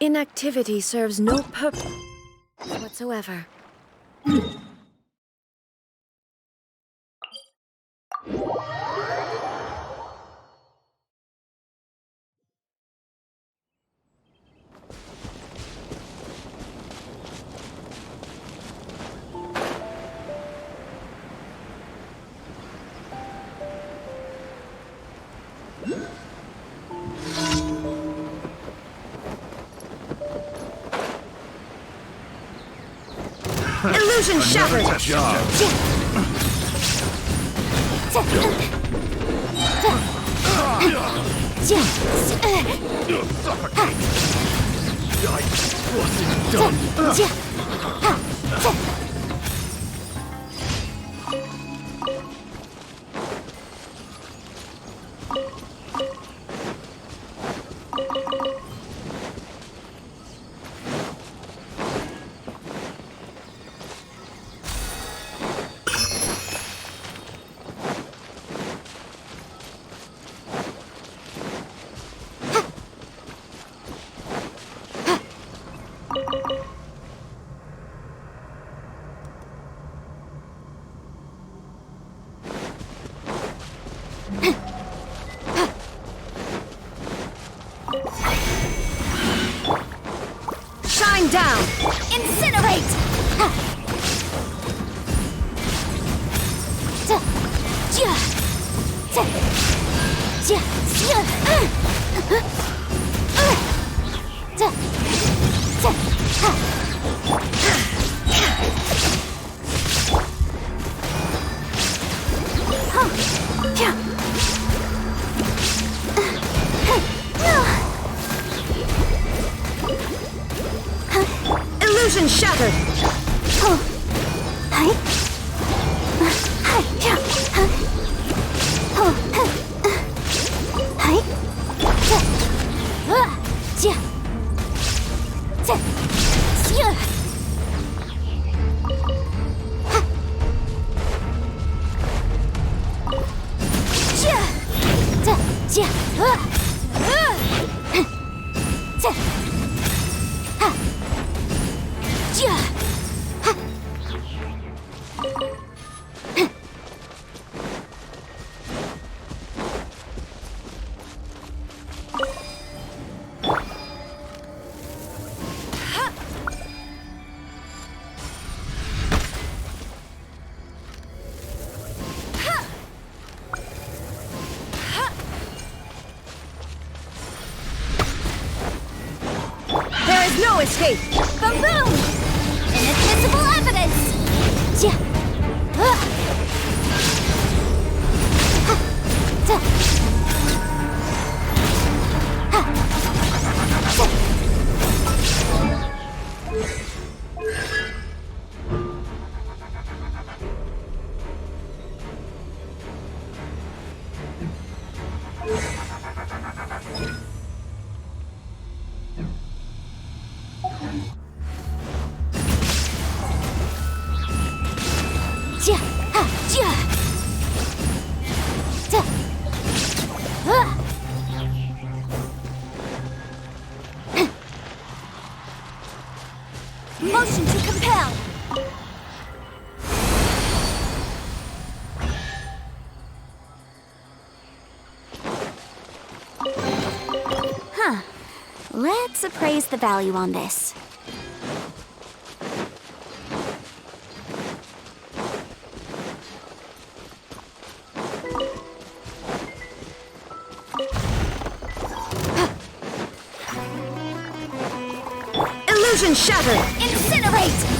Inactivity serves no purpose whatsoever. Illusion shattered! Shine down! Incinerate! Illusion shattered! No escape! Boom! Inadmissible evidence! Motion to compel! Huh. Let's appraise the value on this. Illusion shattered! Incinerate!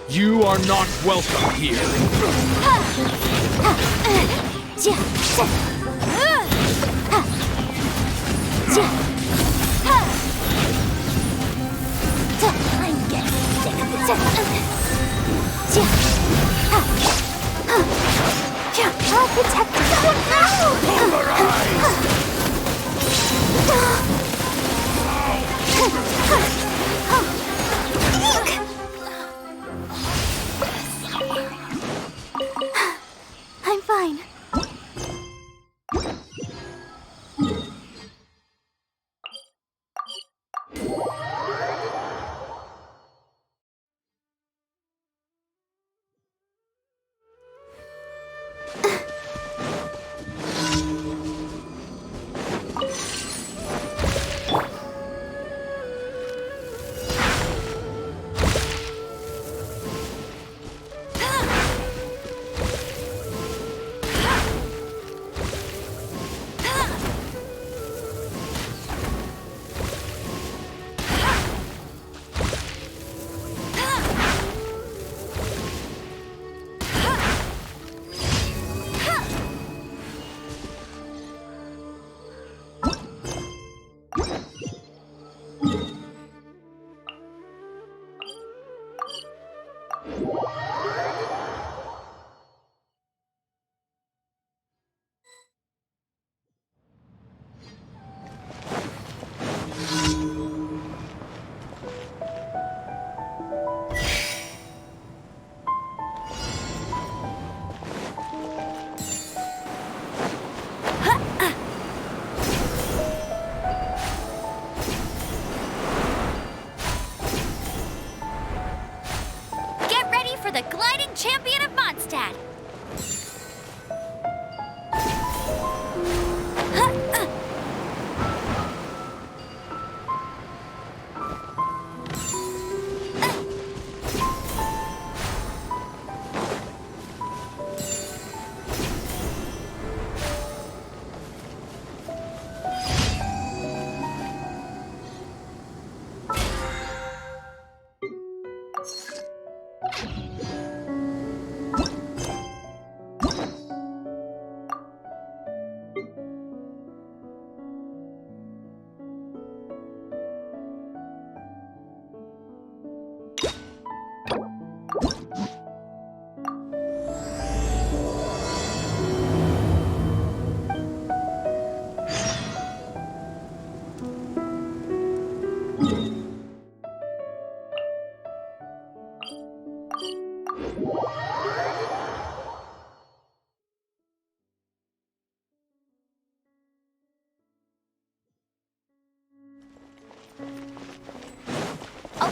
You are not welcome here. I'll protect you. I'm fine.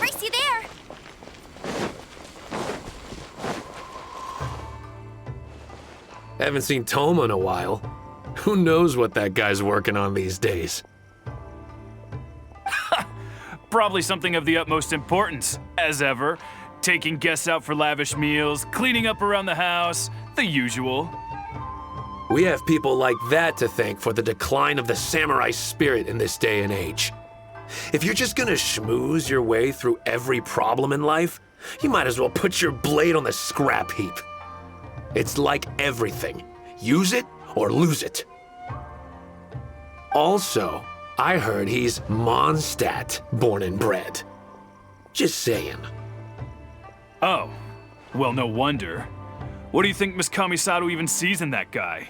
race you there! Haven't seen Thoma in a while. Who knows what that guy's working on these days? Probably something of the utmost importance, as ever. Taking guests out for lavish meals, cleaning up around the house, the usual. We have people like that to thank for the decline of the samurai spirit in this day and age. If you're just gonna schmooze your way through every problem in life, you might as well put your blade on the scrap heap. It's like everything. Use it or lose it. Also, I heard he's Mondstadt born and bred. Just saying. Oh, well, no wonder. What do you think Miss Kamisato even sees in that guy?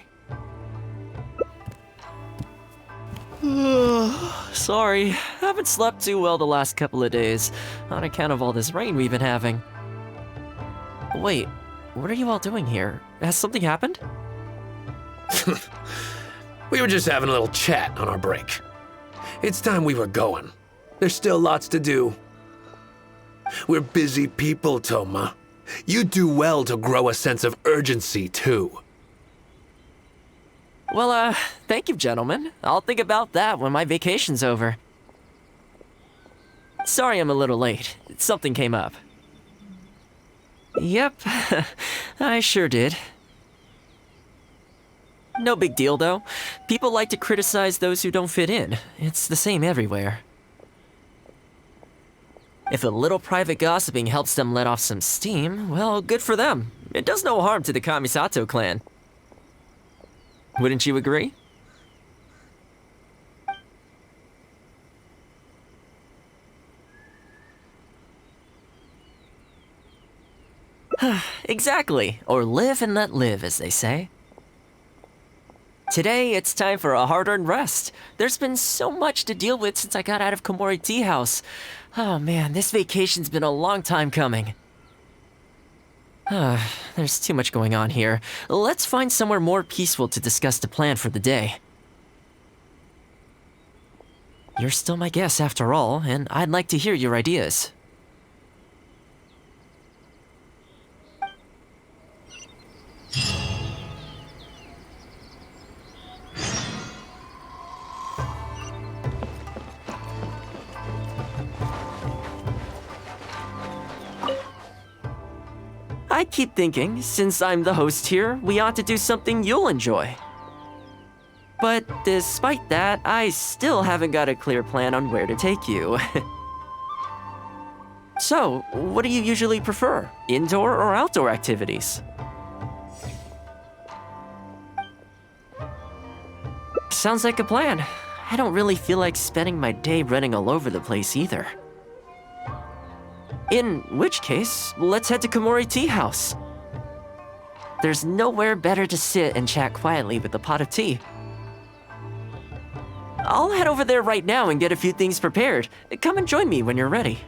Sorry, haven't slept too well the last couple of days, on account of all this rain we've been having. Wait, what are you all doing here? Has something happened? We were just having a little chat on our break. It's time we were going. There's still lots to do. We're busy people, Thoma. You do well to grow a sense of urgency, too. Well, thank you, gentlemen. I'll think about that when my vacation's over. Sorry I'm a little late. Something came up. Yep, I sure did. No big deal, though. People like to criticize those who don't fit in. It's the same everywhere. If a little private gossiping helps them let off some steam, well, good for them. It does no harm to the Kamisato clan. Wouldn't you agree? Exactly, or live and let live, as they say. Today, it's time for a hard-earned rest. There's been so much to deal with since I got out of Komori Tea House. Oh man, this vacation's been a long time coming. There's too much going on here. Let's find somewhere more peaceful to discuss the plan for the day. You're still my guest after all, and I'd like to hear your ideas. I keep thinking, since I'm the host here, we ought to do something you'll enjoy. But despite that, I still haven't got a clear plan on where to take you. So, what do you usually prefer? Indoor or outdoor activities? Sounds like a plan. I don't really feel like spending my day running all over the place either. In which case, let's head to Komori Tea House. There's nowhere better to sit and chat quietly with a pot of tea. I'll head over there right now and get a few things prepared. Come and join me when you're ready.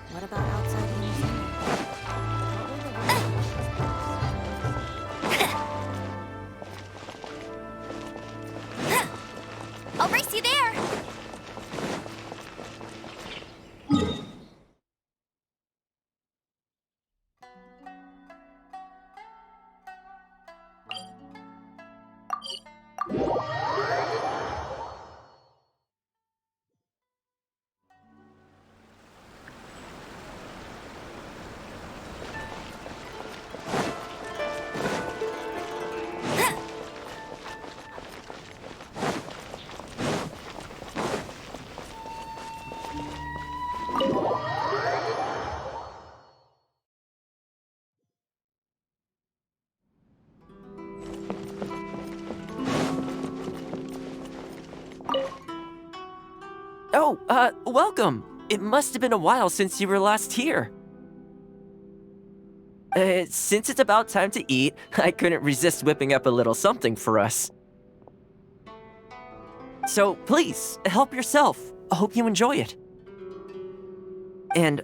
What about outside the museum? I'll race you there! Oh, welcome. It must have been a while since you were last here. Since it's about time to eat, I couldn't resist whipping up a little something for us. So please, help yourself. I hope you enjoy it. And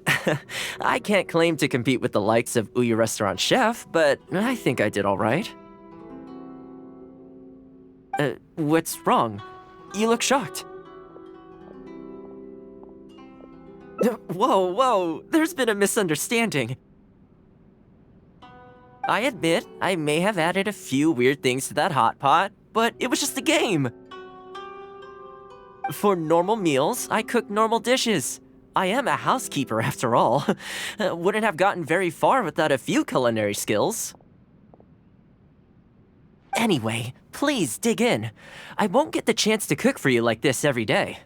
I can't claim to compete with the likes of Liyue restaurant chef, but I think I did all right. What's wrong? You look shocked. Whoa, there's been a misunderstanding. I admit, I may have added a few weird things to that hot pot, but it was just a game. For normal meals, I cook normal dishes. I am a housekeeper after all. Wouldn't have gotten very far without a few culinary skills. Anyway, please dig in. I won't get the chance to cook for you like this every day.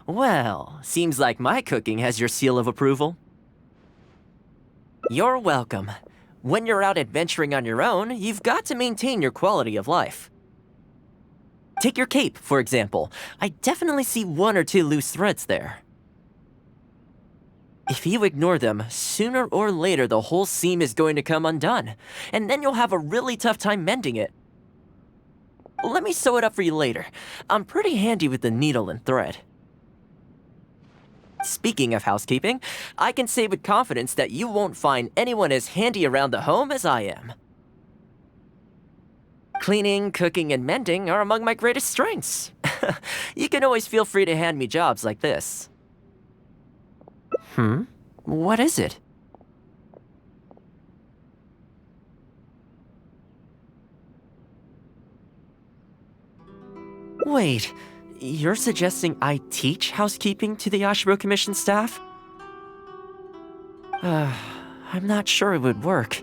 Well, seems like my cooking has your seal of approval. You're welcome. When you're out adventuring on your own, you've got to maintain your quality of life. Take your cape, for example. I definitely see one or two loose threads there. If you ignore them, sooner or later the whole seam is going to come undone, and then you'll have a really tough time mending it. Let me sew it up for you later. I'm pretty handy with the needle and thread. Speaking of housekeeping, I can say with confidence that you won't find anyone as handy around the home as I am. Cleaning, cooking, and mending are among my greatest strengths. You can always feel free to hand me jobs like this. What is it? Wait, you're suggesting I teach housekeeping to the Yashiro Commission staff? I'm not sure it would work.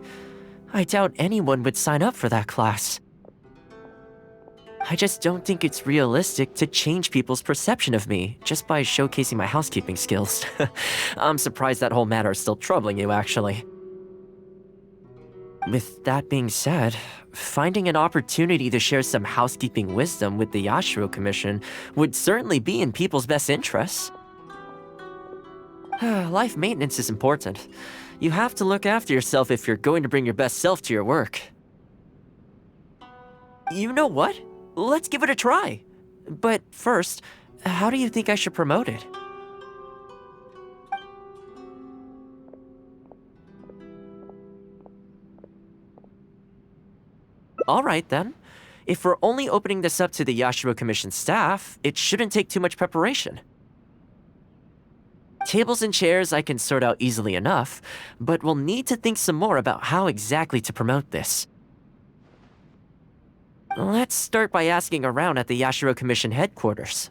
I doubt anyone would sign up for that class. I just don't think it's realistic to change people's perception of me just by showcasing my housekeeping skills. I'm surprised that whole matter is still troubling you, actually. With that being said, finding an opportunity to share some housekeeping wisdom with the Yashiro Commission would certainly be in people's best interests. Life maintenance is important. You have to look after yourself if you're going to bring your best self to your work. You know what? Let's give it a try. But first, how do you think I should promote it? All right, then. If we're only opening this up to the Yashiro Commission staff, it shouldn't take too much preparation. Tables and chairs I can sort out easily enough, but we'll need to think some more about how exactly to promote this. Let's start by asking around at the Yashiro Commission headquarters.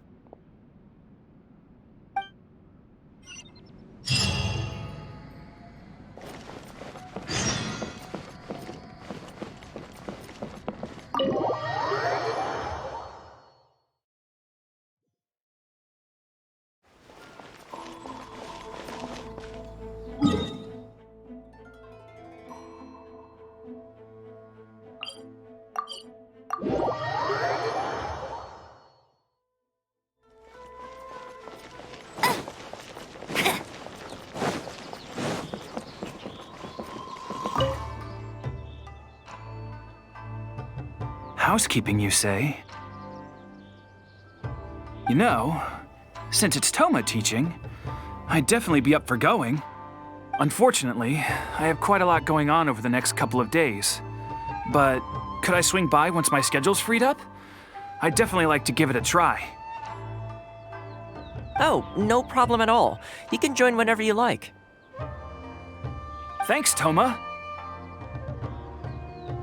Housekeeping, you say? You know, since it's Thoma teaching, I'd definitely be up for going. Unfortunately, I have quite a lot going on over the next couple of days. But could I swing by once my schedule's freed up? I'd definitely like to give it a try. Oh, no problem at all. You can join whenever you like. Thanks, Thoma.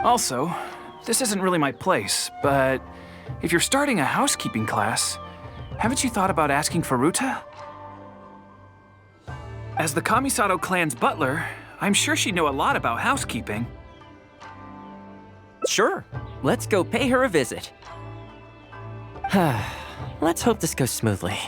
Also, this isn't really my place, but if you're starting a housekeeping class, haven't you thought about asking for Ruta? As the Kamisato clan's butler, I'm sure she'd know a lot about housekeeping. Sure. Let's go pay her a visit. Let's hope this goes smoothly.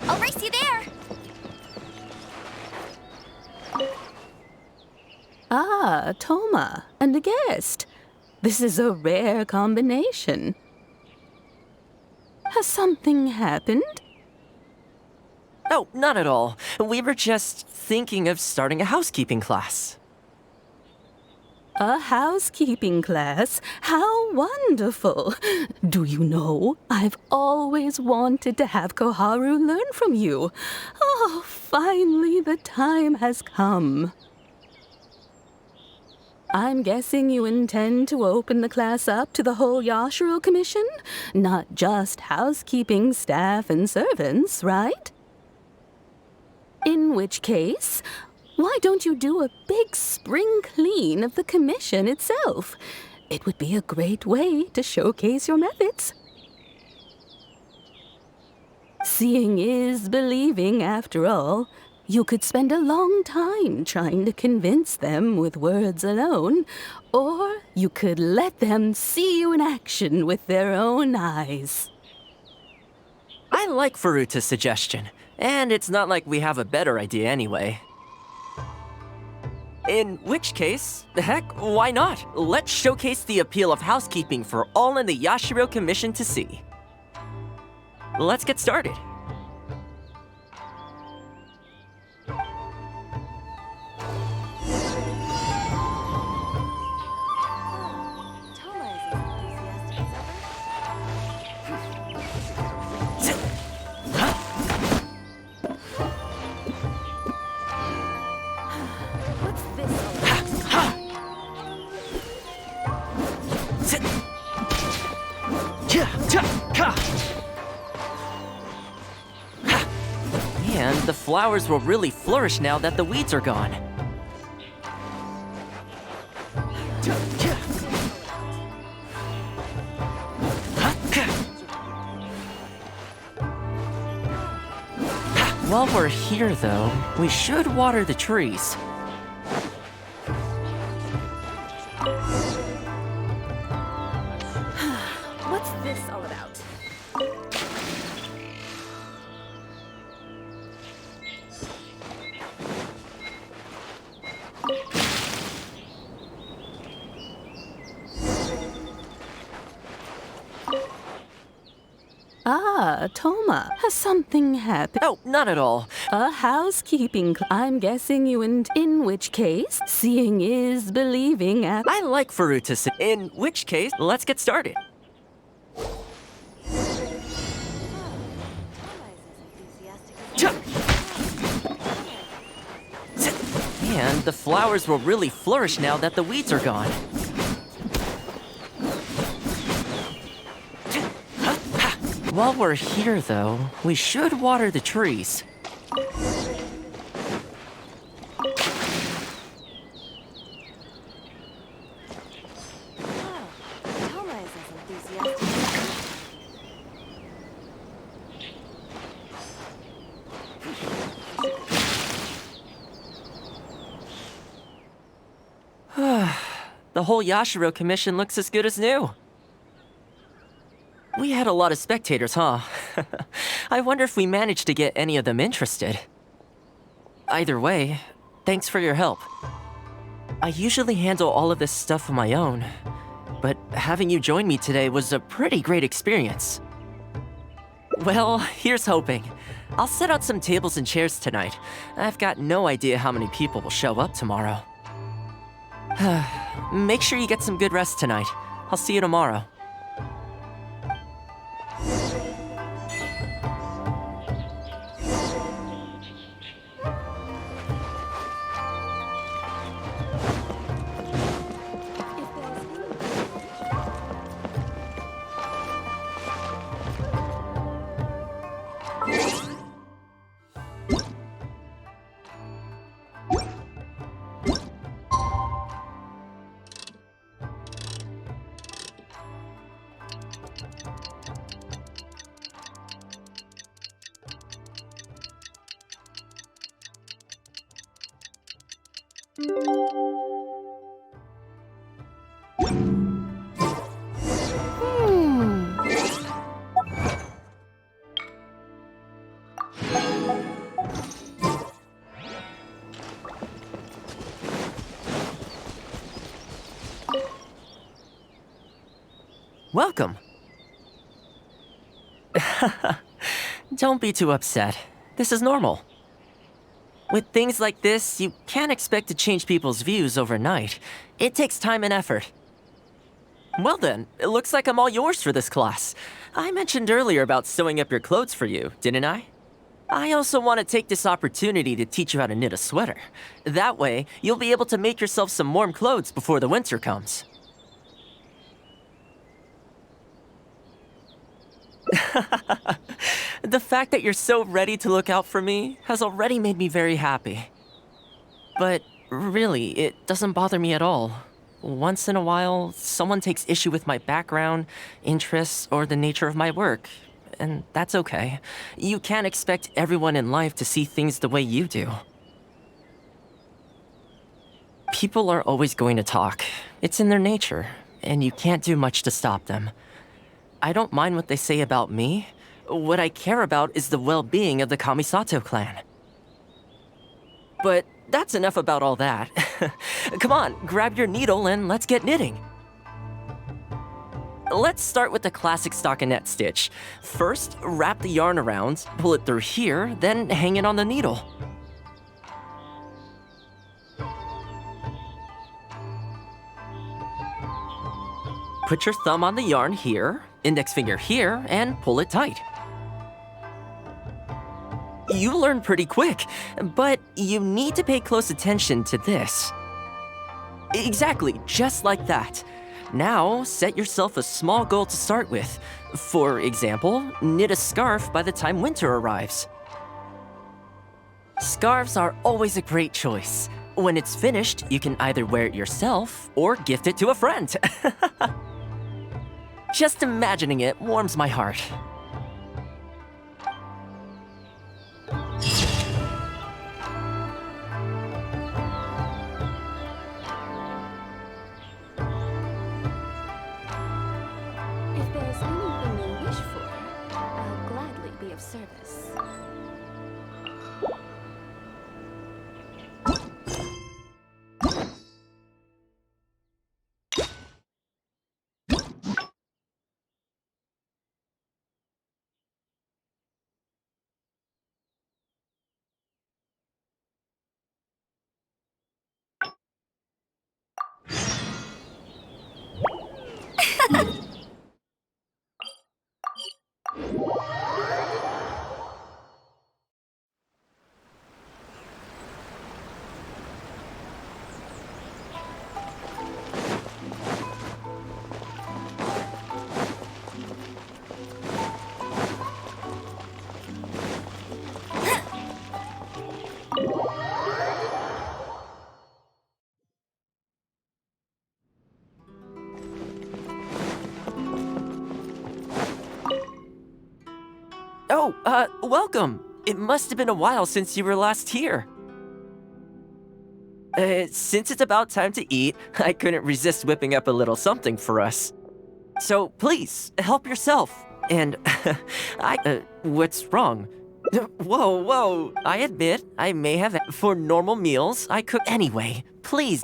I'll race you there. Ah, Thoma, and the guest. This is a rare combination. Has something happened? Oh, not at all. We were just thinking of starting a housekeeping class. A housekeeping class? How wonderful! Do you know, I've always wanted to have Koharu learn from you. Oh, finally the time has come. I'm guessing you intend to open the class up to the whole Yashiro Commission? Not just housekeeping staff and servants, right? In which case, why don't you do a big spring clean of the commission itself? It would be a great way to showcase your methods. Seeing is believing, after all. You could spend a long time trying to convince them with words alone, or you could let them see you in action with their own eyes. I like Furuta's suggestion, and it's not like we have a better idea anyway. In which case, heck, why not? Let's showcase the appeal of housekeeping for all in the Yashiro Commission to see. Let's get started. And the flowers will really flourish now that the weeds are gone. While we're here, though, we should water the trees. What's this all about? Ah, Thoma, has something happened? Oh, not at all. A housekeeping I'm guessing you in which case, seeing is believing I like Furuta's. In which case, let's get started. And the flowers will really flourish now that the weeds are gone. While we're here, though, we should water the trees. The whole Yashiro Commission looks as good as new. We had a lot of spectators, huh? I wonder if we managed to get any of them interested. Either way, thanks for your help. I usually handle all of this stuff on my own, but having you join me today was a pretty great experience. Well, here's hoping. I'll set out some tables and chairs tonight. I've got no idea how many people will show up tomorrow. Make sure you get some good rest tonight. I'll see you tomorrow. welcome. Don't be too upset. This is normal. With things like this, you can't expect to change people's views overnight. It takes time and effort. Well then, it looks like I'm all yours for this class. I mentioned earlier about sewing up your clothes for you, didn't I? I also want to take this opportunity to teach you how to knit a sweater. That way, you'll be able to make yourself some warm clothes before the winter comes. The fact that you're so ready to look out for me has already made me very happy. But really, it doesn't bother me at all. Once in a while, someone takes issue with my background, interests, or the nature of my work. And that's okay. You can't expect everyone in life to see things the way you do. People are always going to talk. It's in their nature, and you can't do much to stop them. I don't mind what they say about me. What I care about is the well-being of the Kamisato clan. But that's enough about all that. Come on, grab your needle and let's get knitting. Let's start with the classic stockinette stitch. First, wrap the yarn around, pull it through here, then hang it on the needle. Put your thumb on the yarn here, index finger here, and pull it tight. You learn pretty quick, but you need to pay close attention to this. Exactly, just like that. Now, set yourself a small goal to start with. For example, knit a scarf by the time winter arrives. Scarves are always a great choice. When it's finished, you can either wear it yourself or gift it to a friend. Just imagining it warms my heart. If there's anything you wish for, I'll gladly be of service. Oh, welcome. It must have been a while since you were last here. Since it's about time to eat, I couldn't resist whipping up a little something for us. So please, help yourself. And, what's wrong? Whoa. I admit, I may have... For normal meals, I cook anyway. Please.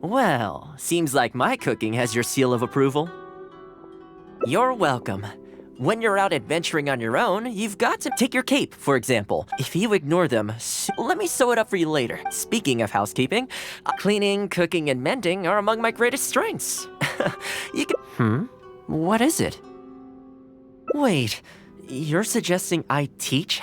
Well, seems like my cooking has your seal of approval. You're welcome. When you're out adventuring on your own, you've got to take your cape, for example. If you ignore them, let me sew it up for you later. Speaking of housekeeping, cleaning, cooking, and mending are among my greatest strengths. You can... What is it? Wait, you're suggesting I teach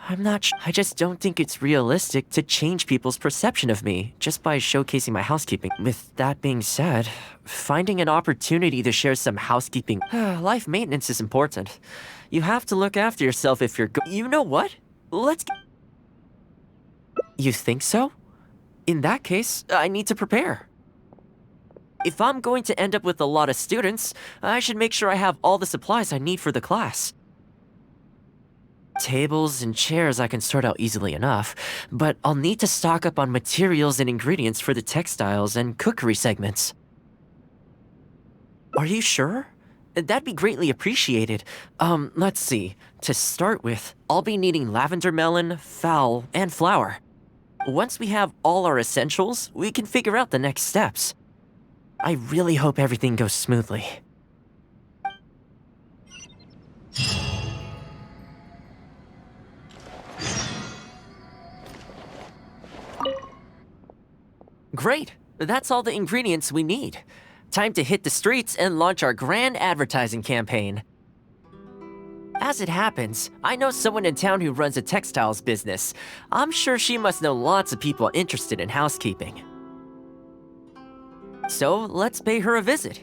I'm not sure. I just don't think it's realistic to change people's perception of me just by showcasing my housekeeping. With that being said, finding an opportunity to share some housekeeping... life maintenance is important. You have to look after yourself if you're You know what? Let's... You think so? In that case, I need to prepare. If I'm going to end up with a lot of students, I should make sure I have all the supplies I need for the class. Tables and chairs I can sort out easily enough, but I'll need to stock up on materials and ingredients for the textiles and cookery segments. Are you sure? That'd be greatly appreciated. Let's see. To start with, I'll be needing lavender melon, fowl, and flour. Once we have all our essentials, we can figure out the next steps. I really hope everything goes smoothly. Great! That's all the ingredients we need. Time to hit the streets and launch our grand advertising campaign. As it happens, I know someone in town who runs a textiles business. I'm sure she must know lots of people interested in housekeeping. So let's pay her a visit.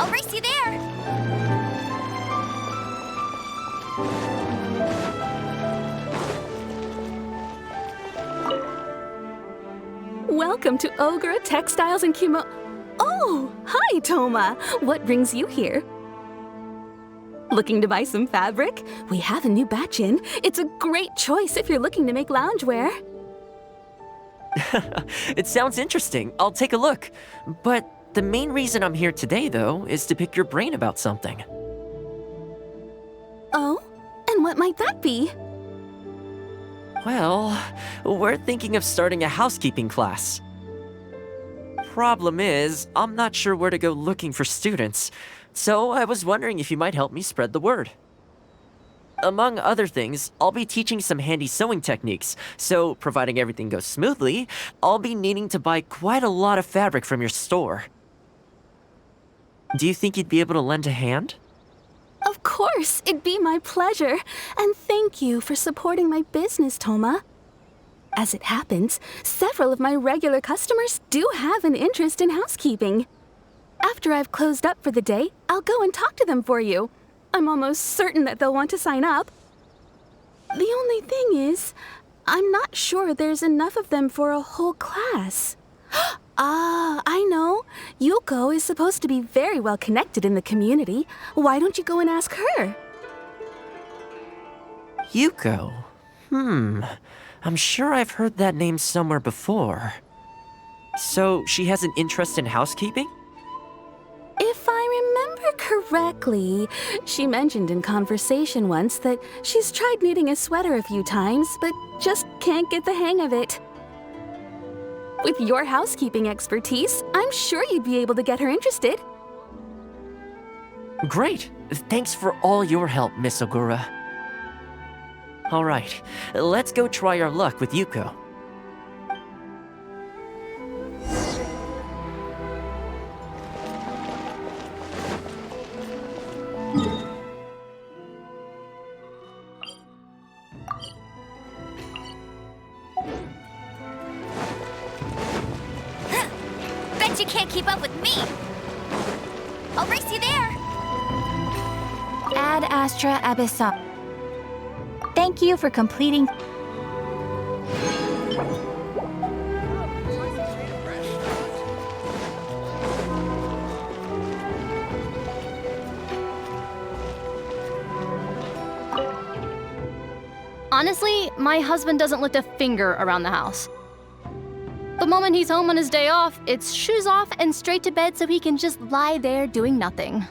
I'll race you there! Welcome to Ogre Textiles and Oh, hi, Thoma. What brings you here? Looking to buy some fabric? We have a new batch in. It's a great choice if you're looking to make loungewear. It sounds interesting. I'll take a look. But the main reason I'm here today, though, is to pick your brain about something. Oh? And what might that be? Well, we're thinking of starting a housekeeping class. Problem is, I'm not sure where to go looking for students, so I was wondering if you might help me spread the word. Among other things, I'll be teaching some handy sewing techniques, so providing everything goes smoothly, I'll be needing to buy quite a lot of fabric from your store. Do you think you'd be able to lend a hand? Of course, it'd be my pleasure. And thank you for supporting my business, Thoma. As it happens, several of my regular customers do have an interest in housekeeping. After I've closed up for the day, I'll go and talk to them for you. I'm almost certain that they'll want to sign up. The only thing is, I'm not sure there's enough of them for a whole class. Ah, I know. Yuko is supposed to be very well connected in the community. Why don't you go and ask her? Yuko? I'm sure I've heard that name somewhere before. So, she has an interest in housekeeping? If I remember correctly, she mentioned in conversation once that she's tried knitting a sweater a few times, but just can't get the hang of it. With your housekeeping expertise, I'm sure you'd be able to get her interested. Great! Thanks for all your help, Miss Ogura. Alright, let's go try our luck with Yuko. Bet you can't keep up with me! I'll race you there! Ad Astra Abyssum. Thank you for completing... Honestly, my husband doesn't lift a finger around the house. The moment he's home on his day off, it's shoes off and straight to bed so he can just lie there doing nothing.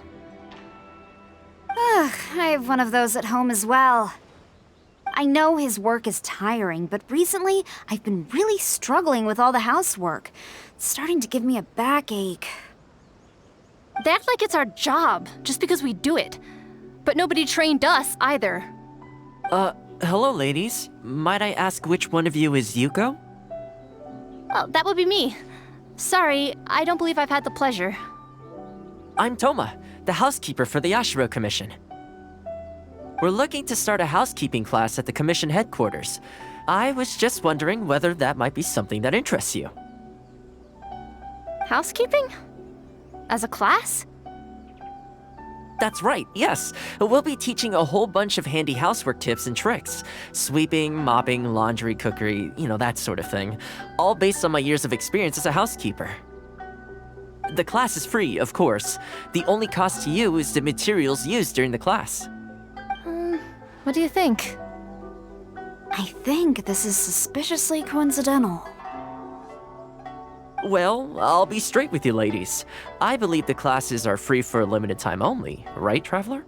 Ugh, I have one of those at home as well. I know his work is tiring, but recently I've been really struggling with all the housework. It's starting to give me a backache. They act like it's our job, just because we do it. But nobody trained us either. Hello ladies. Might I ask which one of you is Yuko? Oh, that would be me. Sorry, I don't believe I've had the pleasure. I'm Thoma, the housekeeper for the Yashiro Commission. We're looking to start a housekeeping class at the Commission headquarters. I was just wondering whether that might be something that interests you. Housekeeping? As a class? That's right, yes. We'll be teaching a whole bunch of handy housework tips and tricks. Sweeping, mopping, laundry, cookery, that sort of thing. All based on my years of experience as a housekeeper. The class is free, of course. The only cost to you is the materials used during the class. What do you think? I think this is suspiciously coincidental. Well, I'll be straight with you ladies. I believe the classes are free for a limited time only, right, Traveler?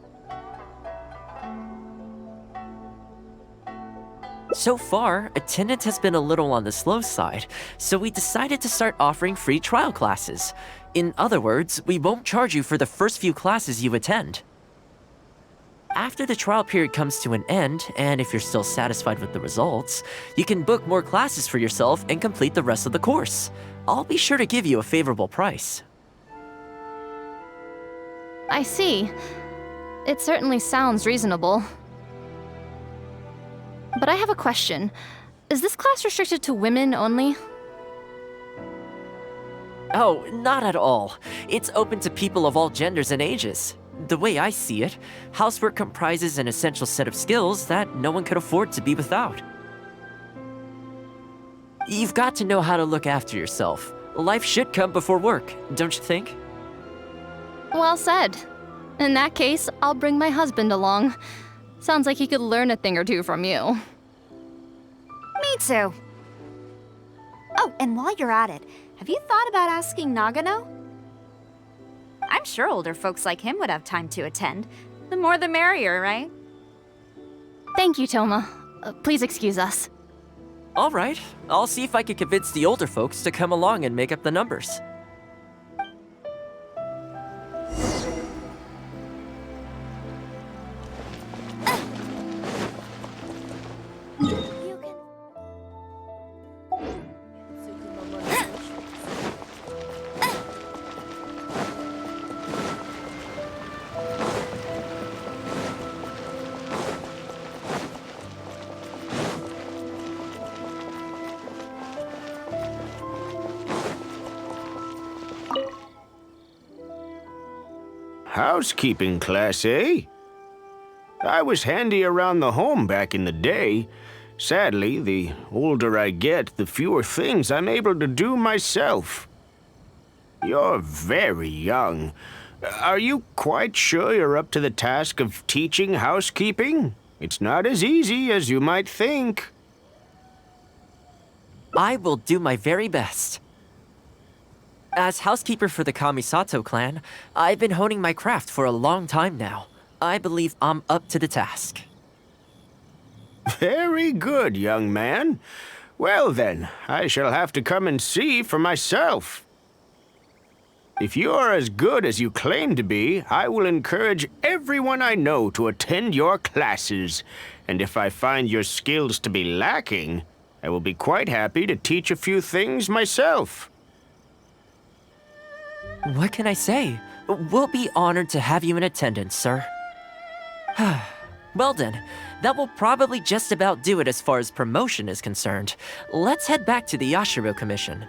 So far, attendance has been a little on the slow side, so we decided to start offering free trial classes. In other words, we won't charge you for the first few classes you attend. After the trial period comes to an end, and if you're still satisfied with the results, you can book more classes for yourself and complete the rest of the course. I'll be sure to give you a favorable price. I see. It certainly sounds reasonable. But I have a question. Is this class restricted to women only? Oh, not at all. It's open to people of all genders and ages. The way I see it, housework comprises an essential set of skills that no one could afford to be without. You've got to know how to look after yourself. Life should come before work, don't you think? Well said. In that case, I'll bring my husband along. Sounds like he could learn a thing or two from you. Me too. Oh, and while you're at it, have you thought about asking Nagano? I'm sure older folks like him would have time to attend. The more the merrier, right? Thank you, Thoma. Please excuse us. All right, I'll see if I can convince the older folks to come along and make up the numbers. Housekeeping class, eh? I was handy around the home back in the day. Sadly, the older I get, the fewer things I'm able to do myself. You're very young. Are you quite sure you're up to the task of teaching housekeeping? It's not as easy as you might think. I will do my very best. As housekeeper for the Kamisato clan, I've been honing my craft for a long time now. I believe I'm up to the task. Very good, young man. Well then, I shall have to come and see for myself. If you're as good as you claim to be, I will encourage everyone I know to attend your classes. And if I find your skills to be lacking, I will be quite happy to teach a few things myself. What can I say? We'll be honored to have you in attendance, sir. Well then, that will probably just about do it as far as promotion is concerned. Let's head back to the Yashiro Commission.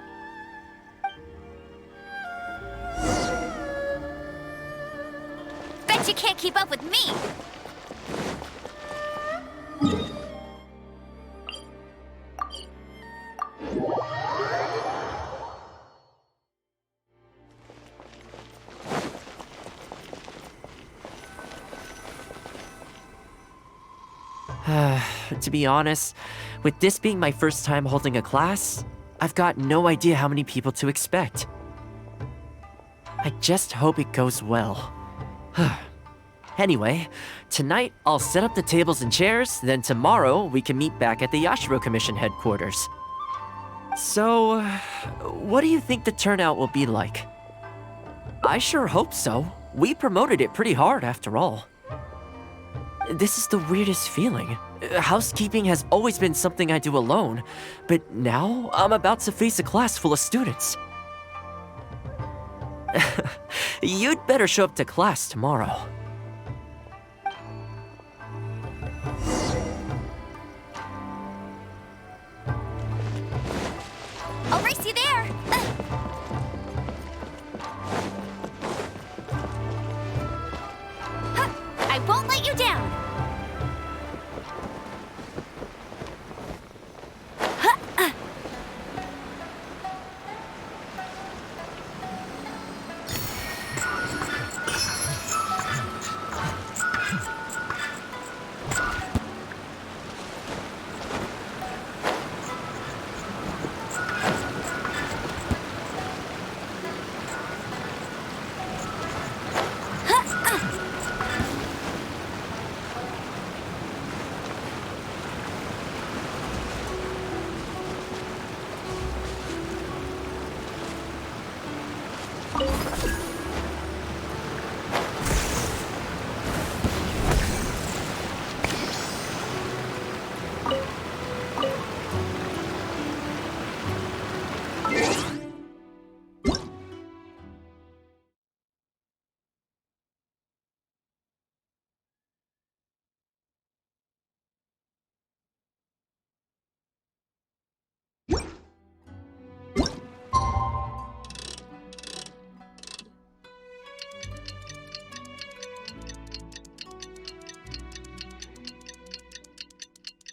Bet you can't keep up with me! To be honest, with this being my first time holding a class, I've got no idea how many people to expect. I just hope it goes well. Anyway, tonight I'll set up the tables and chairs, then tomorrow we can meet back at the Yashiro Commission headquarters. So, what do you think the turnout will be like? I sure hope so. We promoted it pretty hard after all. This is the weirdest feeling. Housekeeping has always been something I do alone, but now I'm about to face a class full of students. You'd better show up to class tomorrow. I'll race you there!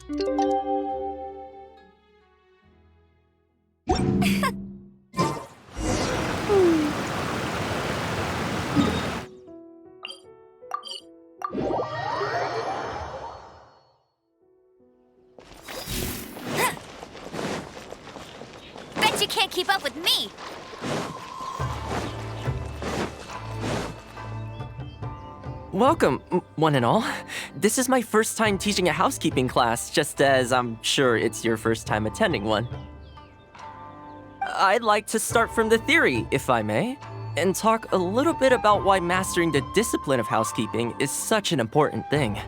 Bet you can't keep up with me! Welcome, one and all. This is my first time teaching a housekeeping class, just as I'm sure it's your first time attending one. I'd like to start from the theory, if I may, and talk a little bit about why mastering the discipline of housekeeping is such an important thing.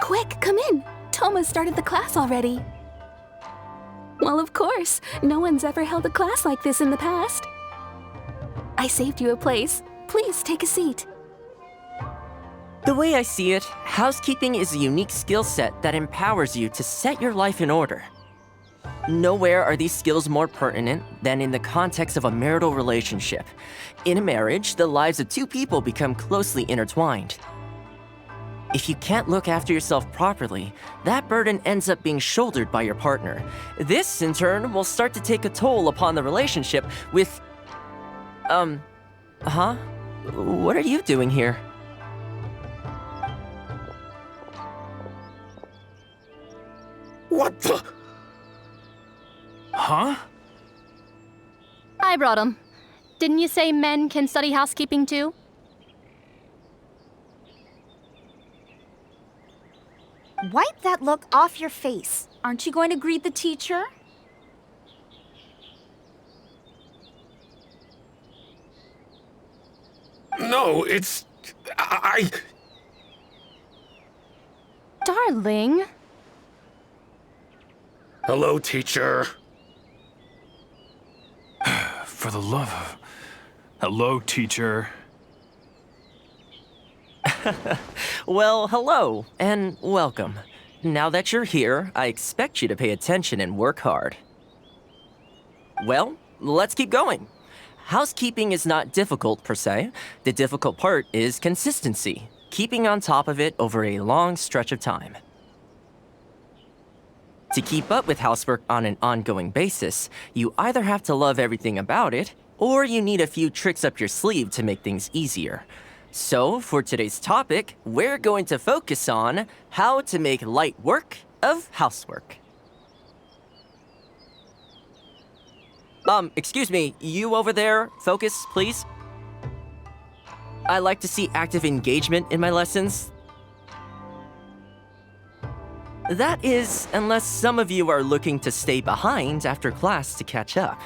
Quick, come in. Thoma started the class already. Well, of course. No one's ever held a class like this in the past. I saved you a place. Please take a seat. The way I see it, housekeeping is a unique skill set that empowers you to set your life in order. Nowhere are these skills more pertinent than in the context of a marital relationship. In a marriage, the lives of two people become closely intertwined. If you can't look after yourself properly, that burden ends up being shouldered by your partner. This, in turn, will start to take a toll upon the relationship with... What are you doing here? What the? Huh? I brought him. Didn't you say men can study housekeeping too? Wipe that look off your face. Aren't you going to greet the teacher? No, it's... Darling. Hello, teacher. For the love of... Hello, teacher. Well, hello, and welcome. Now that you're here, I expect you to pay attention and work hard. Well, let's keep going. Housekeeping is not difficult per se. The difficult part is consistency, keeping on top of it over a long stretch of time. To keep up with housework on an ongoing basis, you either have to love everything about it, or you need a few tricks up your sleeve to make things easier. So, for today's topic, we're going to focus on how to make light work of housework. Excuse me, you over there, focus, please. I like to see active engagement in my lessons. That is, unless some of you are looking to stay behind after class to catch up.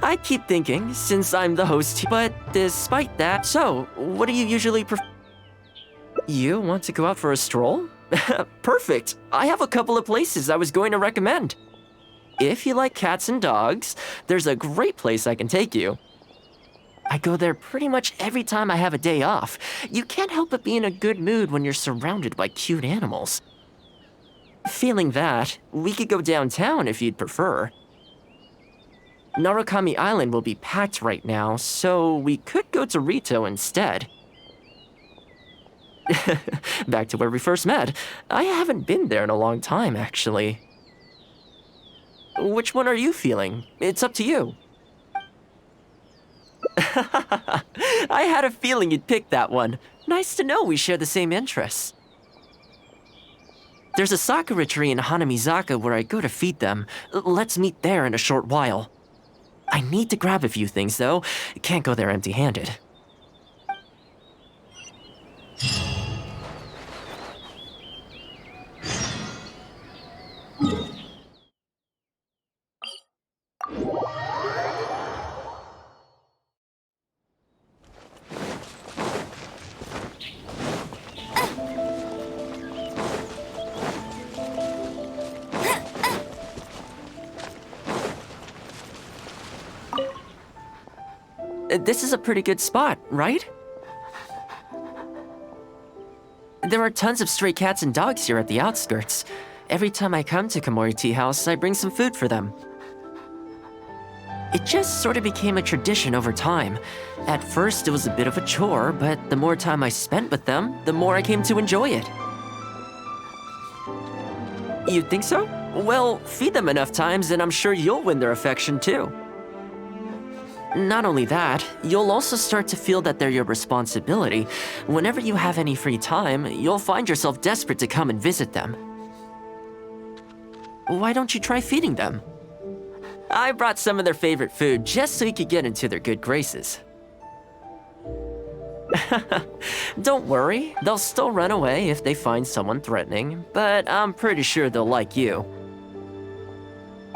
I keep thinking, since I'm the host, but despite that, so, what do you usually prefer? You want to go out for a stroll? Perfect. I have a couple of places I was going to recommend. If you like cats and dogs, there's a great place I can take you. I go there pretty much every time I have a day off. You can't help but be in a good mood when you're surrounded by cute animals. Feeling that, we could go downtown if you'd prefer. Narukami Island will be packed right now, so we could go to Rito instead. Back to where we first met. I haven't been there in a long time, actually. Which one are you feeling? It's up to you. I had a feeling you'd pick that one. Nice to know we share the same interests. There's a sakura tree in Hanamizaka where I go to feed them. Let's meet there in a short while. I need to grab a few things, though. Can't go there empty-handed. This is a pretty good spot, right? There are tons of stray cats and dogs here at the outskirts. Every time I come to Komori Tea House, I bring some food for them. It just sort of became a tradition over time. At first, it was a bit of a chore, but the more time I spent with them, the more I came to enjoy it. You think so? Well, feed them enough times and I'm sure you'll win their affection too. Not only that, you'll also start to feel that they're your responsibility. Whenever you have any free time, you'll find yourself desperate to come and visit them. Why don't you try feeding them? I brought some of their favorite food just so you could get into their good graces. Don't worry, they'll still run away if they find someone threatening, but I'm pretty sure they'll like you.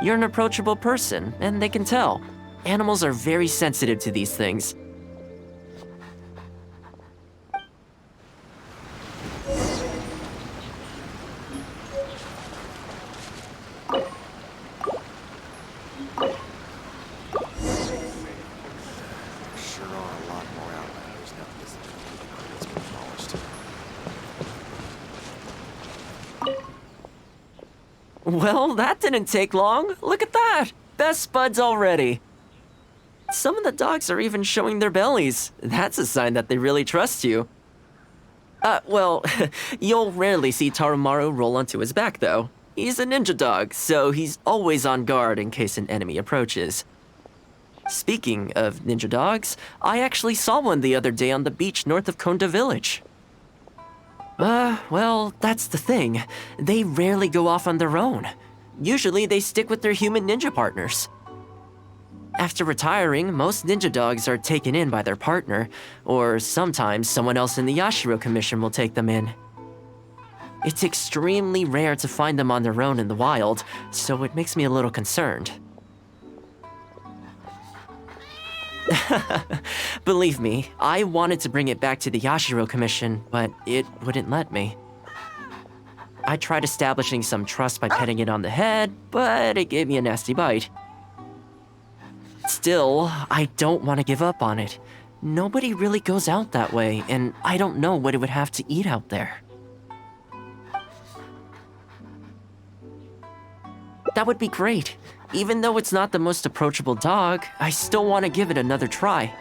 You're an approachable person, and they can tell. Animals are very sensitive to these things. Well, that didn't take long. Look at that! Best buds already. Some of the dogs are even showing their bellies. That's a sign that they really trust you. Well, you'll rarely see Tarumaru roll onto his back, though. He's a ninja dog, so he's always on guard in case an enemy approaches. Speaking of ninja dogs, I actually saw one the other day on the beach north of Konda Village. Well, that's the thing. They rarely go off on their own. Usually they stick with their human ninja partners. After retiring, most ninja dogs are taken in by their partner, or sometimes someone else in the Yashiro Commission will take them in. It's extremely rare to find them on their own in the wild, so it makes me a little concerned. Believe me, I wanted to bring it back to the Yashiro Commission, but it wouldn't let me. I tried establishing some trust by petting it on the head, but it gave me a nasty bite. Still, I don't want to give up on it. Nobody really goes out that way, and I don't know what it would have to eat out there. That would be great. Even though it's not the most approachable dog, I still want to give it another try.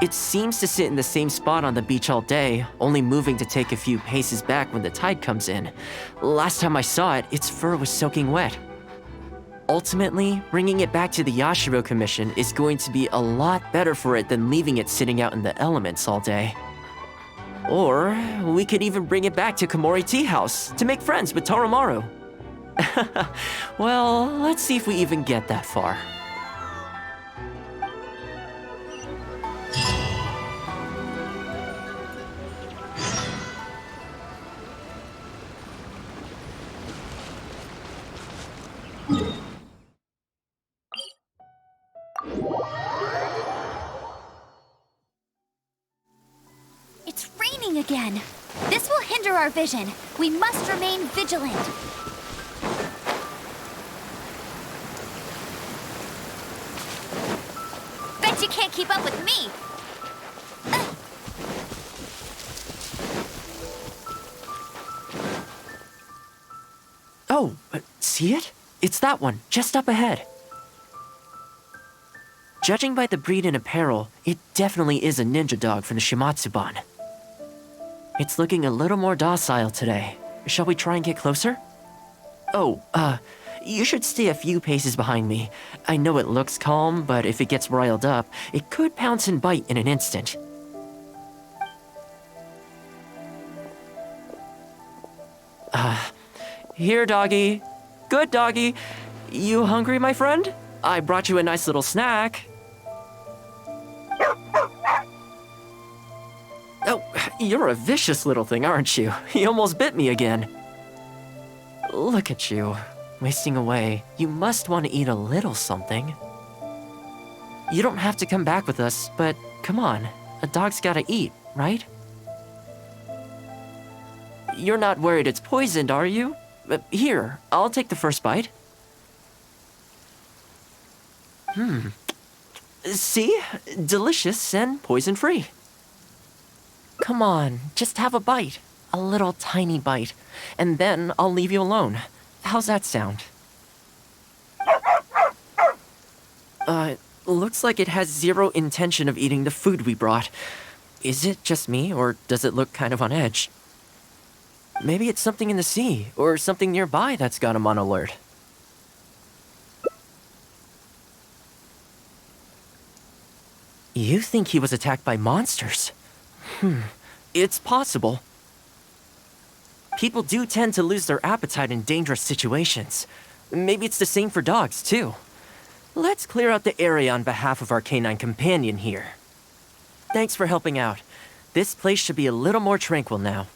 It seems to sit in the same spot on the beach all day, only moving to take a few paces back when the tide comes in. Last time I saw it, its fur was soaking wet. Ultimately, bringing it back to the Yashiro Commission is going to be a lot better for it than leaving it sitting out in the elements all day. Or, we could even bring it back to Komori Tea House to make friends with Tarumaru. Well, let's see if we even get that far. It's raining again. This will hinder our vision. We must remain vigilant. Bet you can't keep up with me. Oh, see it? It's that one, just up ahead. Judging by the breed and apparel, it definitely is a ninja dog from the Shimatsuban. It's looking a little more docile today. Shall we try and get closer? Oh, you should stay a few paces behind me. I know it looks calm, but if it gets riled up, it could pounce and bite in an instant. Here, doggy. Good doggy. You hungry, my friend? I brought you a nice little snack. Oh, you're a vicious little thing, aren't you? You almost bit me again. Look at you, wasting away. You must want to eat a little something. You don't have to come back with us, but come on. A dog's gotta eat, right? You're not worried it's poisoned, are you? Here, I'll take the first bite. See? Delicious and poison-free. Come on, just have a bite. A little tiny bite. And then I'll leave you alone. How's that sound? Looks like it has zero intention of eating the food we brought. Is it just me, or does it look kind of on edge? Maybe it's something in the sea, or something nearby that's got him on alert. You think he was attacked by monsters? It's possible. People do tend to lose their appetite in dangerous situations. Maybe it's the same for dogs, too. Let's clear out the area on behalf of our canine companion here. Thanks for helping out. This place should be a little more tranquil now.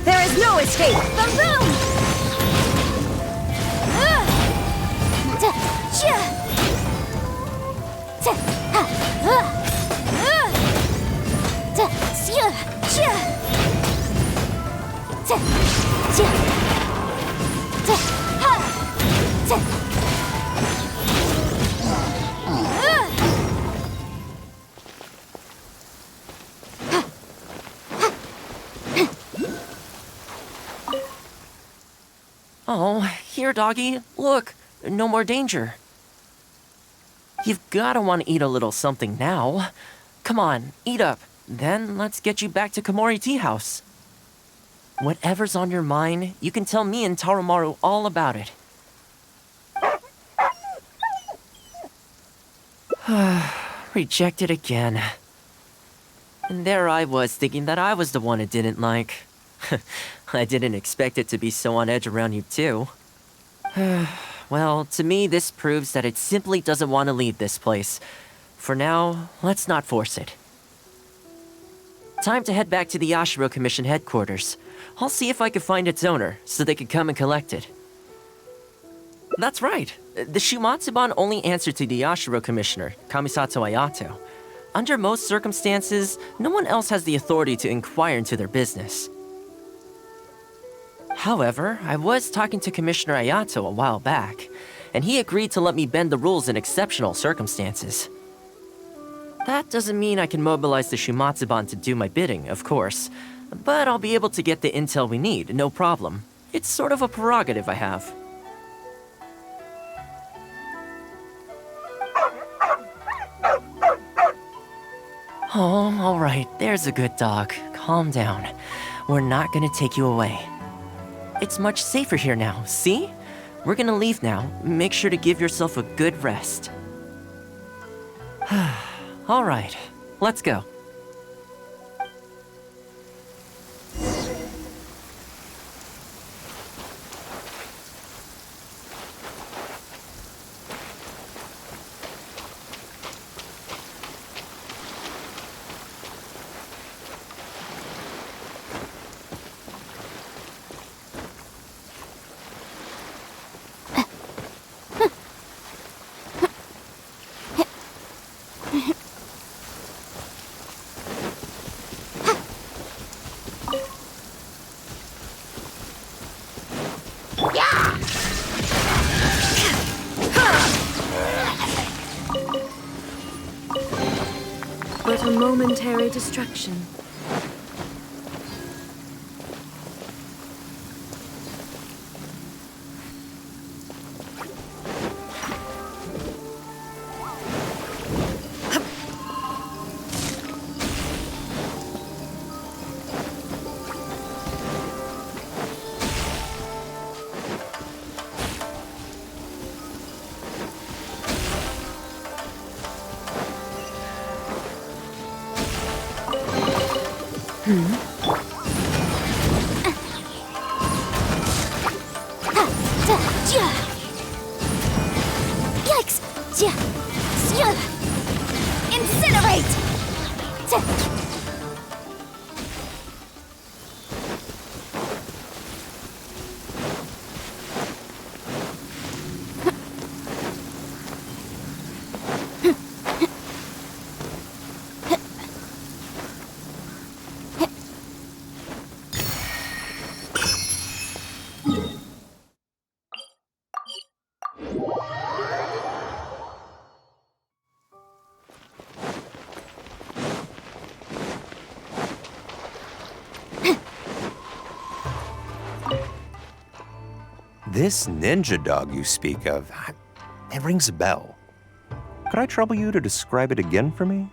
There is no escape! The room! Oh, here, doggy. Look, no more danger. You've gotta want to eat a little something now. Come on, eat up. Then let's get you back to Komori Tea House. Whatever's on your mind, you can tell me and Tarumaru all about it. Rejected again. And there I was thinking that I was the one it didn't like. I didn't expect it to be so on edge around you too. Well, to me this proves that it simply doesn't want to leave this place. For now, let's not force it. Time to head back to the Yashiro Commission headquarters. I'll see if I can find its owner, so they can come and collect it. That's right. The Shumatsuban only answer to the Yashiro Commissioner, Kamisato Ayato. Under most circumstances, no one else has the authority to inquire into their business. However, I was talking to Commissioner Ayato a while back, and he agreed to let me bend the rules in exceptional circumstances. That doesn't mean I can mobilize the Shumatsuban to do my bidding, of course, but I'll be able to get the intel we need, no problem. It's sort of a prerogative I have. Oh, alright, there's a good dog. Calm down. We're not gonna take you away. It's much safer here now, see? We're gonna leave now. Make sure to give yourself a good rest. Alright, let's go. But a momentary distraction. Incinerate! This ninja dog you speak of, it rings a bell. Could I trouble you to describe it again for me?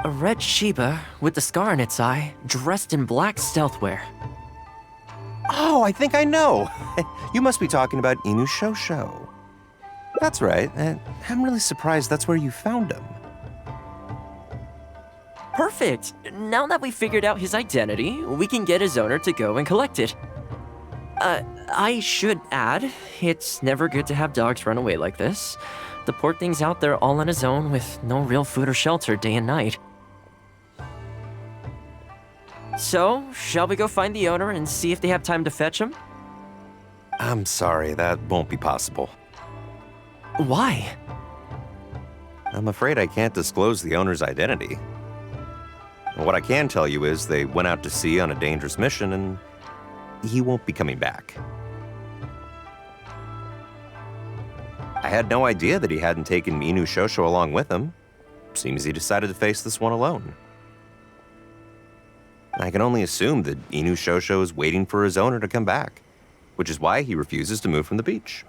A red Shiba with the scar in its eye, dressed in black stealth wear. Oh, I think I know. You must be talking about Inu Shosho. That's right. I'm really surprised that's where you found him. Perfect! Now that we've figured out his identity, we can get his owner to go and collect it. I should add, it's never good to have dogs run away like this. The poor thing's out there all on his own with no real food or shelter day and night. So, shall we go find the owner and see if they have time to fetch him? I'm sorry, that won't be possible. Why? I'm afraid I can't disclose the owner's identity. What I can tell you is they went out to sea on a dangerous mission and he won't be coming back. I had no idea that he hadn't taken Inu Shosho along with him. Seems he decided to face this one alone. I can only assume that Inu Shosho is waiting for his owner to come back, which is why he refuses to move from the beach.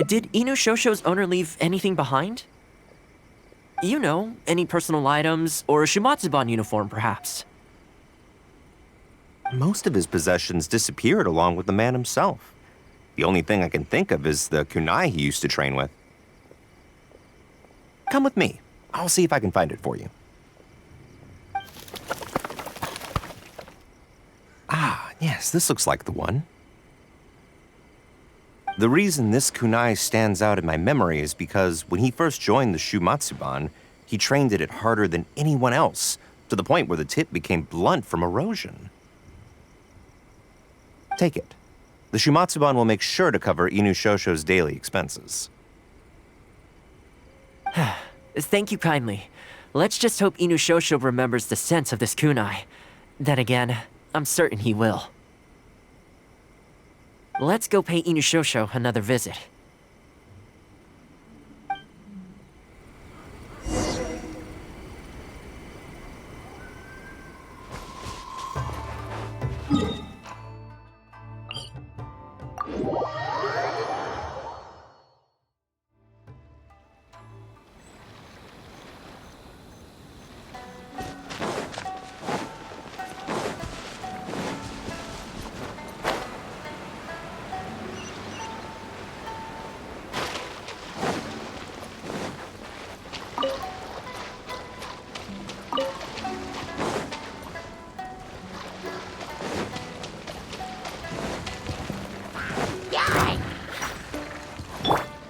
Did Inu Shosho's owner leave anything behind? You know, any personal items or a Shumatsuban uniform, perhaps? Most of his possessions disappeared along with the man himself. The only thing I can think of is the kunai he used to train with. Come with me. I'll see if I can find it for you. Ah, yes, this looks like the one. The reason this kunai stands out in my memory is because when he first joined the Shumatsuban, he trained it harder than anyone else, to the point where the tip became blunt from erosion. Take it. The Shumatsuban will make sure to cover Inu Shosho's daily expenses. Thank you kindly. Let's just hope Inu Shosho remembers the sense of this kunai. Then again, I'm certain he will. Let's go pay Inu Shosho another visit.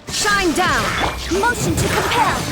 Shine down! Motion to compel!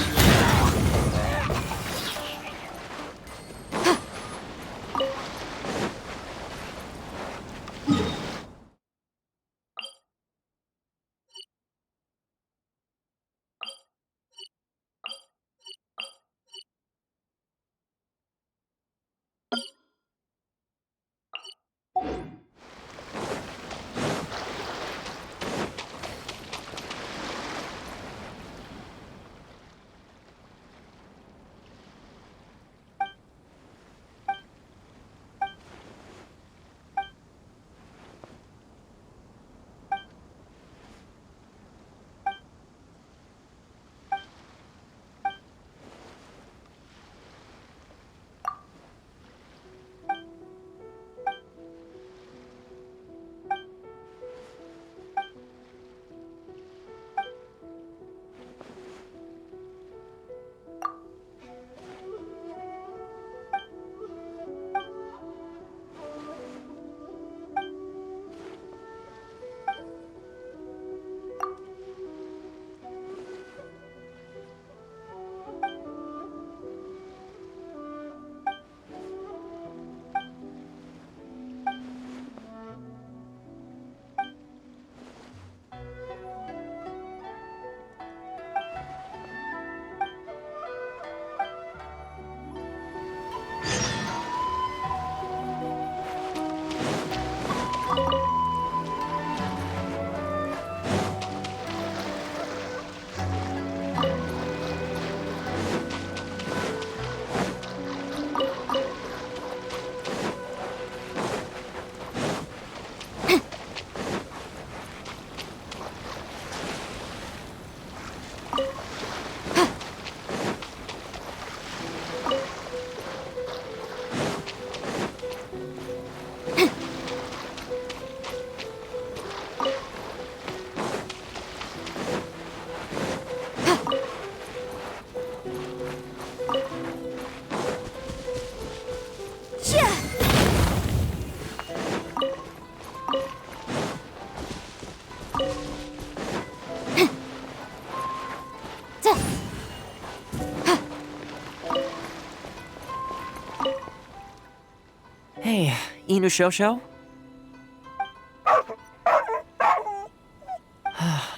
Inushosho?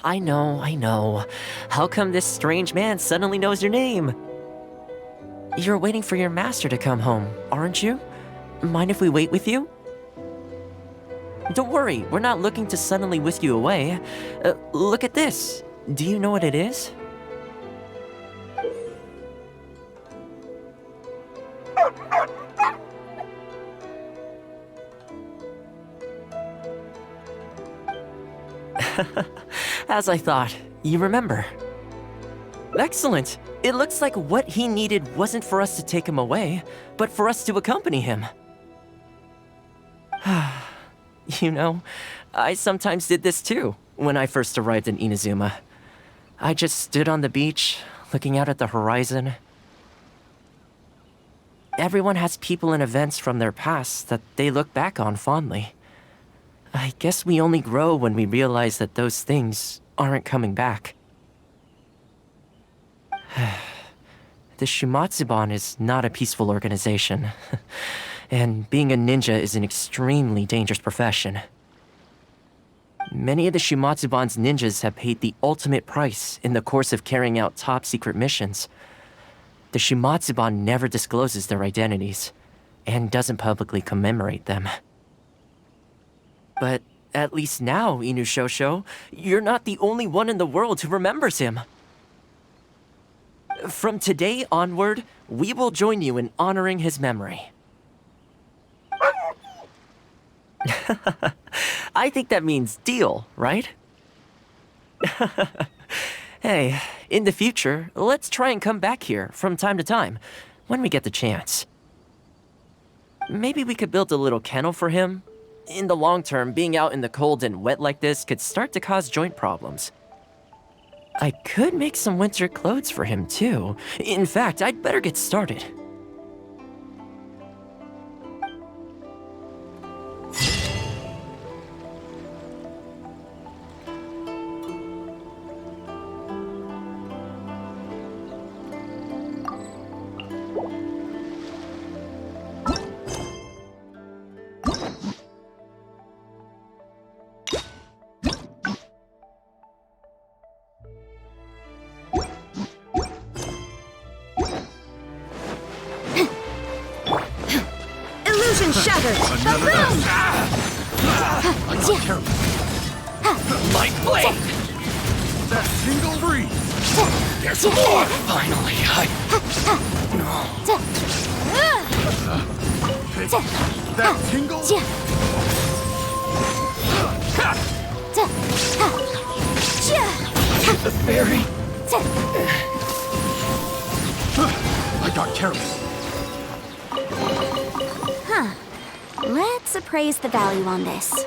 I know. How come this strange man suddenly knows your name? You're waiting for your master to come home, aren't you? Mind if we wait with you? Don't worry, we're not looking to suddenly whisk you away. Look at this. Do you know what it is? As I thought, you remember. Excellent. It looks like what he needed wasn't for us to take him away, but for us to accompany him. You know, I sometimes did this too, when I first arrived in Inazuma. I just stood on the beach, looking out at the horizon. Everyone has people and events from their past that they look back on fondly. I guess we only grow when we realize that those things aren't coming back. The Shumatsuban is not a peaceful organization, and being a ninja is an extremely dangerous profession. Many of the Shumatsuban's ninjas have paid the ultimate price in the course of carrying out top-secret missions. The Shumatsuban never discloses their identities, and doesn't publicly commemorate them. But at least now, Inushosho, you're not the only one in the world who remembers him. From today onward, we will join you in honoring his memory. I think that means deal, right? Hey, in the future, let's try and come back here from time to time, when we get the chance. Maybe we could build a little kennel for him. In the long term, being out in the cold and wet like this could start to cause joint problems. I could make some winter clothes for him too. In fact, I'd better get started. Illusion shattered! Light blade! That single breeze! There's more! Finally, that tingle? The fairy! I got careless. Let's appraise the value on this.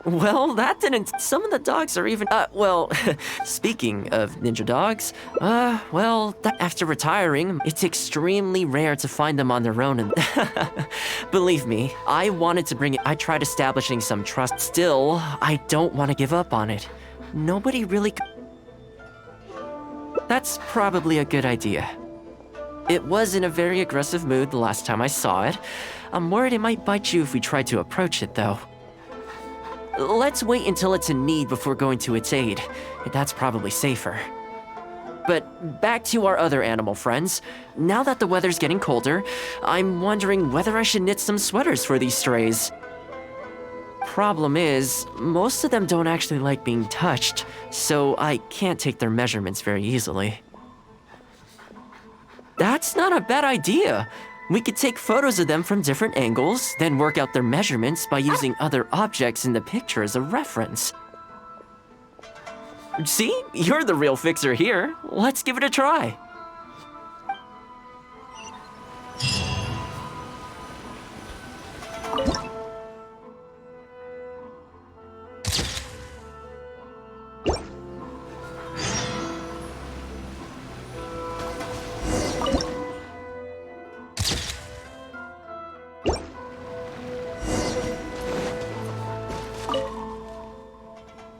Well, that didn't... Some of the dogs are even... well, speaking of ninja dogs, after retiring, it's extremely rare to find them on their own and... Believe me, I wanted to bring it... I tried establishing some trust. Still, I don't want to give up on it. Nobody really... That's probably a good idea. It was in a very aggressive mood the last time I saw it. I'm worried it might bite you if we try to approach it, though. Let's wait until it's in need before going to its aid. That's probably safer. But back to our other animal friends. Now that the weather's getting colder, I'm wondering whether I should knit some sweaters for these strays. Problem is, most of them don't actually like being touched, so I can't take their measurements very easily. That's not a bad idea. We could take photos of them from different angles, then work out their measurements by using other objects in the picture as a reference. See? You're the real fixer here. Let's give it a try.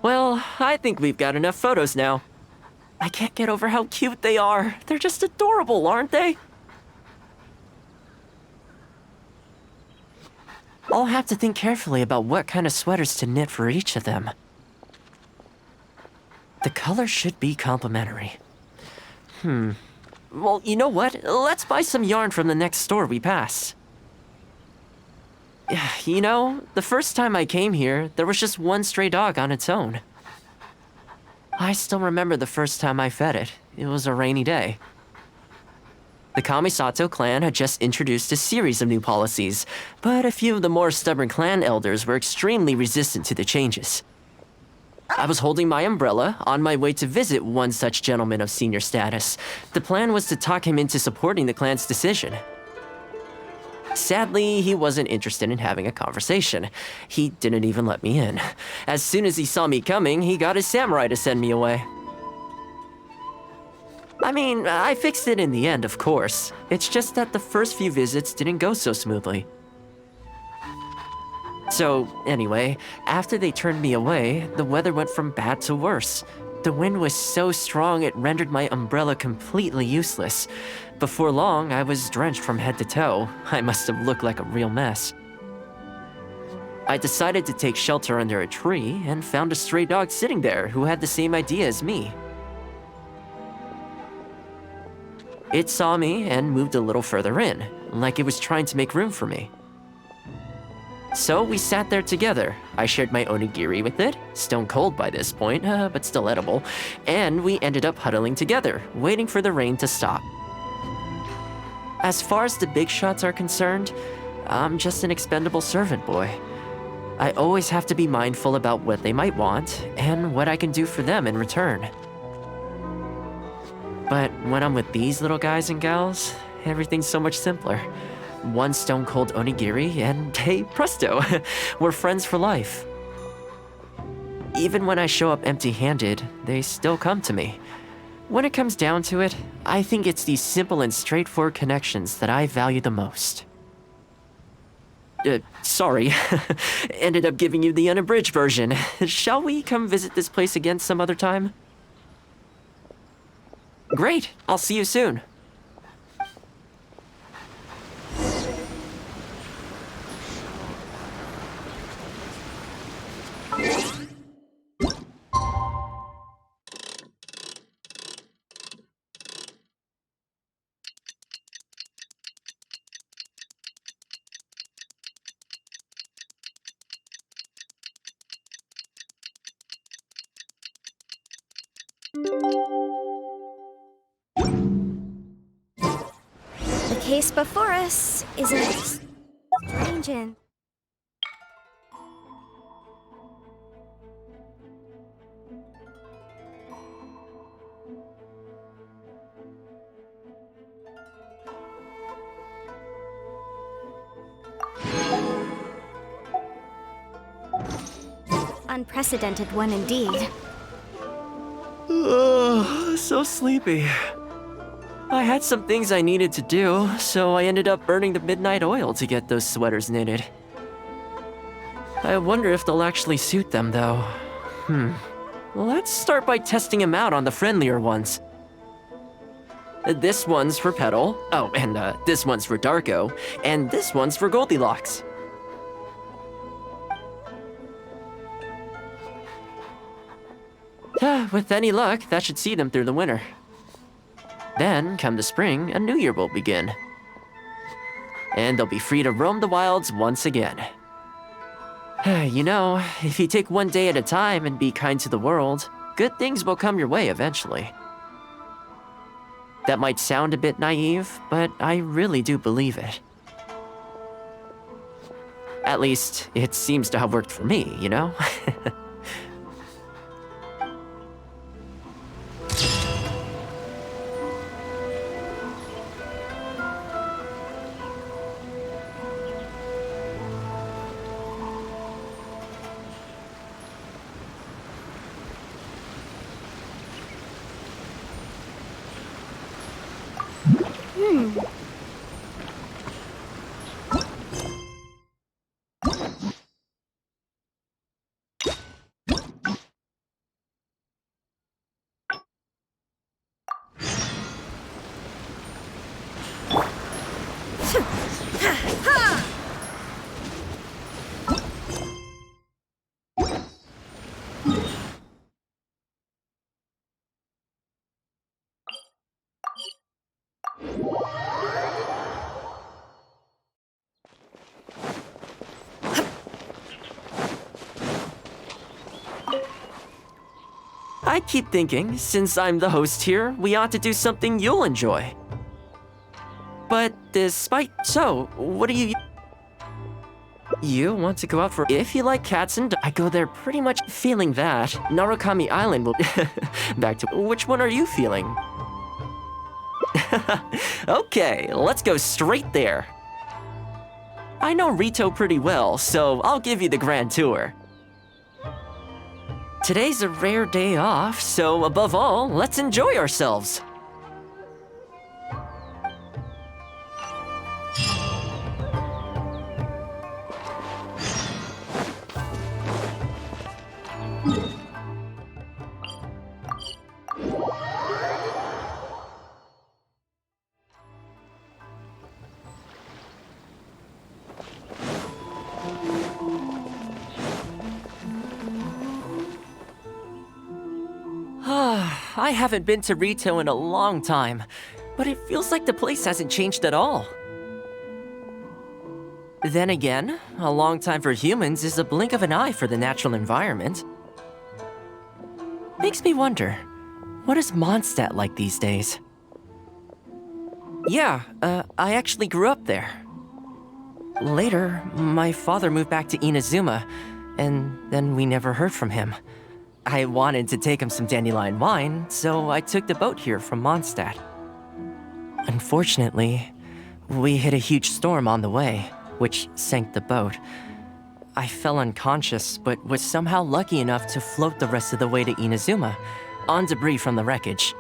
Well, I think we've got enough photos now. I can't get over how cute they are. They're just adorable, aren't they? I'll have to think carefully about what kind of sweaters to knit for each of them. The color should be complementary. Well, you know what? Let's buy some yarn from the next store we pass. You know, the first time I came here, there was just one stray dog on its own. I still remember the first time I fed it. It was a rainy day. The Kamisato clan had just introduced a series of new policies, but a few of the more stubborn clan elders were extremely resistant to the changes. I was holding my umbrella on my way to visit one such gentleman of senior status. The plan was to talk him into supporting the clan's decision. Sadly, he wasn't interested in having a conversation. He didn't even let me in. As soon as he saw me coming, he got his samurai to send me away. I mean, I fixed it in the end, of course. It's just that the first few visits didn't go so smoothly. So, anyway, after they turned me away, the weather went from bad to worse. The wind was so strong it rendered my umbrella completely useless. Before long, I was drenched from head to toe. I must have looked like a real mess. I decided to take shelter under a tree and found a stray dog sitting there who had the same idea as me. It saw me and moved a little further in, like it was trying to make room for me. So we sat there together. I shared my onigiri with it, stone cold by this point, but still edible, and we ended up huddling together, waiting for the rain to stop. As far as the big shots are concerned, I'm just an expendable servant boy. I always have to be mindful about what they might want and what I can do for them in return. But when I'm with these little guys and gals, everything's so much simpler. One stone-cold onigiri, and hey, presto, we're friends for life. Even when I show up empty-handed, they still come to me. When it comes down to it, I think it's these simple and straightforward connections that I value the most. Sorry. Ended up giving you the unabridged version. Shall we come visit this place again some other time? Great, I'll see you soon. The case before us is a strange and unprecedented one indeed. So sleepy. I had some things I needed to do, so I ended up burning the midnight oil to get those sweaters knitted. I wonder if they'll actually suit them, though. Let's start by testing them out on the friendlier ones. This one's for Petal. Oh, and this one's for Darko. And this one's for Goldilocks. With any luck, that should see them through the winter. Then, come the spring, a new year will begin. And they'll be free to roam the wilds once again. You know, if you take one day at a time and be kind to the world, good things will come your way eventually. That might sound a bit naive, but I really do believe it. At least, it seems to have worked for me, you know? I keep thinking, since I'm the host here, we ought to do something you'll enjoy. But despite so, what do you... You want to go out for... If you like cats and... I go there pretty much feeling that. Narukami Island will... Back to... Which one are you feeling? Okay, let's go straight there. I know Rito pretty well, so I'll give you the grand tour. Today's a rare day off, so above all, let's enjoy ourselves. I haven't been to Rito in a long time, but it feels like the place hasn't changed at all. Then again, a long time for humans is a blink of an eye for the natural environment. Makes me wonder, what is Mondstadt like these days? Yeah, I actually grew up there. Later, my father moved back to Inazuma, and then we never heard from him. I wanted to take him some dandelion wine, so I took the boat here from Mondstadt. Unfortunately, we hit a huge storm on the way, which sank the boat. I fell unconscious, but was somehow lucky enough to float the rest of the way to Inazuma, on debris from the wreckage.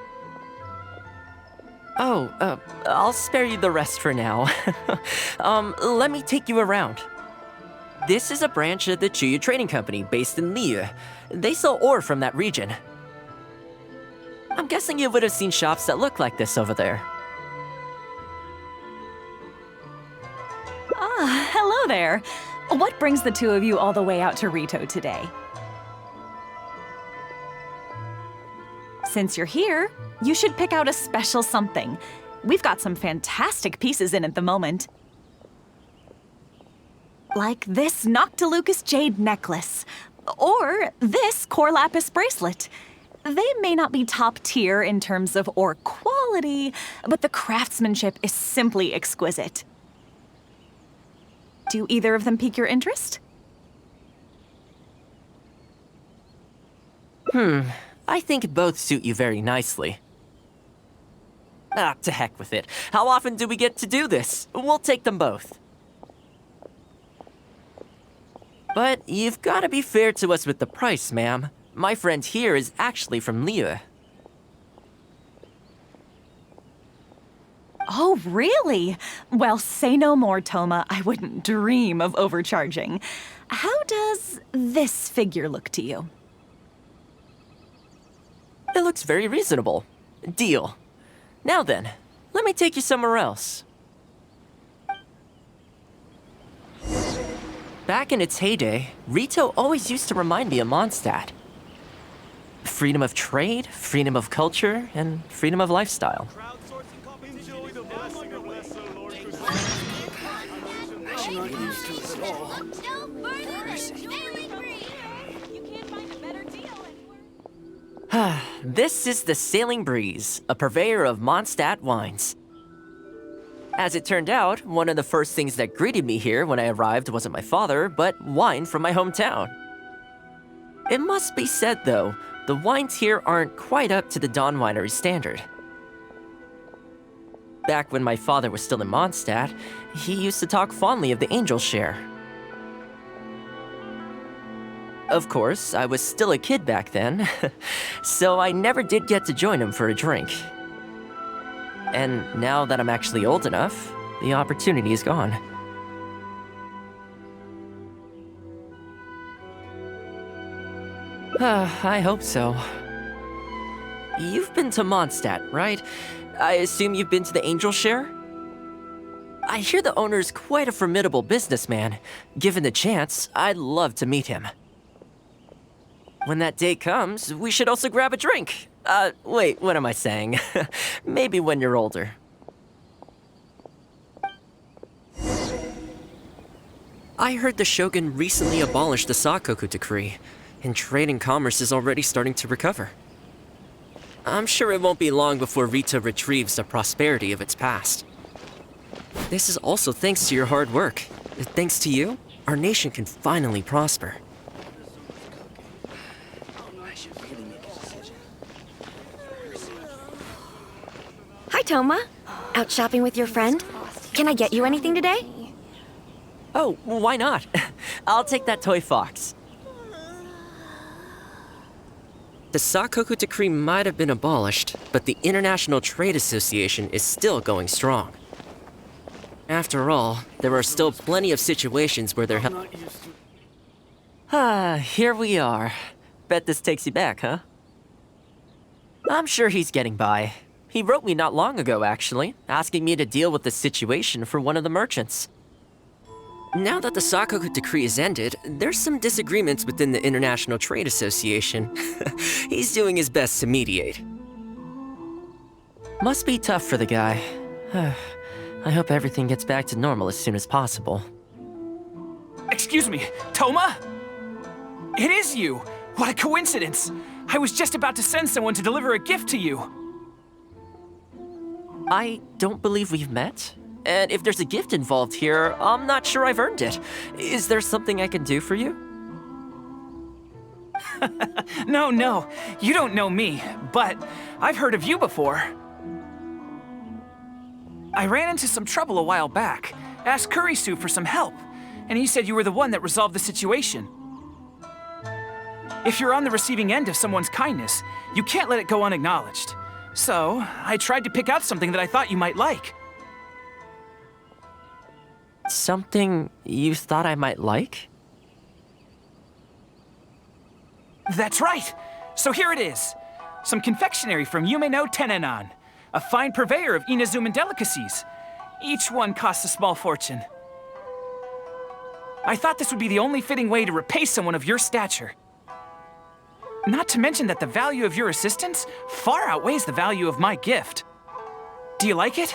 Oh, I'll spare you the rest for now. Let me take you around. This is a branch of the Chuyu Trading Company based in Liyue. They sell ore from that region. I'm guessing you would have seen shops that look like this over there. Ah, hello there. What brings the two of you all the way out to Rito today? Since you're here, you should pick out a special something. We've got some fantastic pieces in at the moment. Like this Noctilucus jade necklace, or this Core Lapis bracelet. They may not be top tier in terms of ore quality, but the craftsmanship is simply exquisite. Do either of them pique your interest? I think both suit you very nicely. Ah, to heck with it. How often do we get to do this? We'll take them both. But you've got to be fair to us with the price, ma'am. My friend here is actually from Liyue. Oh, really? Well, say no more, Thoma. I wouldn't dream of overcharging. How does this figure look to you? It looks very reasonable. Deal. Now then, let me take you somewhere else. Back in its heyday, Rito always used to remind me of Mondstadt. Freedom of trade, freedom of culture, and freedom of lifestyle. This is the Sailing Breeze, a purveyor of Mondstadt wines. As it turned out, one of the first things that greeted me here when I arrived wasn't my father, but wine from my hometown. It must be said, though, the wines here aren't quite up to the Dawn Winery standard. Back when my father was still in Mondstadt, he used to talk fondly of the Angel Share. Of course, I was still a kid back then, so I never did get to join him for a drink. And now that I'm actually old enough, the opportunity is gone. I hope so. You've been to Mondstadt, right? I assume you've been to the Angel Share? I hear the owner's quite a formidable businessman. Given the chance, I'd love to meet him. When that day comes, we should also grab a drink. Wait, what am I saying? Maybe when you're older. I heard the Shogun recently abolished the Sakoku decree, and trade and commerce is already starting to recover. I'm sure it won't be long before Rito retrieves the prosperity of its past. This is also thanks to your hard work. Thanks to you, our nation can finally prosper. Hi, Thoma. Out shopping with your friend? Can I get you anything today? Oh, why not? I'll take that toy fox. The Sakoku decree might have been abolished, but the International Trade Association is still going strong. After all, there are still plenty of situations where they're here we are. Bet this takes you back, huh? I'm sure he's getting by. He wrote me not long ago, actually, asking me to deal with the situation for one of the merchants. Now that the Sakoku decree is ended, there's some disagreements within the International Trade Association. He's doing his best to mediate. Must be tough for the guy. I hope everything gets back to normal as soon as possible. Excuse me, Thoma? It is you! What a coincidence! I was just about to send someone to deliver a gift to you. I don't believe we've met. And if there's a gift involved here, I'm not sure I've earned it. Is there something I can do for you? No, you don't know me, but I've heard of you before. I ran into some trouble a while back, asked Kurisu for some help, and he said you were the one that resolved the situation. If you're on the receiving end of someone's kindness, you can't let it go unacknowledged. So, I tried to pick out something that I thought you might like. Something you thought I might like? That's right! So here it is. Some confectionery from Yume no Tenenan, a fine purveyor of Inazuman delicacies. Each one costs a small fortune. I thought this would be the only fitting way to repay someone of your stature. Not to mention that the value of your assistance far outweighs the value of my gift. Do you like it?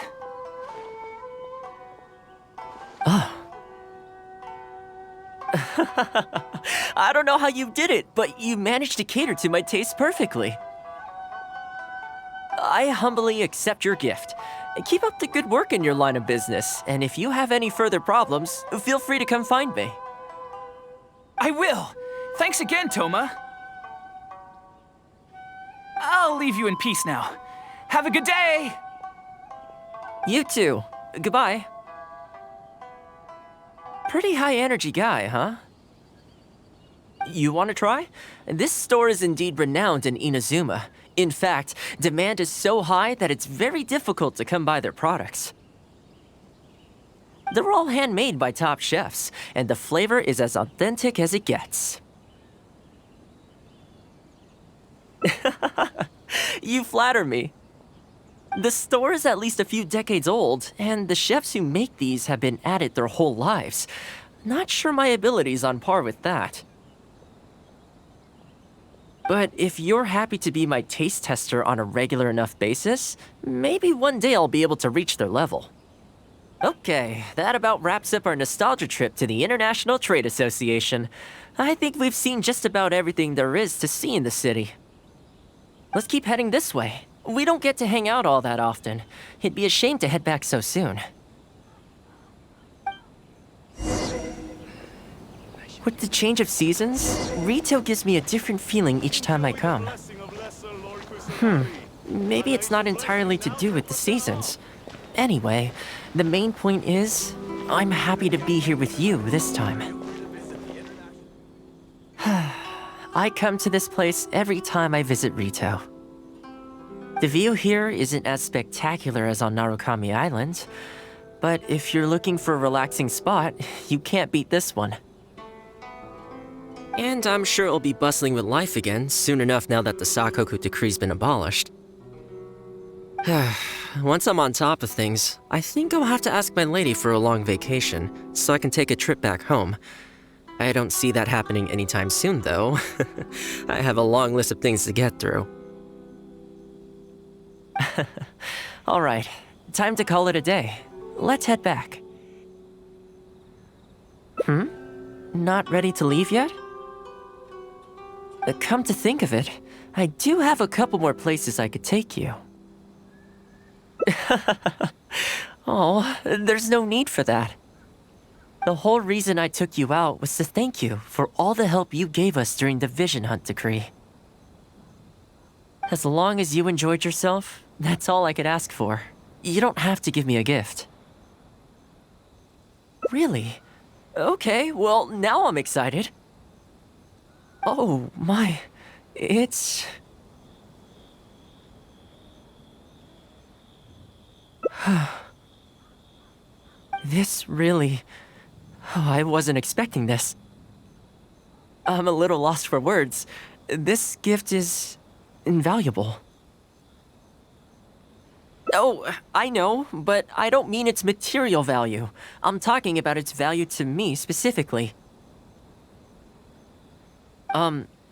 I don't know how you did it, but you managed to cater to my taste perfectly. I humbly accept your gift. Keep up the good work in your line of business, and if you have any further problems, feel free to come find me. I will! Thanks again, Thoma. I'll leave you in peace now. Have a good day! You too. Goodbye. Pretty high energy guy, huh? You want to try? This store is indeed renowned in Inazuma. In fact, demand is so high that it's very difficult to come by their products. They're all handmade by top chefs, and the flavor is as authentic as it gets. You flatter me. The store is at least a few decades old, and the chefs who make these have been at it their whole lives. Not sure my ability's on par with that. But if you're happy to be my taste tester on a regular enough basis, maybe one day I'll be able to reach their level. Okay, that about wraps up our nostalgia trip to the International Trade Association. I think we've seen just about everything there is to see in the city. Let's keep heading this way. We don't get to hang out all that often. It'd be a shame to head back so soon. With the change of seasons, retail gives me a different feeling each time I come. Maybe it's not entirely to do with the seasons. Anyway, the main point is, I'm happy to be here with you this time. I come to this place every time I visit Rito. The view here isn't as spectacular as on Narukami Island, but if you're looking for a relaxing spot, you can't beat this one. And I'm sure it'll be bustling with life again soon enough now that the Sakoku decree's been abolished. Once I'm on top of things, I think I'll have to ask my lady for a long vacation so I can take a trip back home. I don't see that happening anytime soon, though. I have a long list of things to get through. All right, time to call it a day. Let's head back. Not ready to leave yet? Come to think of it, I do have a couple more places I could take you. Oh, there's no need for that. The whole reason I took you out was to thank you for all the help you gave us during the Vision Hunt decree. As long as you enjoyed yourself, that's all I could ask for. You don't have to give me a gift. Really? Okay, well, now I'm excited. Oh my, it's... This really... Oh, I wasn't expecting this. I'm a little lost for words. This gift is... invaluable. Oh, I know, but I don't mean its material value. I'm talking about its value to me specifically.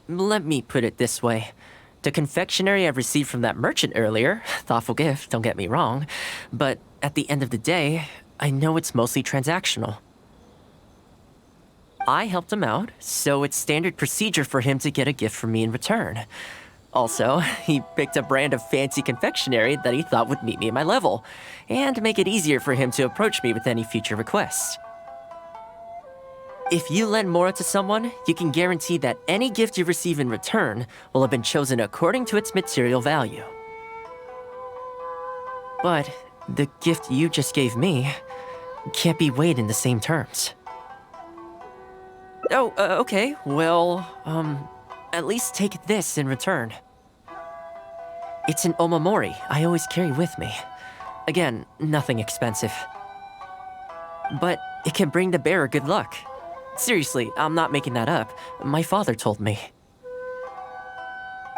Let me put it this way. The confectionery I received from that merchant earlier, thoughtful gift, don't get me wrong, but at the end of the day, I know it's mostly transactional. I helped him out, so it's standard procedure for him to get a gift from me in return. Also, he picked a brand of fancy confectionery that he thought would meet me at my level, and make it easier for him to approach me with any future requests. If you lend Mora to someone, you can guarantee that any gift you receive in return will have been chosen according to its material value. But the gift you just gave me can't be weighed in the same terms. Oh, okay, well, at least take this in return. It's an omamori I always carry with me. Again, nothing expensive. But it can bring the bearer good luck. Seriously, I'm not making that up. My father told me.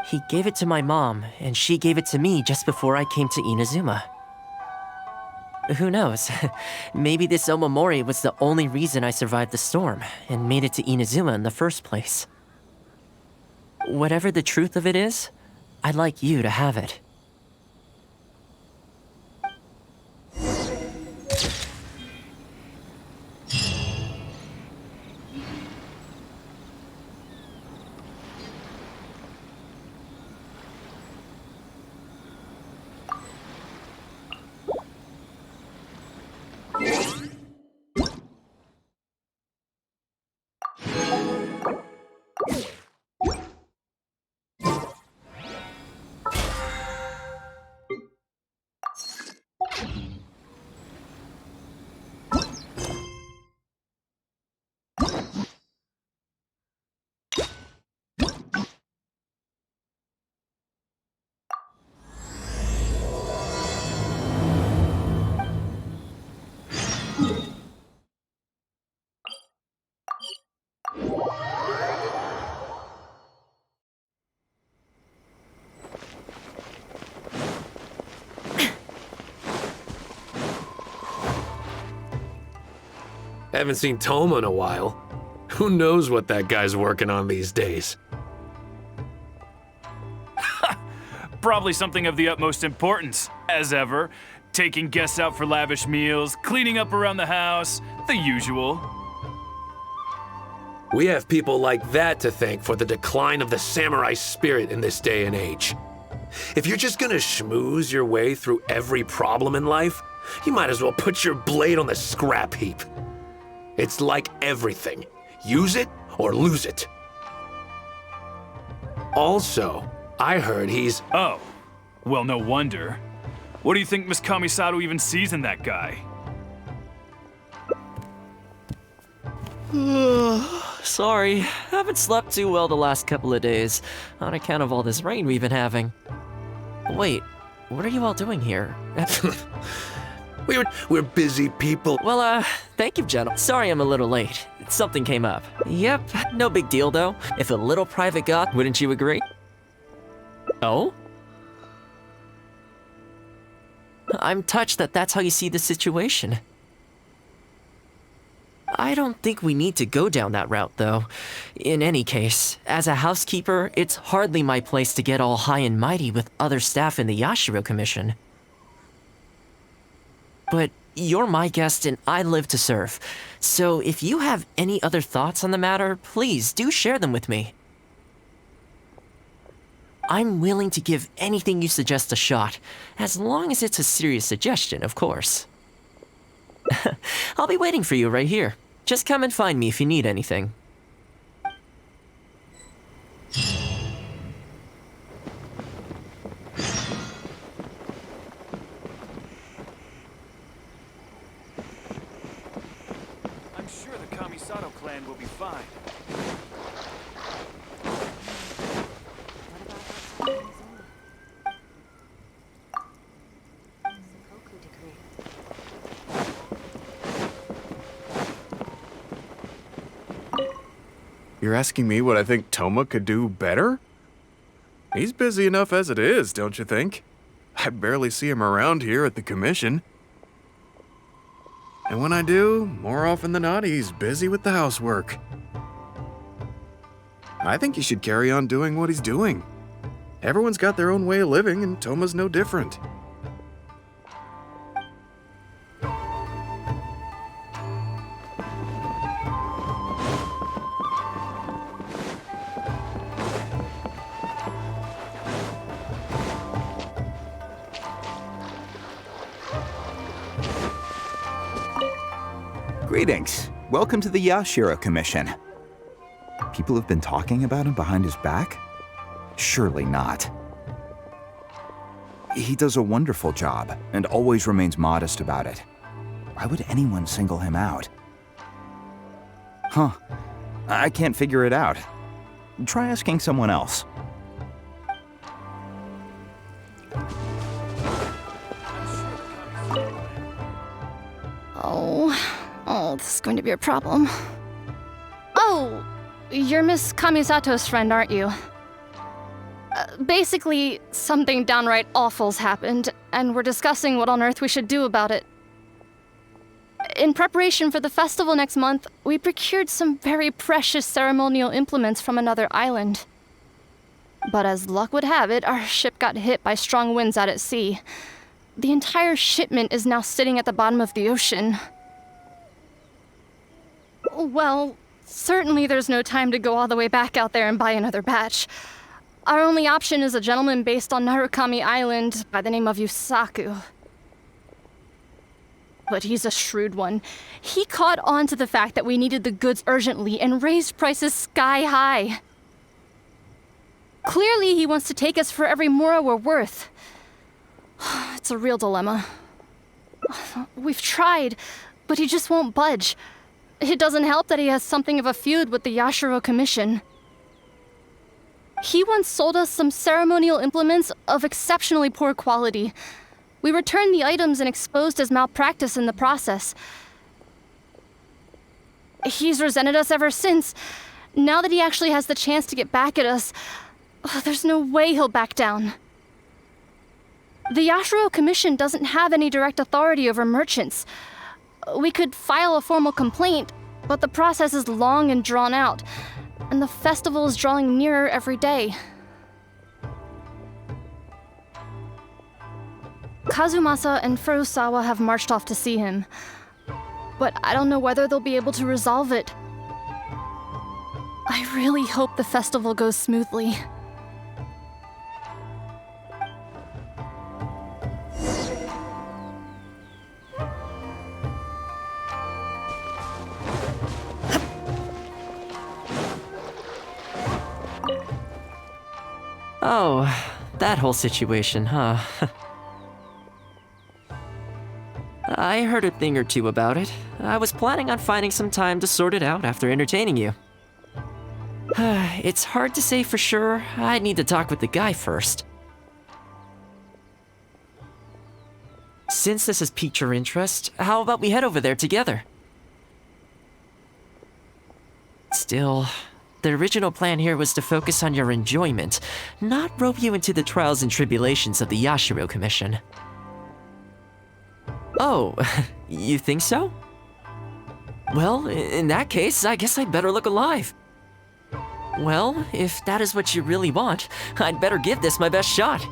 He gave it to my mom, and she gave it to me just before I came to Inazuma. Who knows? Maybe this omamori was the only reason I survived the storm and made it to Inazuma in the first place. Whatever the truth of it is, I'd like you to have it. Haven't seen Thoma in a while. Who knows what that guy's working on these days? Probably something of the utmost importance, as ever. Taking guests out for lavish meals, cleaning up around the house, the usual. We have people like that to thank for the decline of the samurai spirit in this day and age. If you're just gonna schmooze your way through every problem in life, you might as well put your blade on the scrap heap. It's like everything. Use it or lose it. Also, I heard he's... Oh, well, no wonder. What do you think Miss Kamisato even sees in that guy? Sorry, haven't slept too well the last couple of days, on account of all this rain we've been having. Wait, what are you all doing here? We're busy people. Well, thank you, gentlemen. Sorry I'm a little late. Something came up. Yep, no big deal, though. If a little private got, wouldn't you agree? Oh? I'm touched that that's how you see the situation. I don't think we need to go down that route, though. In any case, as a housekeeper, it's hardly my place to get all high and mighty with other staff in the Yashiro Commission. But you're my guest and I live to serve. So if you have any other thoughts on the matter, please do share them with me. I'm willing to give anything you suggest a shot, as long as it's a serious suggestion, of course. I'll be waiting for you right here. Just come and find me if you need anything. I'm sure the Kamisato clan will be fine. You're asking me what I think Thoma could do better? He's busy enough as it is, don't you think? I barely see him around here at the commission. And when I do, more often than not, he's busy with the housework. I think he should carry on doing what he's doing. Everyone's got their own way of living, and Thoma's no different. Greetings. Welcome to the Yashiro Commission. People have been talking about him behind his back? Surely not. He does a wonderful job and always remains modest about it. Why would anyone single him out? Huh. I can't figure it out. Try asking someone else. Oh, this is going to be a problem. Oh, you're Miss Kamisato's friend, aren't you? Basically, something downright awful's happened, and we're discussing what on earth we should do about it. In preparation for the festival next month, we procured some very precious ceremonial implements from another island. But as luck would have it, our ship got hit by strong winds out at sea. The entire shipment is now sitting at the bottom of the ocean. Well, certainly there's no time to go all the way back out there and buy another batch. Our only option is a gentleman based on Narukami Island by the name of Yusaku. But he's a shrewd one. He caught on to the fact that we needed the goods urgently and raised prices sky high. Clearly, he wants to take us for every mora we're worth. It's a real dilemma. We've tried, but he just won't budge. It doesn't help that he has something of a feud with the Yashiro Commission. He once sold us some ceremonial implements of exceptionally poor quality. We returned the items and exposed as malpractice in the process. He's resented us ever since. Now that he actually has the chance to get back at us, there's no way he'll back down. The Yashiro Commission doesn't have any direct authority over merchants. We could file a formal complaint, but the process is long and drawn out, and the festival is drawing nearer every day. Kazumasa and Furusawa have marched off to see him, but I don't know whether they'll be able to resolve it. I really hope the festival goes smoothly. Oh, that whole situation, huh? I heard a thing or two about it. I was planning on finding some time to sort it out after entertaining you. It's hard to say for sure. I'd need to talk with the guy first. Since this has piqued your interest, how about we head over there together? Still, the original plan here was to focus on your enjoyment, not rope you into the trials and tribulations of the Yashiro Commission. Oh, you think so? Well, in that case, I guess I'd better look alive. Well, if that is what you really want, I'd better give this my best shot.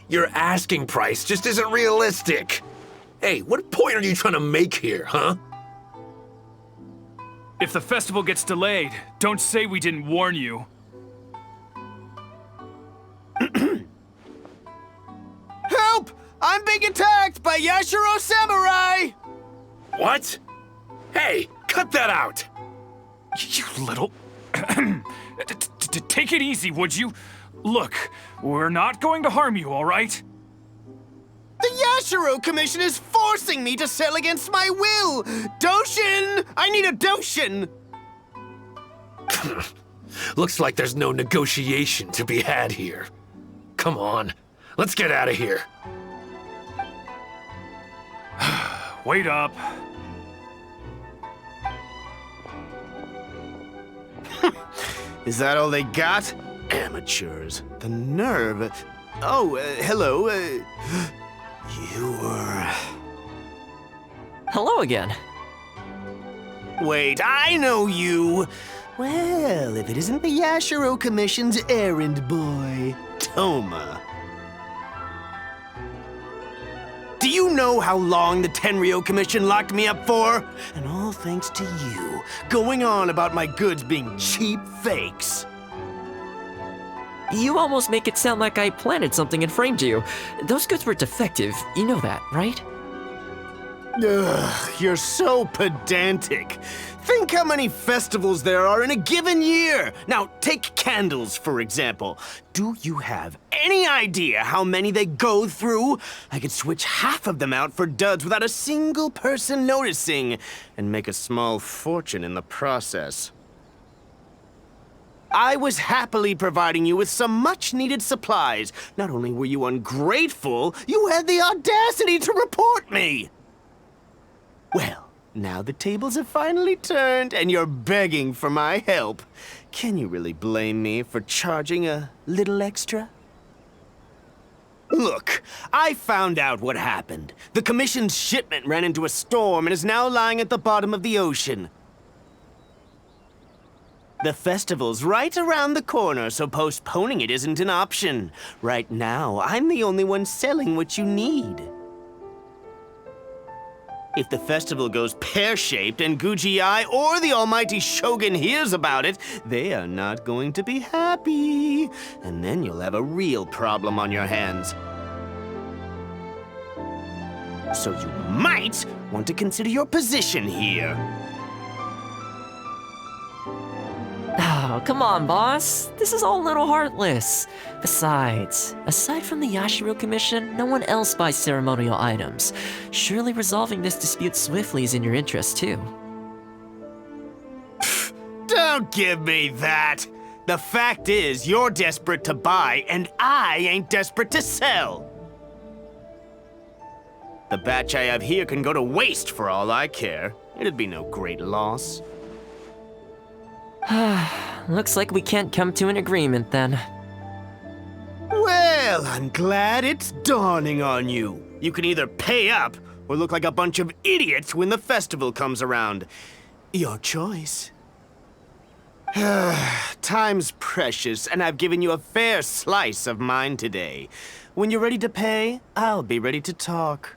Your asking price just isn't realistic. Hey, what point are you trying to make here, huh? If the festival gets delayed, don't say we didn't warn you. Help! I'm being attacked by Yashiro Samurai! What? Hey, cut that out! You little... Take it easy, would you? Look, we're not going to harm you, all right? The Yashiro Commission is forcing me to sell against my will! Doshin! I need a Doshin! Looks like there's no negotiation to be had here. Come on, let's get out of here. Wait up. Is that all they got? Amateurs. The nerve. Oh, hello. You're... Hello again. Wait, I know you! Well, if it isn't the Yashiro Commission's errand boy, Thoma. Do you know how long the Tenryo Commission locked me up for? And all thanks to you, going on about my goods being cheap fakes. You almost make it sound like I planted something and framed you. Those goods were defective, you know that, right? Ugh, you're so pedantic. Think how many festivals there are in a given year. Now, take candles, for example. Do you have any idea how many they go through? I could switch half of them out for duds without a single person noticing, and make a small fortune in the process. I was happily providing you with some much-needed supplies. Not only were you ungrateful, you had the audacity to report me! Well, now the tables have finally turned, and you're begging for my help. Can you really blame me for charging a little extra? Look, I found out what happened. The Commission's shipment ran into a storm and is now lying at the bottom of the ocean. The festival's right around the corner, so postponing it isn't an option. Right now, I'm the only one selling what you need. If the festival goes pear-shaped and Guji-ai or the almighty Shogun hears about it, they are not going to be happy. And then you'll have a real problem on your hands. So you might want to consider your position here. Oh, come on, boss. This is all a little heartless. Besides, aside from the Yashiro Commission, no one else buys ceremonial items. Surely resolving this dispute swiftly is in your interest, too. Don't give me that! The fact is, you're desperate to buy, and I ain't desperate to sell. The batch I have here can go to waste for all I care. It'd be no great loss. Looks like we can't come to an agreement then. Well, I'm glad it's dawning on you. You can either pay up or look like a bunch of idiots when the festival comes around. Your choice. Time's precious, and I've given you a fair slice of mine today. When you're ready to pay, I'll be ready to talk.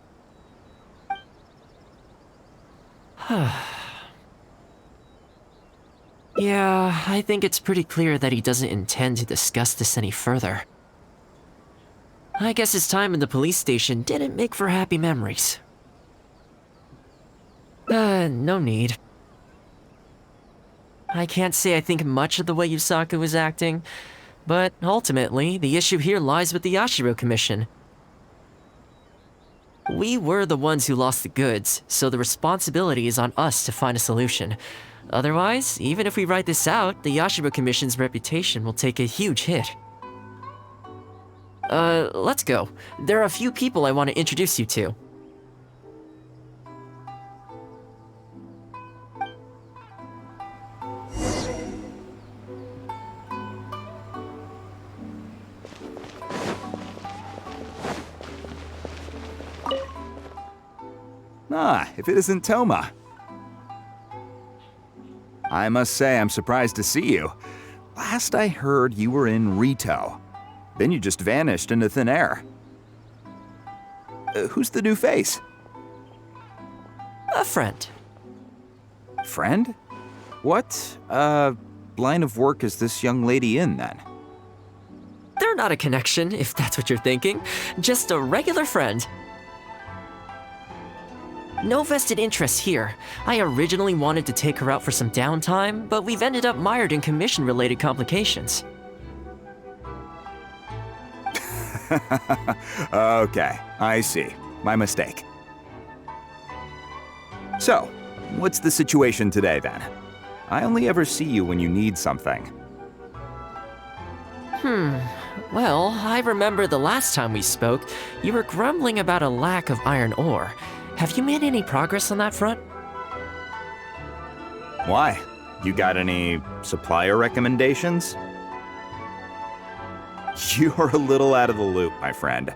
Yeah, I think it's pretty clear that he doesn't intend to discuss this any further. I guess his time in the police station didn't make for happy memories. No need. I can't say I think much of the way Yusaku was acting, but ultimately, the issue here lies with the Yashiro Commission. We were the ones who lost the goods, so the responsibility is on us to find a solution. Otherwise, even if we write this out, the Yashiro Commission's reputation will take a huge hit. Let's go. There are a few people I want to introduce you to. Ah, if it isn't Thoma. I must say I'm surprised to see you. Last I heard, you were in Rito. Then you just vanished into thin air. Who's the new face? A friend. Friend? What, line of work is this young lady in, then? They're not a connection, if that's what you're thinking. Just a regular friend. No vested interest here. I originally wanted to take her out for some downtime, but we've ended up mired in commission-related complications. Okay, I see. My mistake. So, what's the situation today, then? I only ever see you when you need something. Well, I remember the last time we spoke, you were grumbling about a lack of iron ore. Have you made any progress on that front? Why? You got any supplier recommendations? You're a little out of the loop, my friend.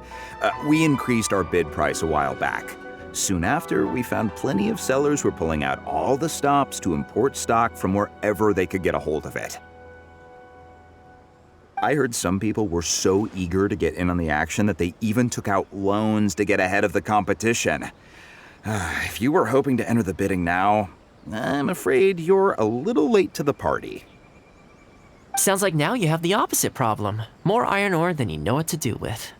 We increased our bid price a while back. Soon after, we found plenty of sellers were pulling out all the stops to import stock from wherever they could get a hold of it. I heard some people were so eager to get in on the action that they even took out loans to get ahead of the competition. If you were hoping to enter the bidding now, I'm afraid you're a little late to the party. Sounds like now you have the opposite problem. More iron ore than you know what to do with.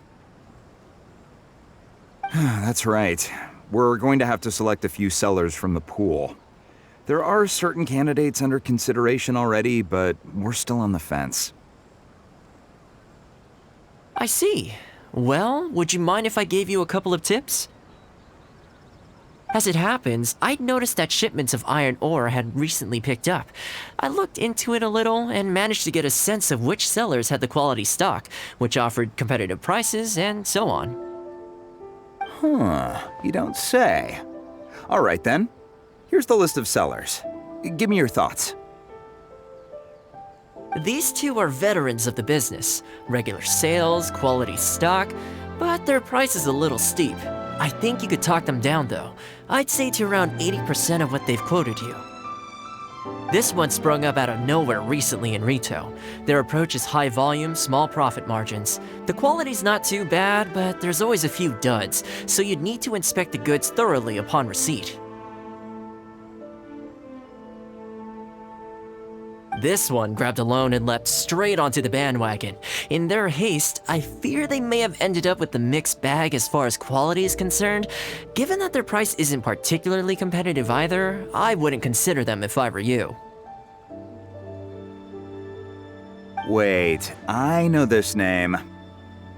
That's right. We're going to have to select a few sellers from the pool. There are certain candidates under consideration already, but we're still on the fence. I see. Well, would you mind if I gave you a couple of tips? As it happens, I'd noticed that shipments of iron ore had recently picked up. I looked into it a little and managed to get a sense of which sellers had the quality stock, which offered competitive prices, and so on. You don't say. All right then. Here's the list of sellers. Give me your thoughts. These two are veterans of the business. Regular sales, quality stock, but their price is a little steep. I think you could talk them down though. I'd say to around 80% of what they've quoted you. This one sprung up out of nowhere recently in Rito. Their approach is high volume, small profit margins. The quality's not too bad, but there's always a few duds, so you'd need to inspect the goods thoroughly upon receipt. This one grabbed a loan and leapt straight onto the bandwagon. In their haste, I fear they may have ended up with the mixed bag as far as quality is concerned. Given that their price isn't particularly competitive either, I wouldn't consider them if I were you. Wait, I know this name.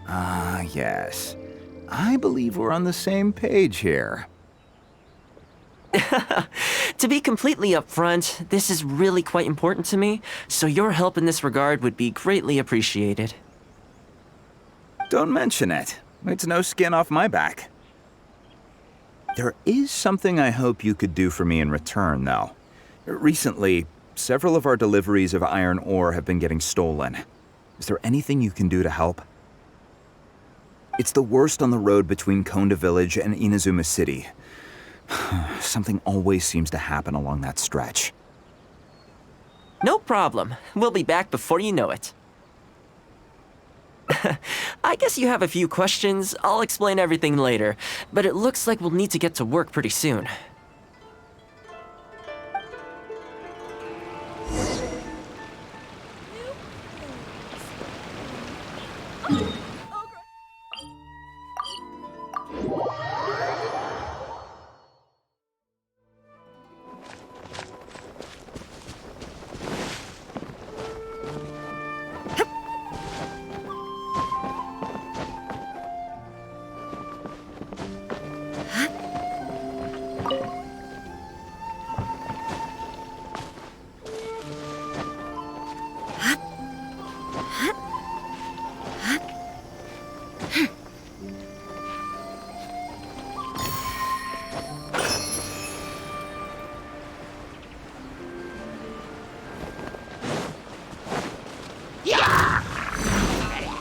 Ah, yes. I believe we're on the same page here. To be completely upfront, this is really quite important to me, so your help in this regard would be greatly appreciated. Don't mention it. It's no skin off my back. There is something I hope you could do for me in return, though. Recently, several of our deliveries of iron ore have been getting stolen. Is there anything you can do to help? It's the worst on the road between Konda Village and Inazuma City. Something always seems to happen along that stretch. No problem. We'll be back before you know it. I guess you have a few questions. I'll explain everything later, but it looks like we'll need to get to work pretty soon.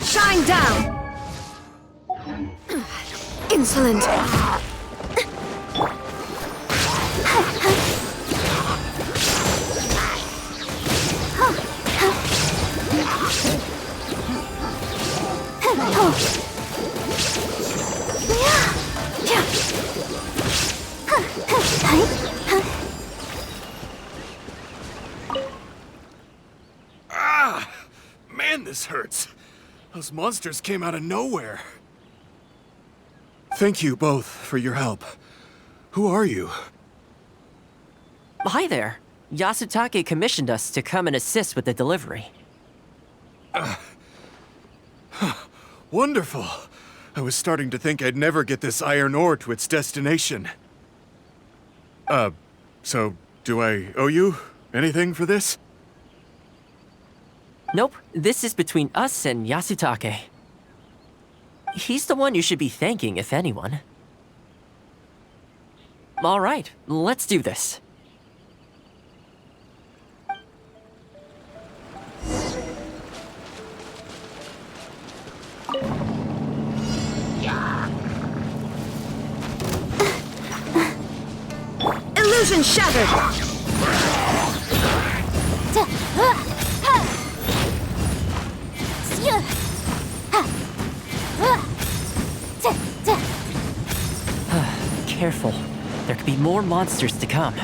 Shine down! Insolent! Ah! Man, this hurts. Those monsters came out of nowhere. Thank you both for your help. Who are you? Hi there. Yasutake commissioned us to come and assist with the delivery. Wonderful. I was starting to think I'd never get this iron ore to its destination. So do I owe you anything for this? Nope, this is between us and Yasutake. He's the one you should be thanking, if anyone. All right, let's do this. Illusion shattered! Careful. There could be more monsters to come.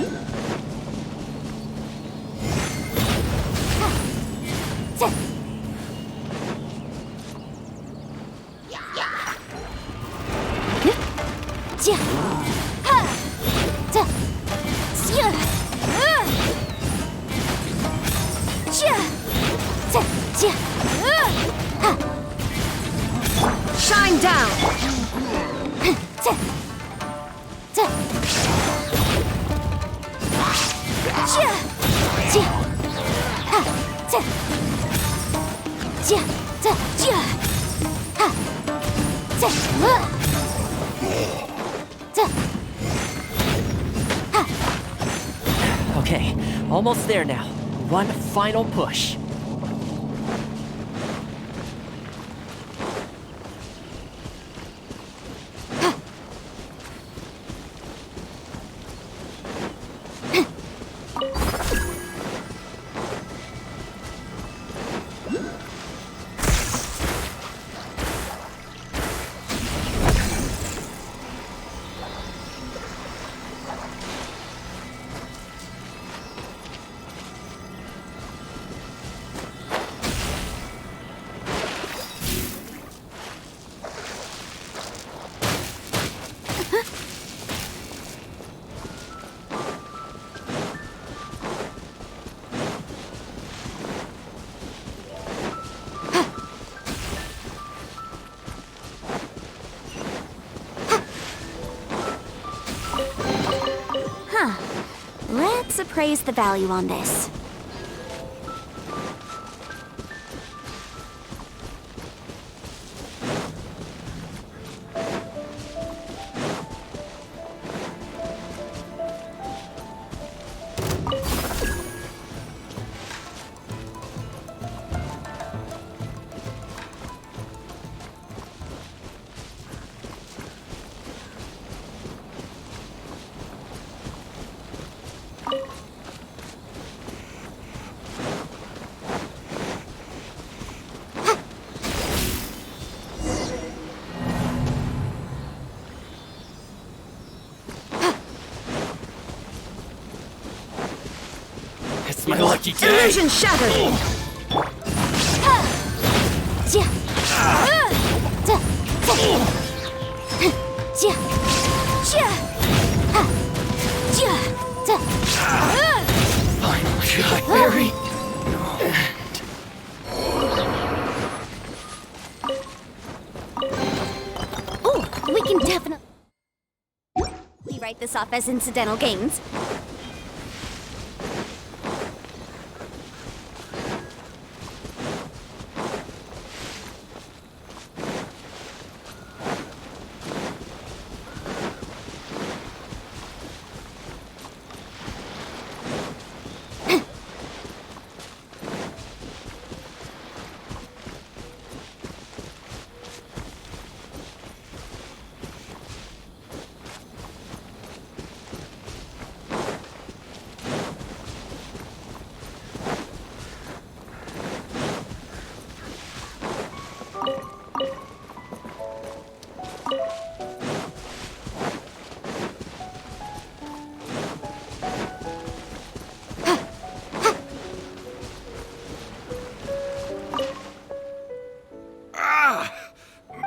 Shine down! Okay, almost there now. One final push. Let's appraise the value on this. It's my lucky day! Illusion shattered! Final try, Barry. Ooh, we can definitely write this off as incidental gains.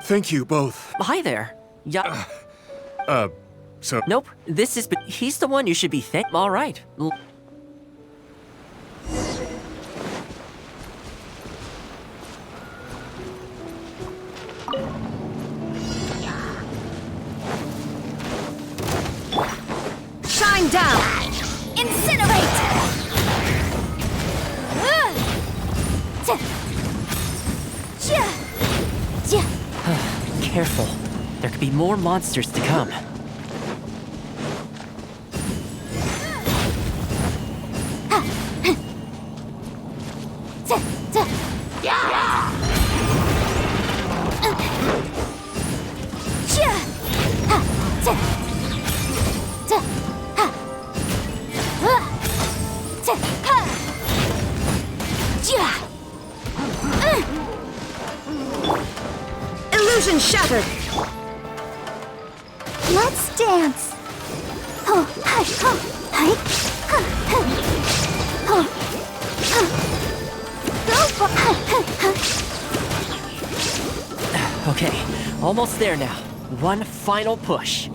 Thank you both. Hi there. Yeah. So Nope. This is. He's the one you should be thank. All right. Shine down! Incinerate! Careful. There could be more monsters to come. Illusion shattered! Let's dance! Okay, almost there now. One final push.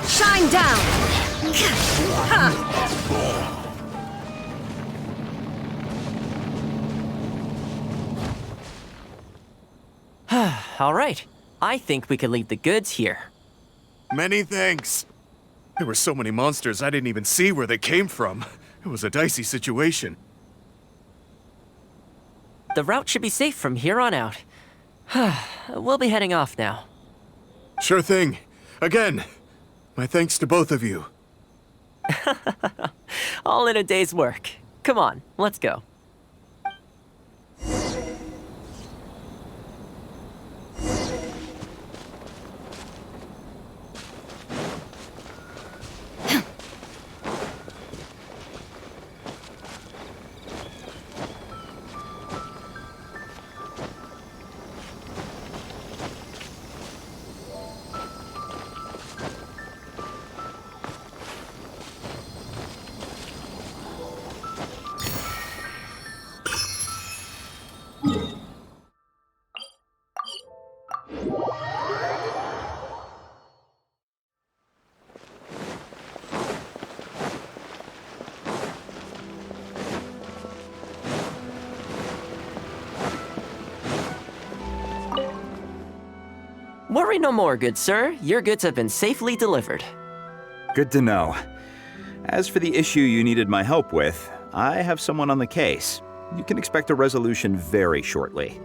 Shine down! All right. I think we can leave the goods here. many thanks. There were so many monsters I didn't even see where they came from. It was a dicey situation. The route should be safe from here on out. We'll be heading off now. Sure thing. Again, my thanks to both of you. All in a day's work. Come on, let's go. Worry no more, good sir. Your goods have been safely delivered. Good to know. As for the issue you needed my help with, I have someone on the case. You can expect a resolution very shortly.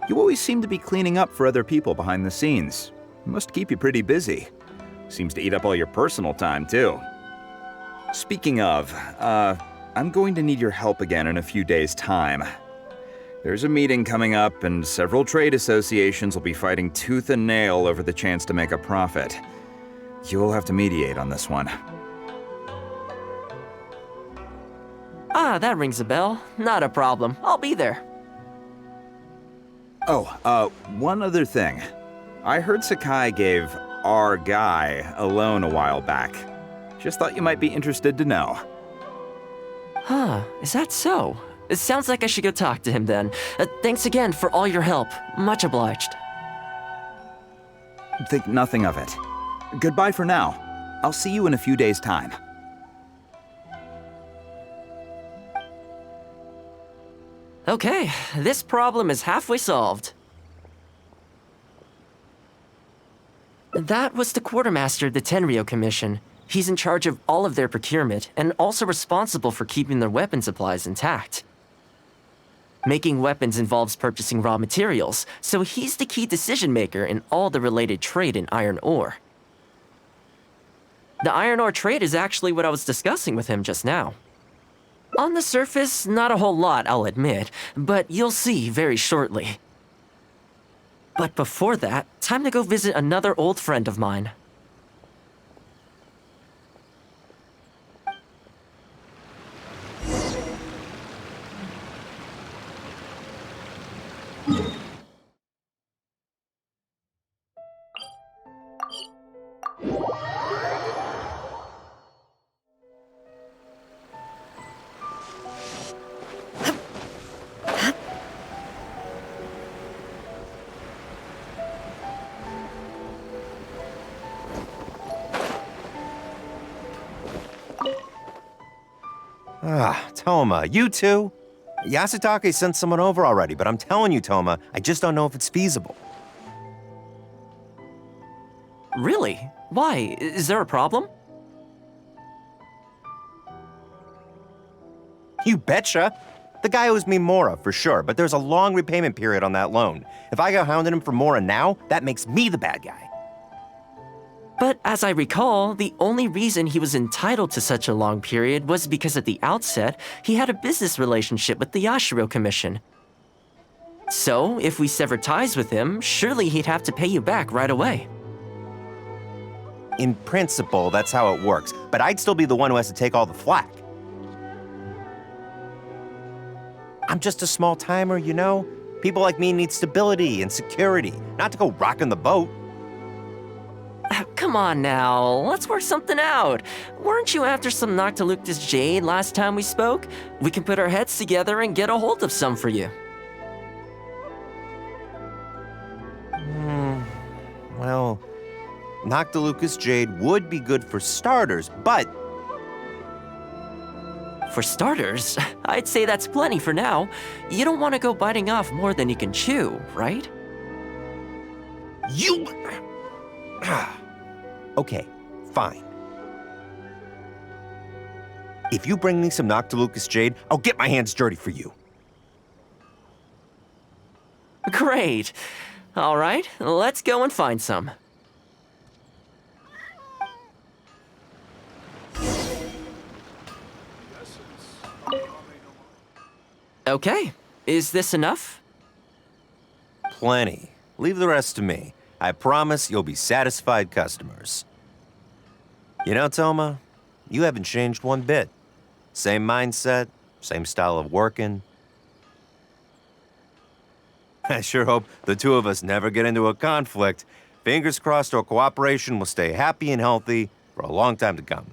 You always seem to be cleaning up for other people behind the scenes. Must keep you pretty busy. Seems to eat up all your personal time, too. Speaking of, I'm going to need your help again in a few days' time. There's a meeting coming up, and several trade associations will be fighting tooth and nail over the chance to make a profit. You'll have to mediate on this one. Ah, that rings a bell. Not a problem. I'll be there. Oh, one other thing. I heard Sakai gave our guy a loan a while back. Just thought you might be interested to know. Huh, is that so? It sounds like I should go talk to him then. Thanks again for all your help. Much obliged. Think nothing of it. Goodbye for now. I'll see you in a few days' time. Okay, this problem is halfway solved. That was the quartermaster of the Tenryo Commission. He's in charge of all of their procurement, and also responsible for keeping their weapon supplies intact. Making weapons involves purchasing raw materials, so he's the key decision-maker in all the related trade in iron ore. The iron ore trade is actually what I was discussing with him just now. On the surface, not a whole lot, I'll admit, but you'll see very shortly. But before that, time to go visit another old friend of mine. Ah, Thoma, you too? Yasutake sent someone over already, but I'm telling you, Thoma, I just don't know if it's feasible. Really? Why? Is there a problem? You betcha. The guy owes me Mora, for sure, but there's a long repayment period on that loan. If I go hounding him for Mora now, that makes me the bad guy. But as I recall, the only reason he was entitled to such a long period was because at the outset, he had a business relationship with the Yashiro Commission. So, if we sever ties with him, surely he'd have to pay you back right away. In principle, that's how it works, but I'd still be the one who has to take all the flack. I'm just a small timer, you know? People like me need stability and security, not to go rocking the boat. Come on now, let's work something out. Weren't you after some Noctiluctus jade last time we spoke? We can put our heads together and get a hold of some for you. Well, Noctilucus jade would be good for starters, but... For starters, I'd say that's plenty for now. You don't want to go biting off more than you can chew, right? You... Okay, fine. If you bring me some Noctilucus jade, I'll get my hands dirty for you. Great. All right, let's go and find some. Okay, is this enough? Plenty. Leave the rest to me. I promise you'll be satisfied customers. You know, Thoma, you haven't changed one bit. Same mindset, same style of working. I sure hope the two of us never get into a conflict. Fingers crossed our cooperation will stay happy and healthy for a long time to come.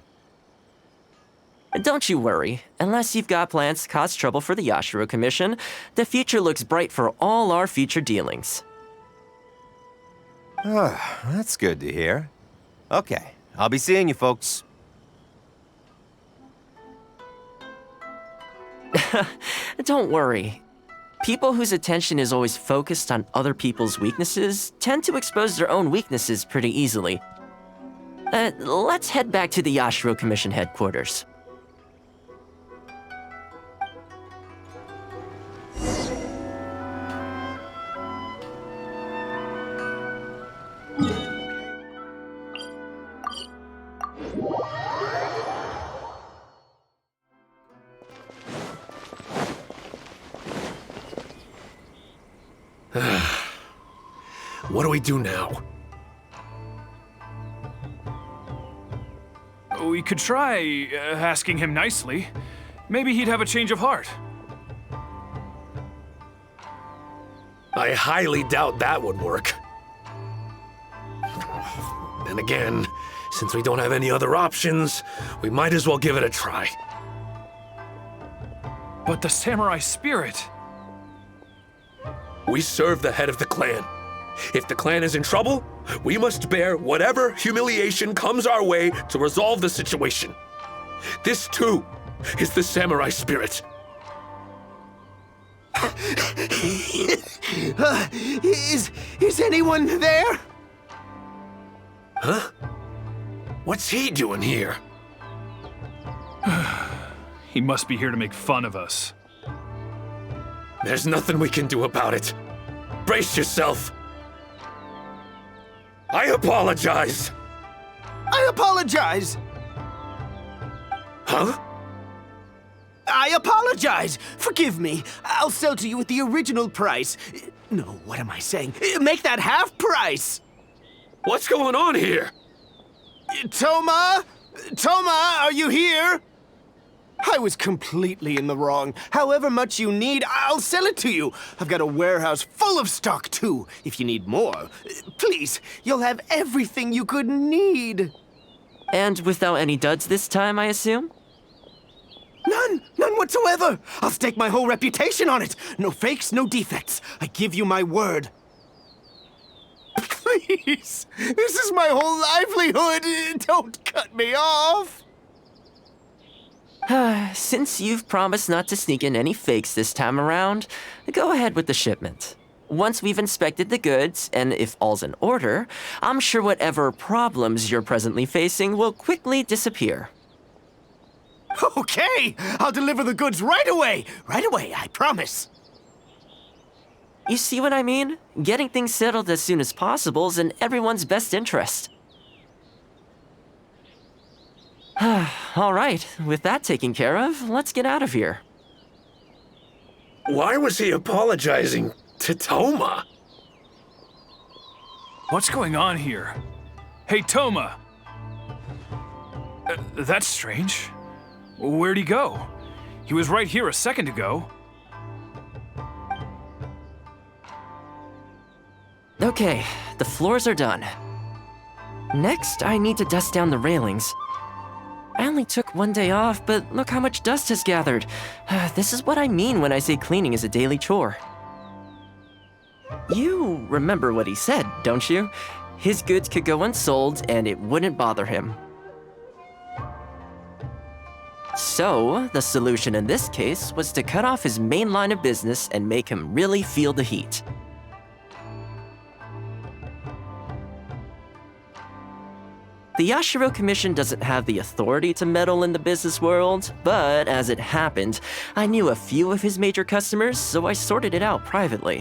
Don't you worry. Unless you've got plans to cause trouble for the Yashiro Commission, the future looks bright for all our future dealings. That's good to hear. Okay, I'll be seeing you folks. Don't worry. People whose attention is always focused on other people's weaknesses tend to expose their own weaknesses pretty easily. Let's head back to the Yashiro Commission headquarters. What do we do now? We could try asking him nicely. Maybe he'd have a change of heart. I highly doubt that would work. Then again, since we don't have any other options, we might as well give it a try. But the samurai spirit... We serve the head of the clan. If the clan is in trouble, we must bear whatever humiliation comes our way to resolve the situation. This, too, is the samurai spirit. Is anyone there? Huh? What's he doing here? He must be here to make fun of us. There's nothing we can do about it. Brace yourself. I apologize. I apologize. Huh? I apologize. Forgive me. I'll sell to you at the original price. No, what am I saying? Make that half price. What's going on here? Thoma? Thoma, are you here? I was completely in the wrong. However much you need, I'll sell it to you. I've got a warehouse full of stock, too, if you need more. Please, you'll have everything you could need. And without any duds this time, I assume? None whatsoever. I'll stake my whole reputation on it. No fakes, no defects. I give you my word. Please, this is my whole livelihood. Don't cut me off. Since you've promised not to sneak in any fakes this time around, go ahead with the shipment. Once we've inspected the goods, and if all's in order, I'm sure whatever problems you're presently facing will quickly disappear. Okay, I'll deliver the goods right away. Right away, I promise. You see what I mean? Getting things settled as soon as possible is in everyone's best interest. All right, with that taken care of, let's get out of here. Why was he apologizing to Thoma? What's going on here? Hey, Thoma! That's strange. Where'd he go? He was right here a second ago. Okay, the floors are done. Next, I need to dust down the railings. I only took one day off, but look how much dust has gathered. This is what I mean when I say cleaning is a daily chore. You remember what he said, don't you? His goods could go unsold and it wouldn't bother him. So, the solution in this case was to cut off his main line of business and make him really feel the heat. The Yashiro Commission doesn't have the authority to meddle in the business world, but as it happened, I knew a few of his major customers, so I sorted it out privately.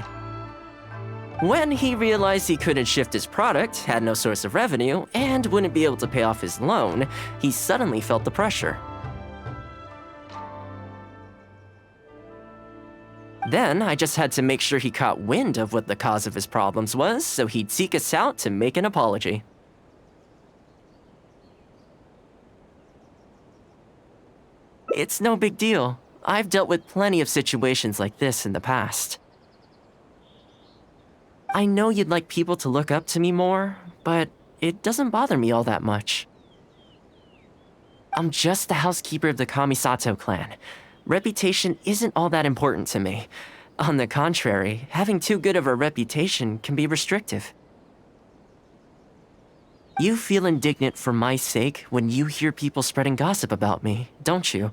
When he realized he couldn't shift his product, had no source of revenue, and wouldn't be able to pay off his loan, he suddenly felt the pressure. Then I just had to make sure he caught wind of what the cause of his problems was, so he'd seek us out to make an apology. It's no big deal. I've dealt with plenty of situations like this in the past. I know you'd like people to look up to me more, but it doesn't bother me all that much. I'm just the housekeeper of the Kamisato clan. Reputation isn't all that important to me. On the contrary, having too good of a reputation can be restrictive. You feel indignant for my sake when you hear people spreading gossip about me, don't you?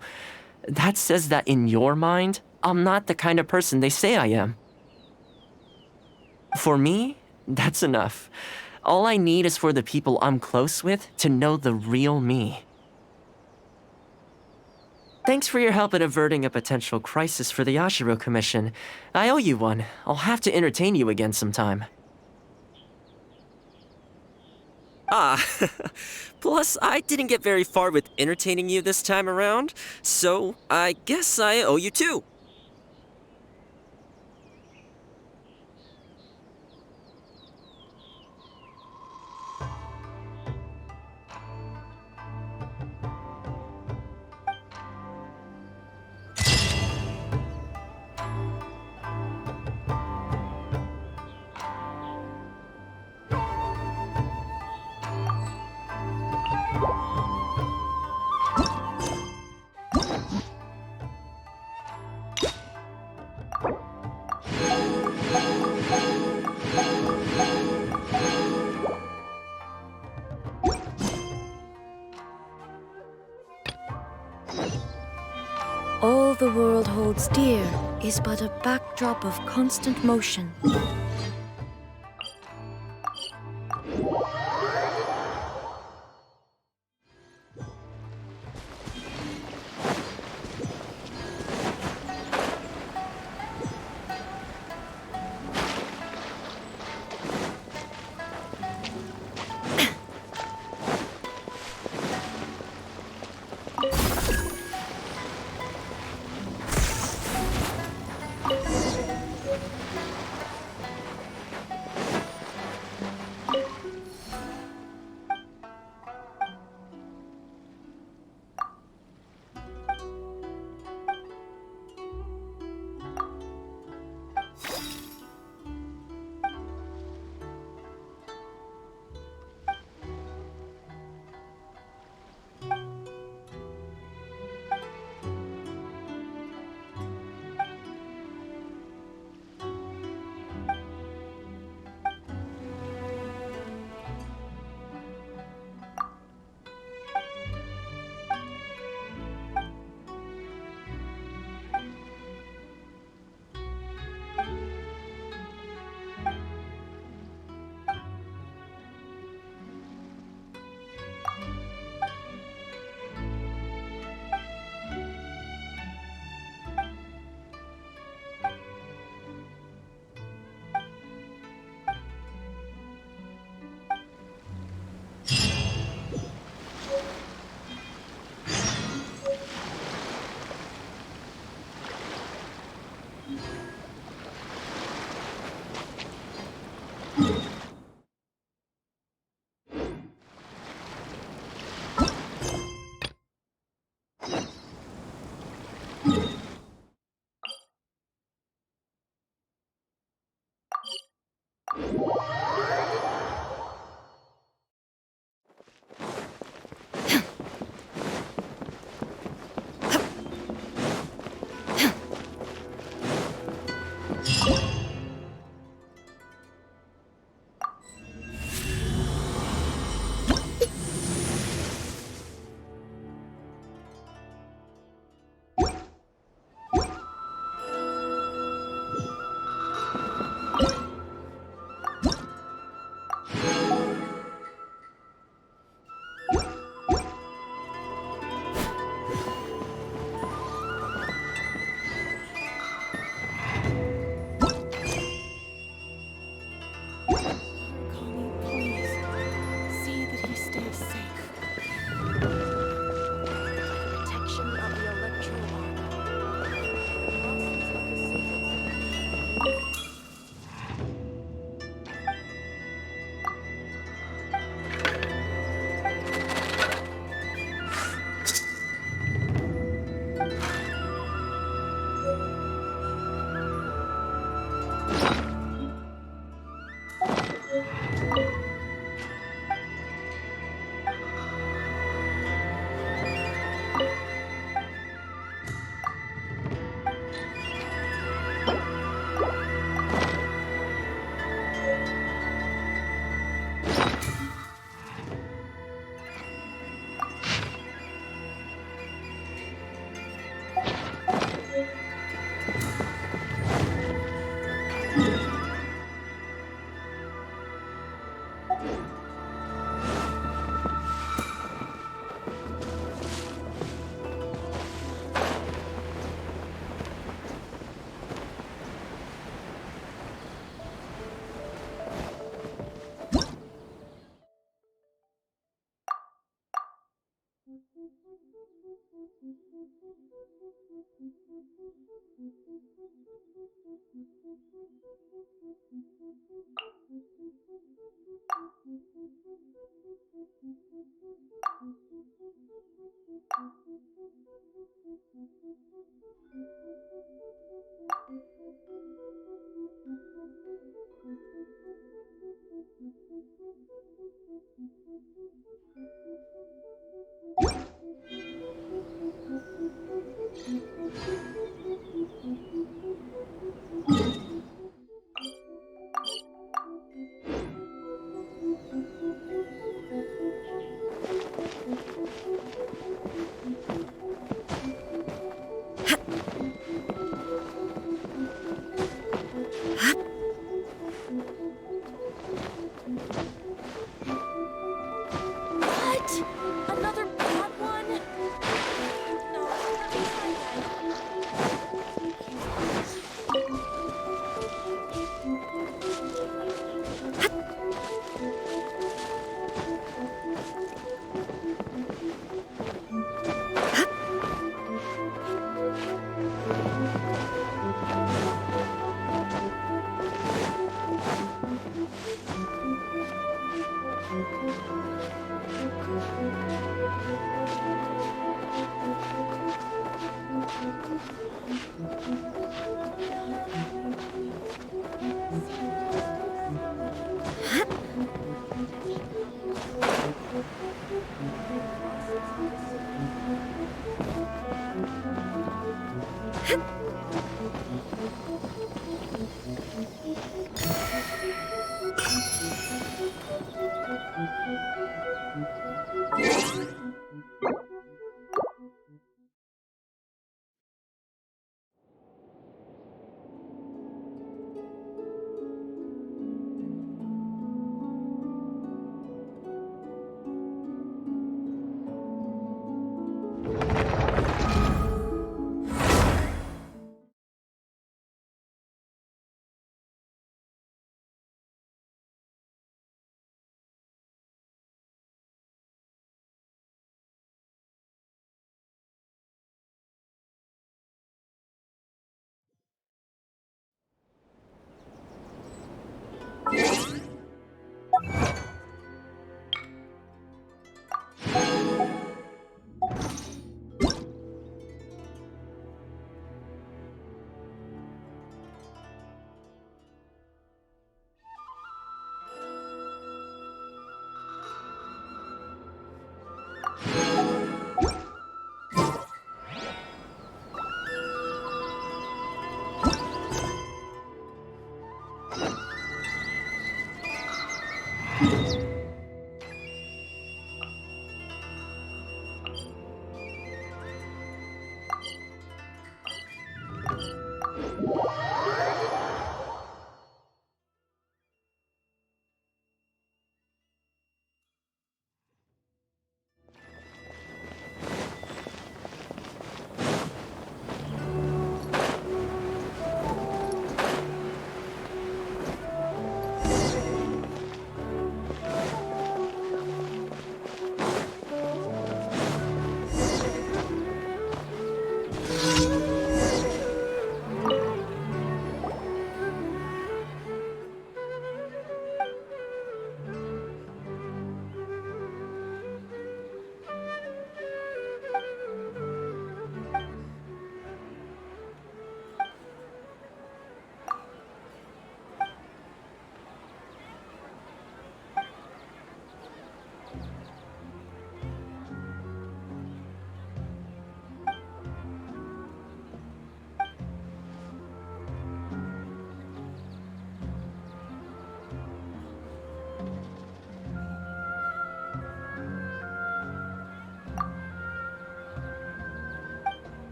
That says that in your mind, I'm not the kind of person they say I am. For me, that's enough. All I need is for the people I'm close with to know the real me. Thanks for your help in averting a potential crisis for the Yashiro Commission. I owe you one. I'll have to entertain you again sometime. Plus, I didn't get very far with entertaining you this time around, so I guess I owe you too. the world holds dear is but a backdrop of constant motion.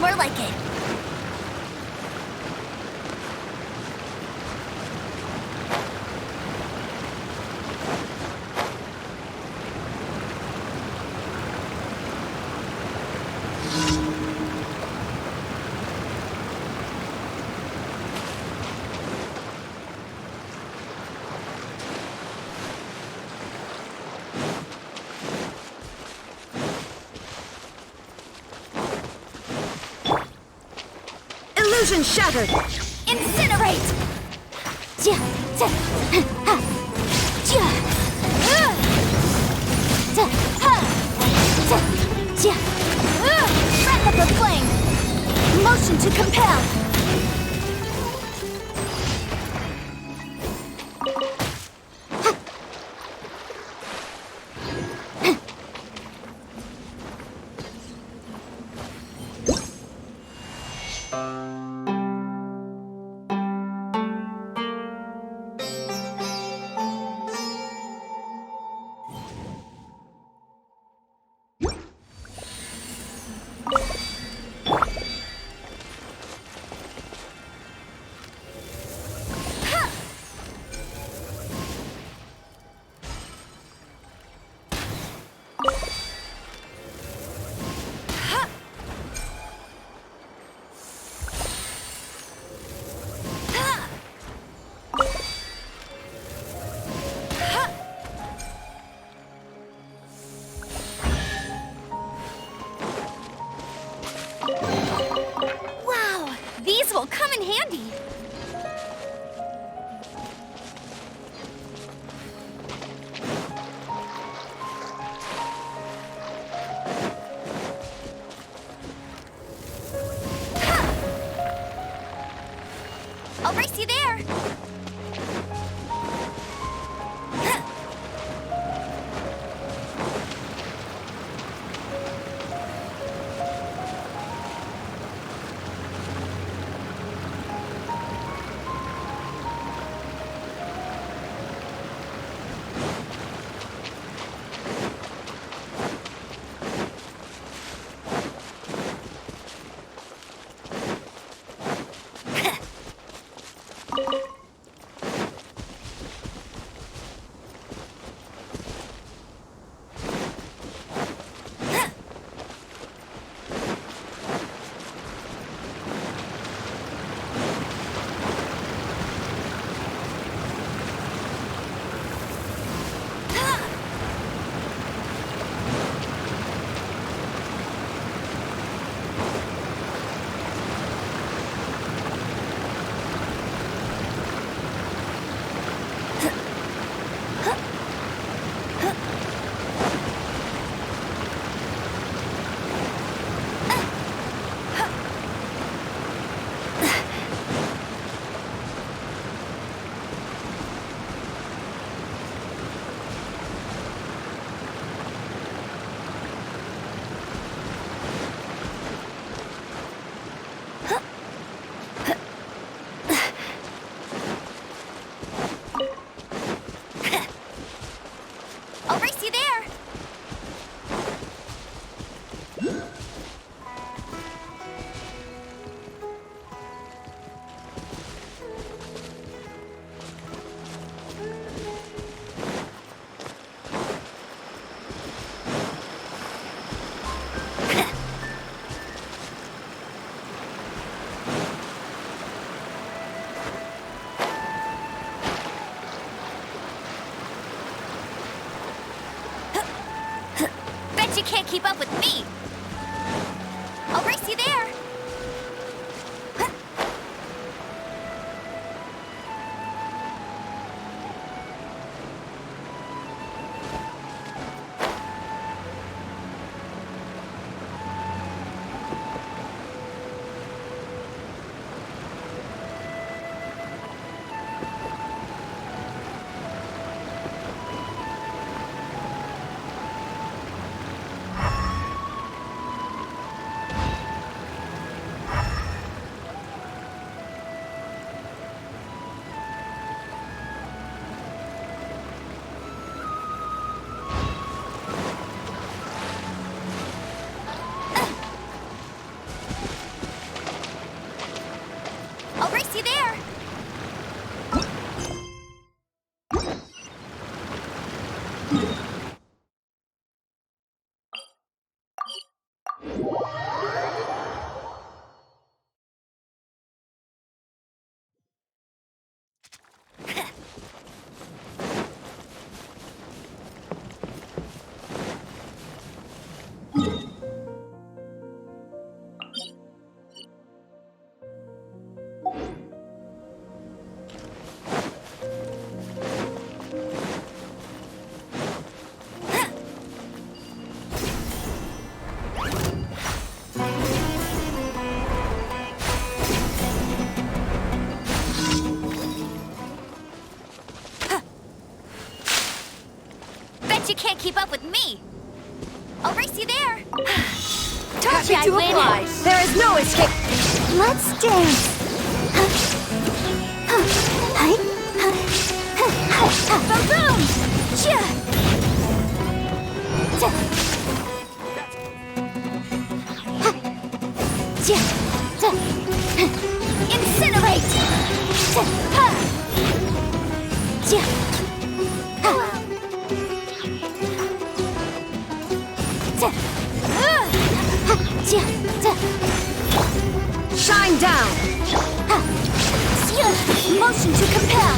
more like it. Illusion shattered! Incinerate! Breath of the flame! Motion to compel! Wow, these will come in handy. I'll race you there. I'll race you there. Bet you can't keep up with me. I'll race you there. you there! You can't keep up with me. I'll race you there. Told you to apply. There is no escape. Let's dance. Boom! Incinerate! Shine down. Motion to compel.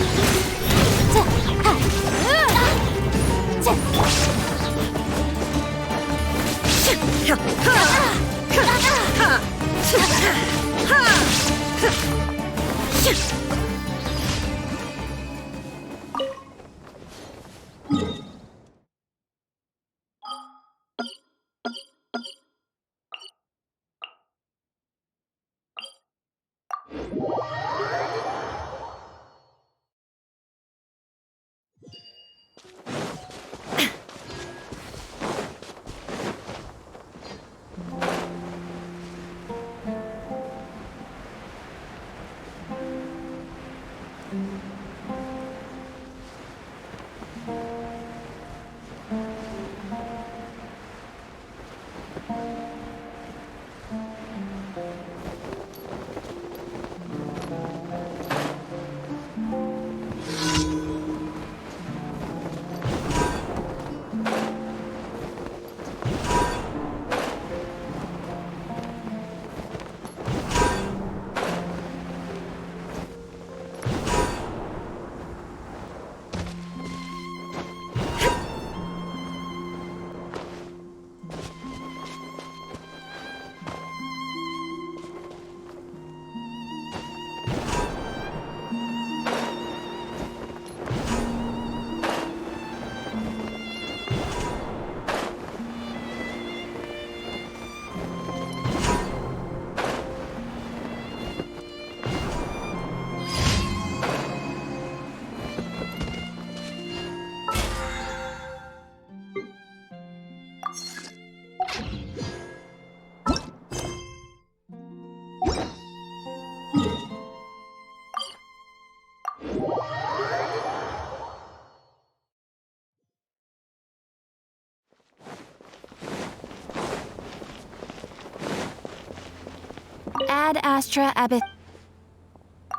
Ad Astra Abyss.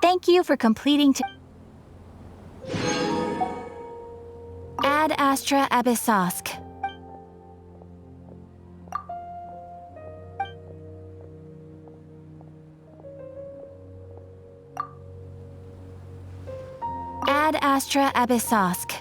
Thank you for completing Ad Astra Abyssosk. Ad Astra Abyssosk.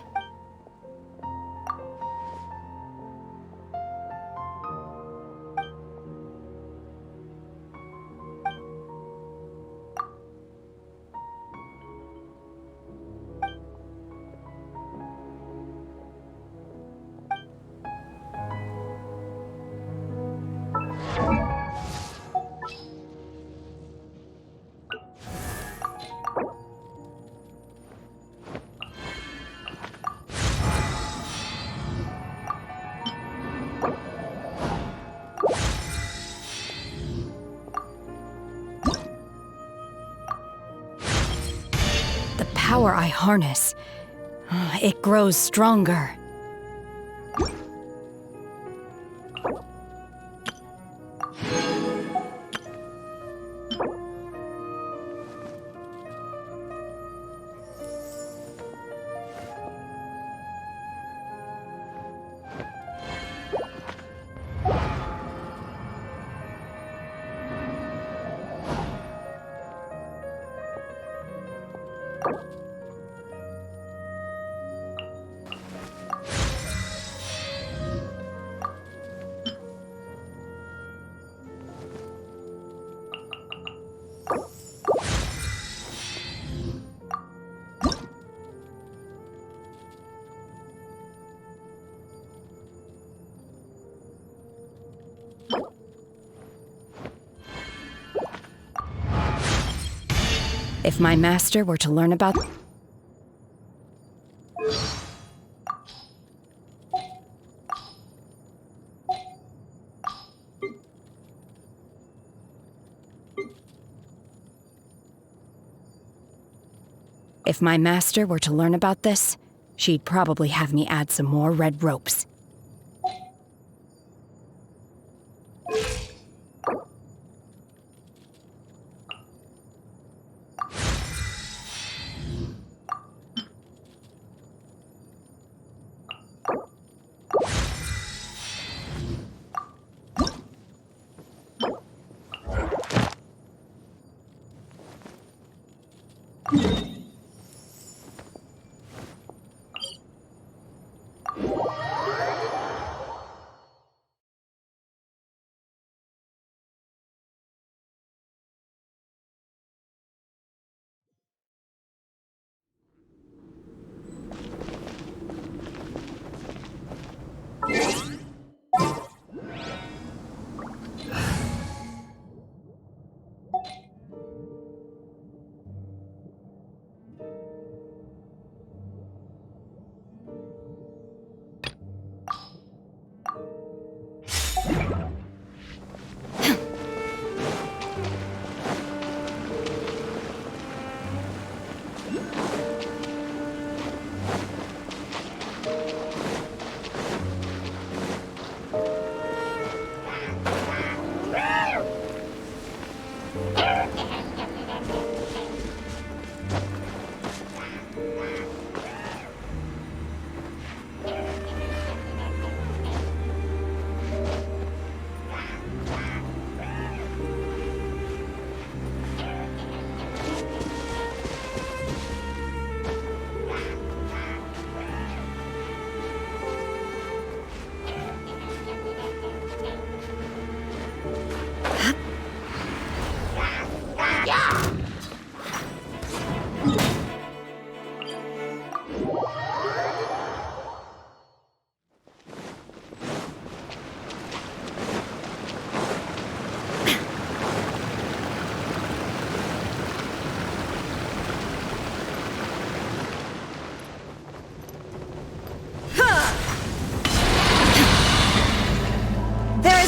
The power I harness, it grows stronger. If my master were to learn about... If my master were to learn about this, she'd probably have me add some more red ropes.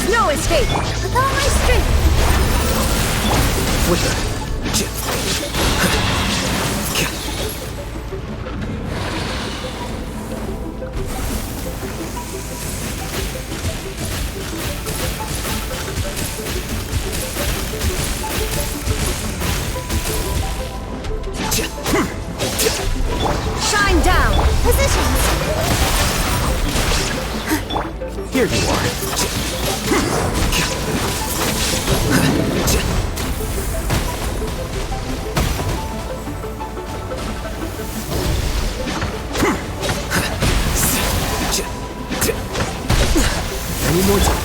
No escape! With all my strength! With the... Shine down! Positions! Here you are. Any more time?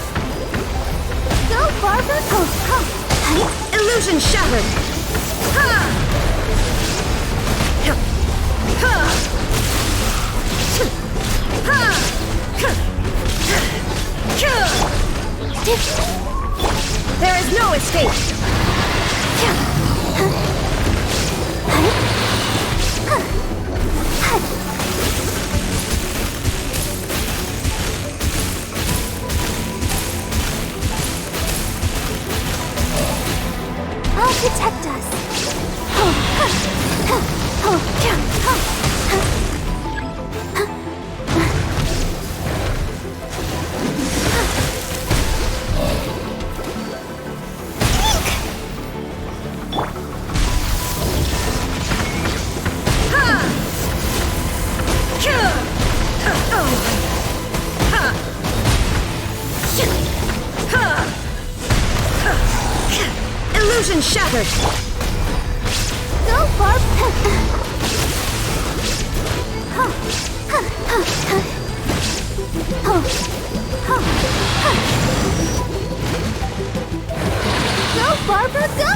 Go, Barbara! Illusion shattered! There is no escape! I'll protect us. Illusion shattered! Go, Barb! Go, Barbara, go!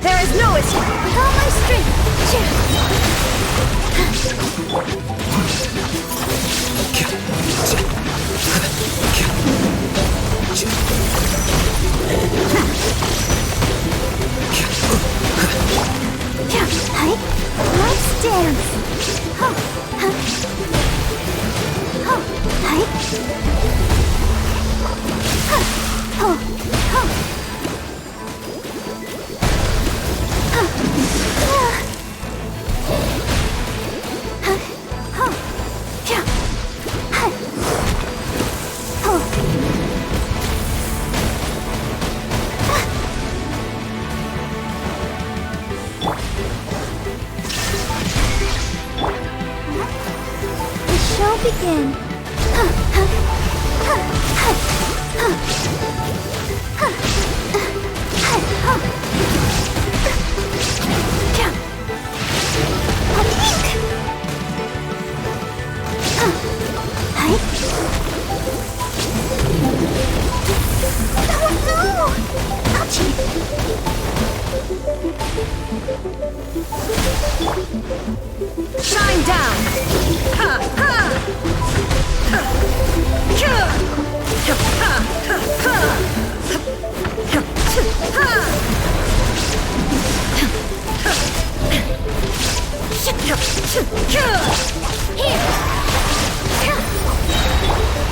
There is no escape! With all my strength! Let's dance. The show begin. Shine down! Ha! Ha!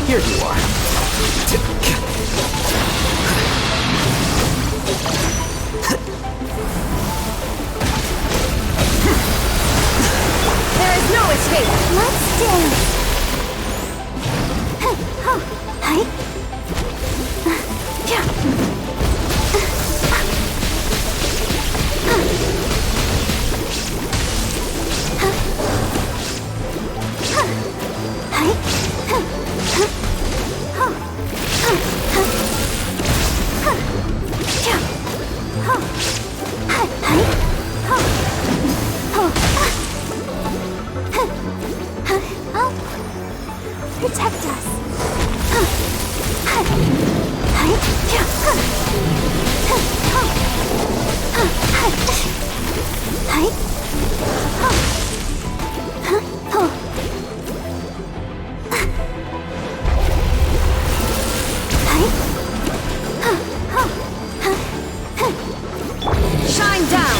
Here you are. There is no escape! Let's dance. Protect us. Shine down!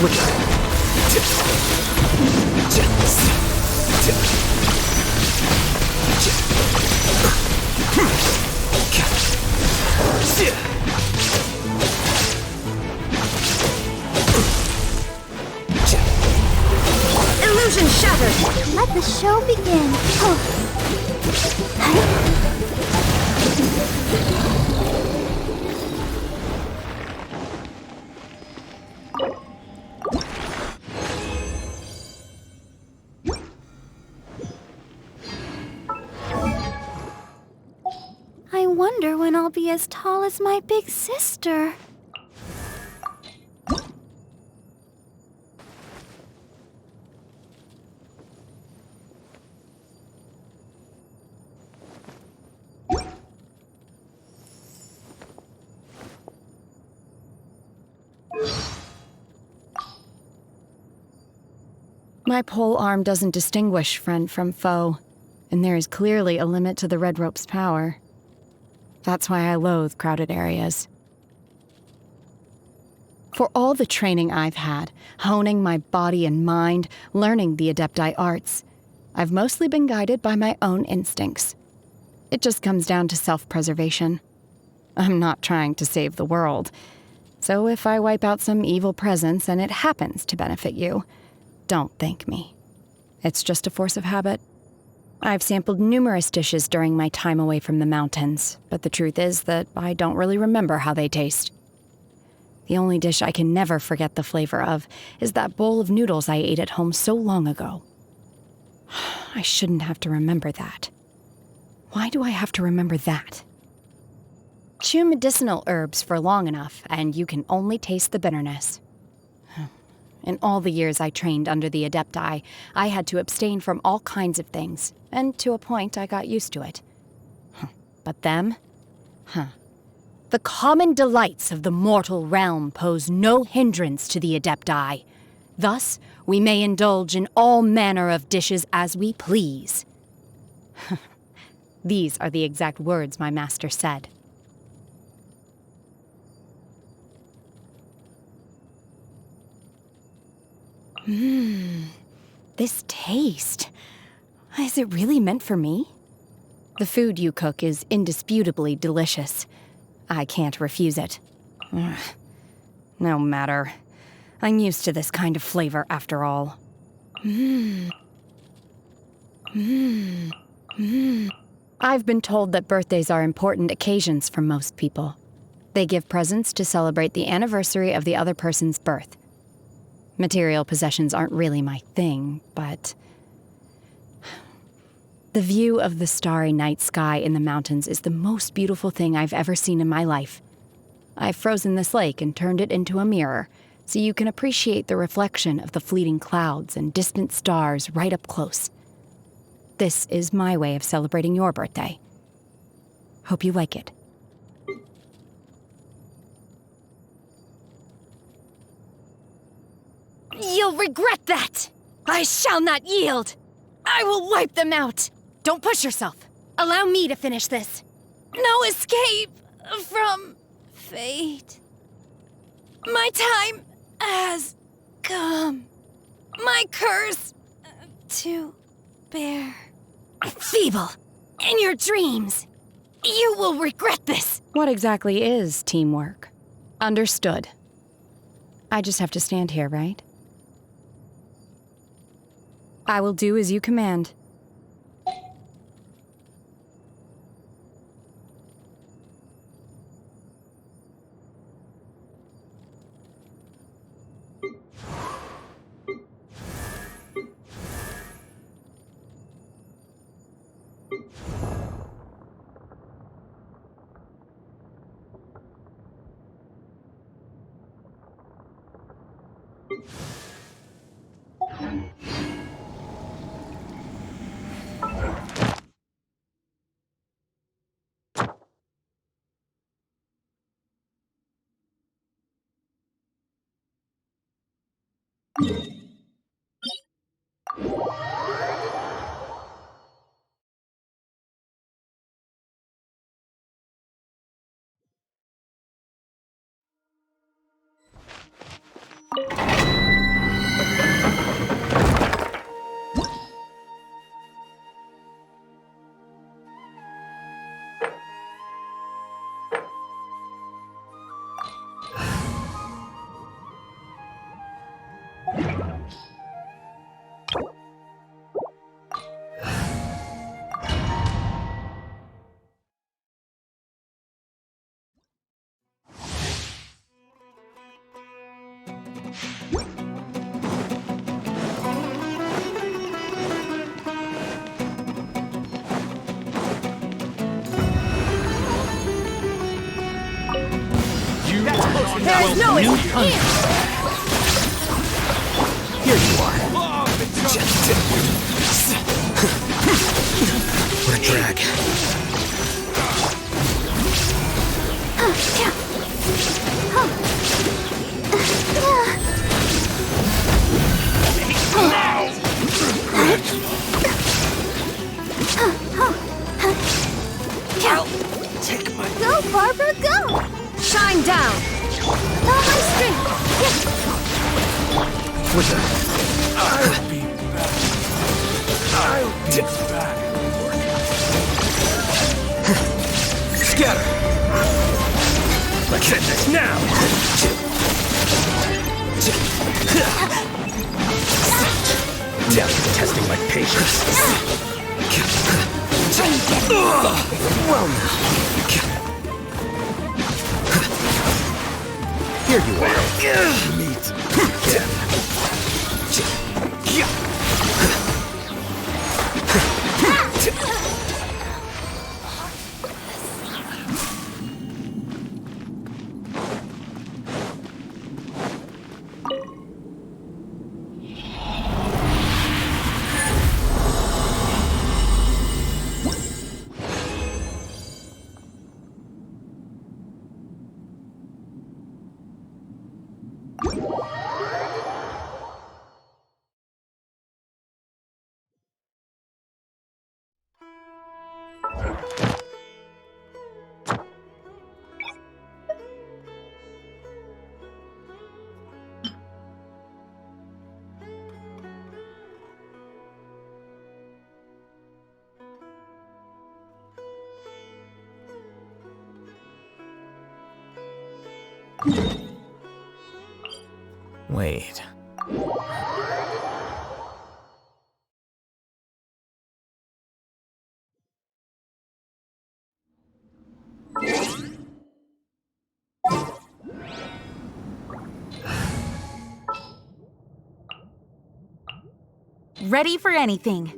Look at it. Illusion shattered! Let the show begin. I wonder when I'll be as tall as my big sister. My pole arm doesn't distinguish friend from foe, and there is clearly a limit to the red rope's power. That's why I loathe crowded areas. For all the training I've had, honing my body and mind, learning the Adepti arts, I've mostly been guided by my own instincts. It just comes down to self-preservation. I'm not trying to save the world. So if I wipe out some evil presence and it happens to benefit you, don't thank me. It's just a force of habit. I've sampled numerous dishes during my time away from the mountains, but the truth is that I don't really remember how they taste. The only dish I can never forget the flavor of is that bowl of noodles I ate at home so long ago. I shouldn't have to remember that. Why do I have to remember that? Chew medicinal herbs for long enough, and you can only taste the bitterness. In all the years I trained under the Adepti, I had to abstain from all kinds of things, and to a point I got used to it. But them? The common delights of the mortal realm pose no hindrance to the Adepti. Thus, we may indulge in all manner of dishes as we please. These are the exact words my master said. This taste. Is it really meant for me? The food you cook is indisputably delicious. I can't refuse it. No matter. I'm used to this kind of flavor after all. I've been told that birthdays are important occasions for most people. They give presents to celebrate the anniversary of the other person's birth. Material possessions aren't really my thing, but the view of the starry night sky in the mountains is the most beautiful thing I've ever seen in my life. I've frozen this lake and turned it into a mirror, so you can appreciate the reflection of the fleeting clouds and distant stars right up close. This is my way of celebrating your birthday. Hope you like it. You'll regret that! I shall not yield! I will wipe them out! Don't push yourself. Allow me to finish this. No escape from fate. My time has come. My curse to bear. Feeble, in your dreams, you will regret this. What exactly is teamwork? Understood. I just have to stand here, right? I will do as you command. There is no escape! Here you are. What a drag. Take my... Go, Barbara, go! Shine down! All my strength! What the? I'll be back. I'll be back. Scatter! Let's hit this now! Now you're testing my patience. Well now. Here you are. Meet death. Wait. Ready for anything.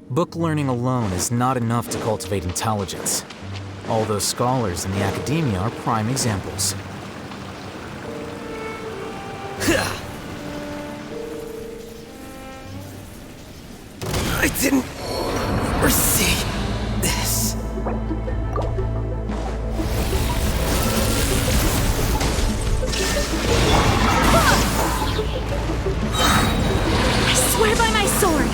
Book learning alone is not enough to cultivate intelligence. All those scholars in the academia are prime examples. I didn't foresee this. I swear by my sword!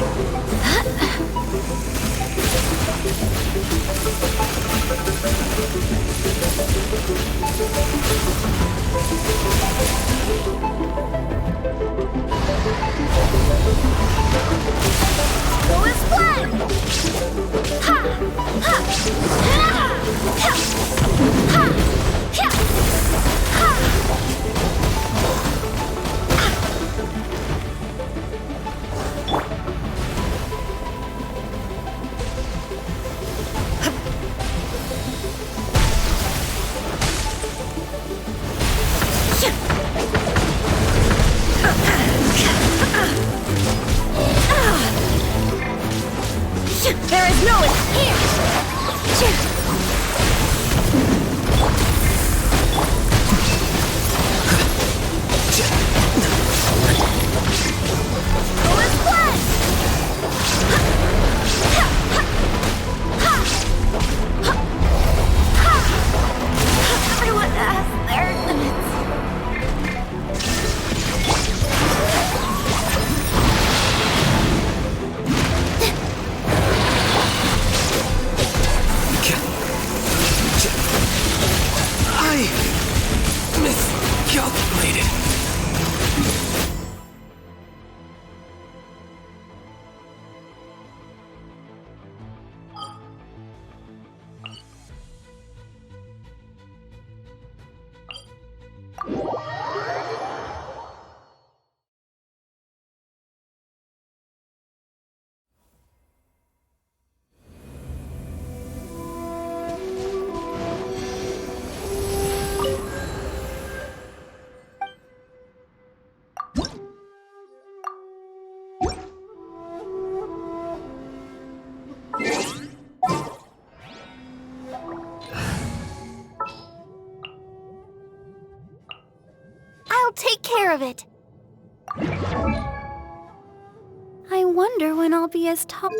Go as planned! Ha! Ha! Ha! Ha! Ha! Ha! There is no escape! I'll take care of it. I wonder when I'll be as top...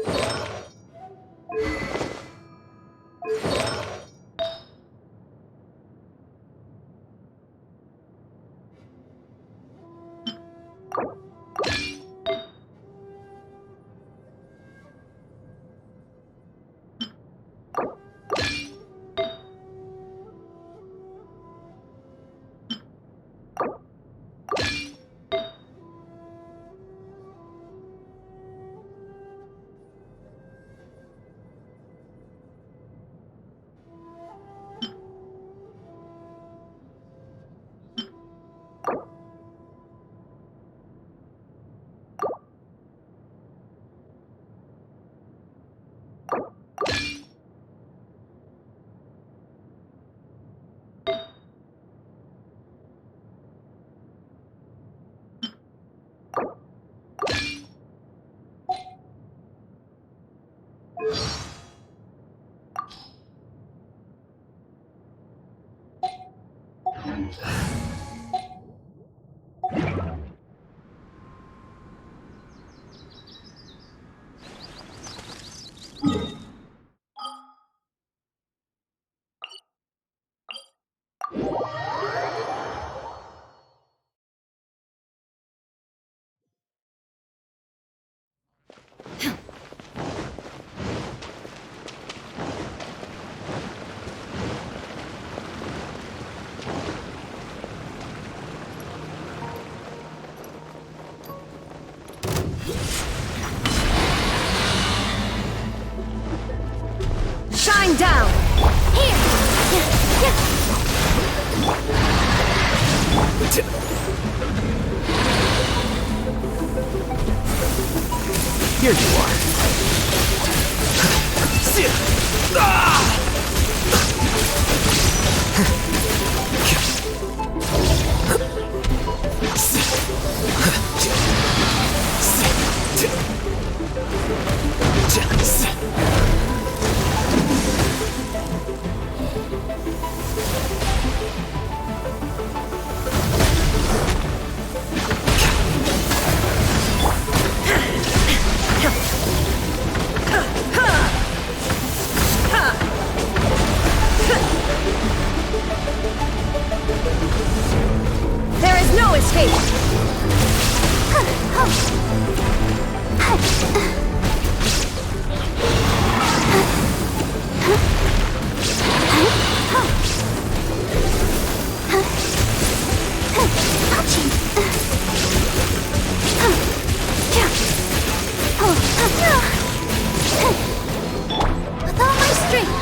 Shine down! Here! Here you are. There is no escape! With all my strength.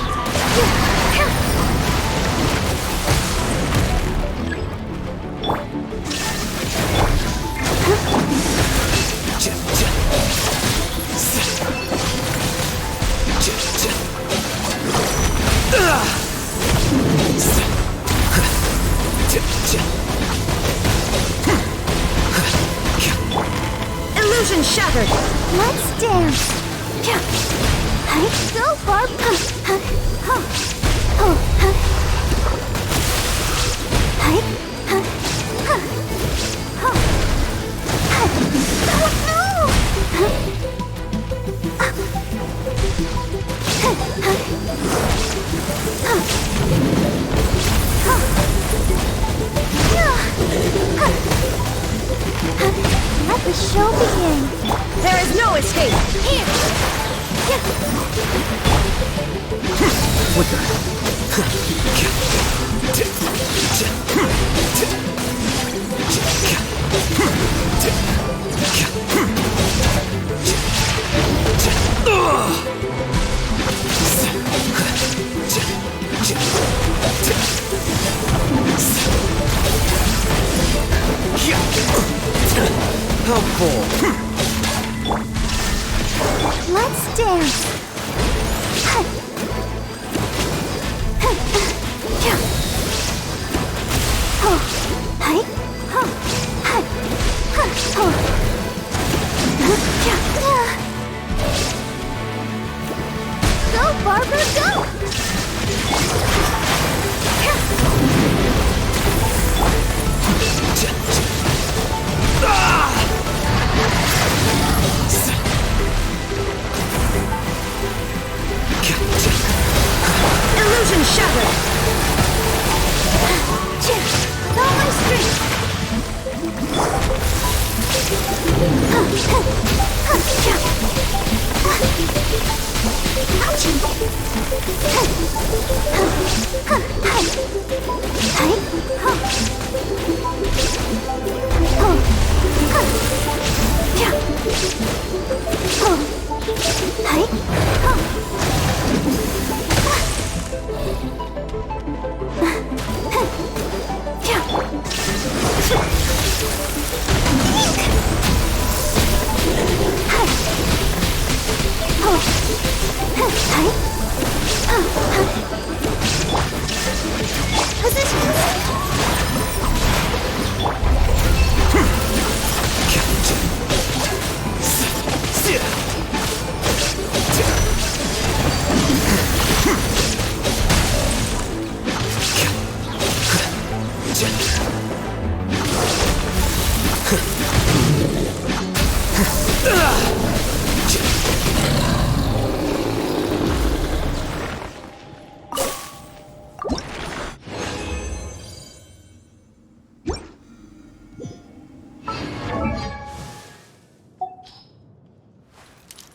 Illusion shattered! Let's dance. Go, Barb. Let the show begin. There is no escape! Here. Let's dance. With all my strength!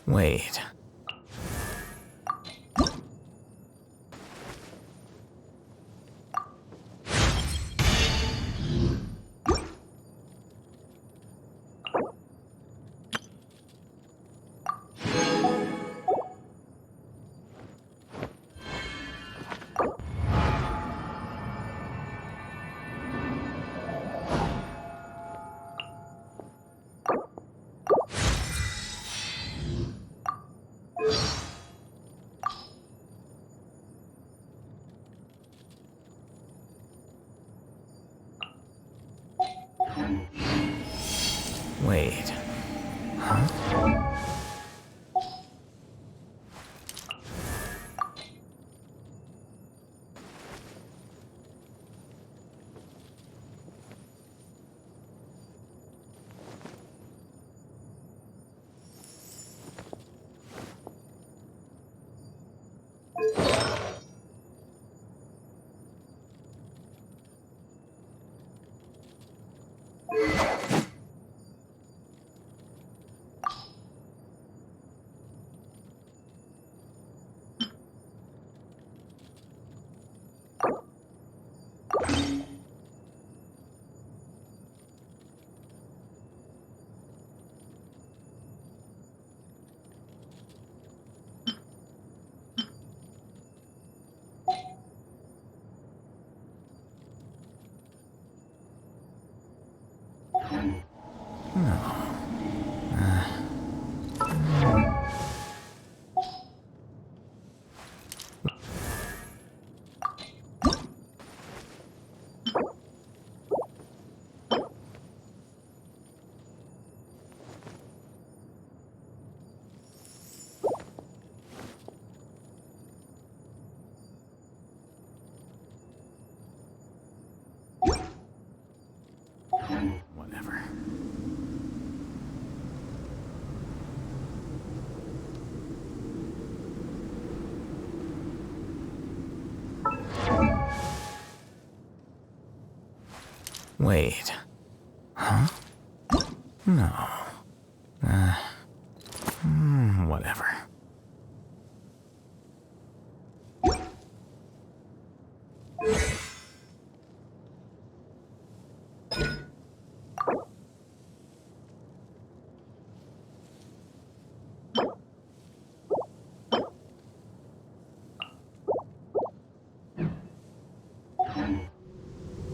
Wait. Wait. Huh? Whatever. Wait. Huh? No. Whatever.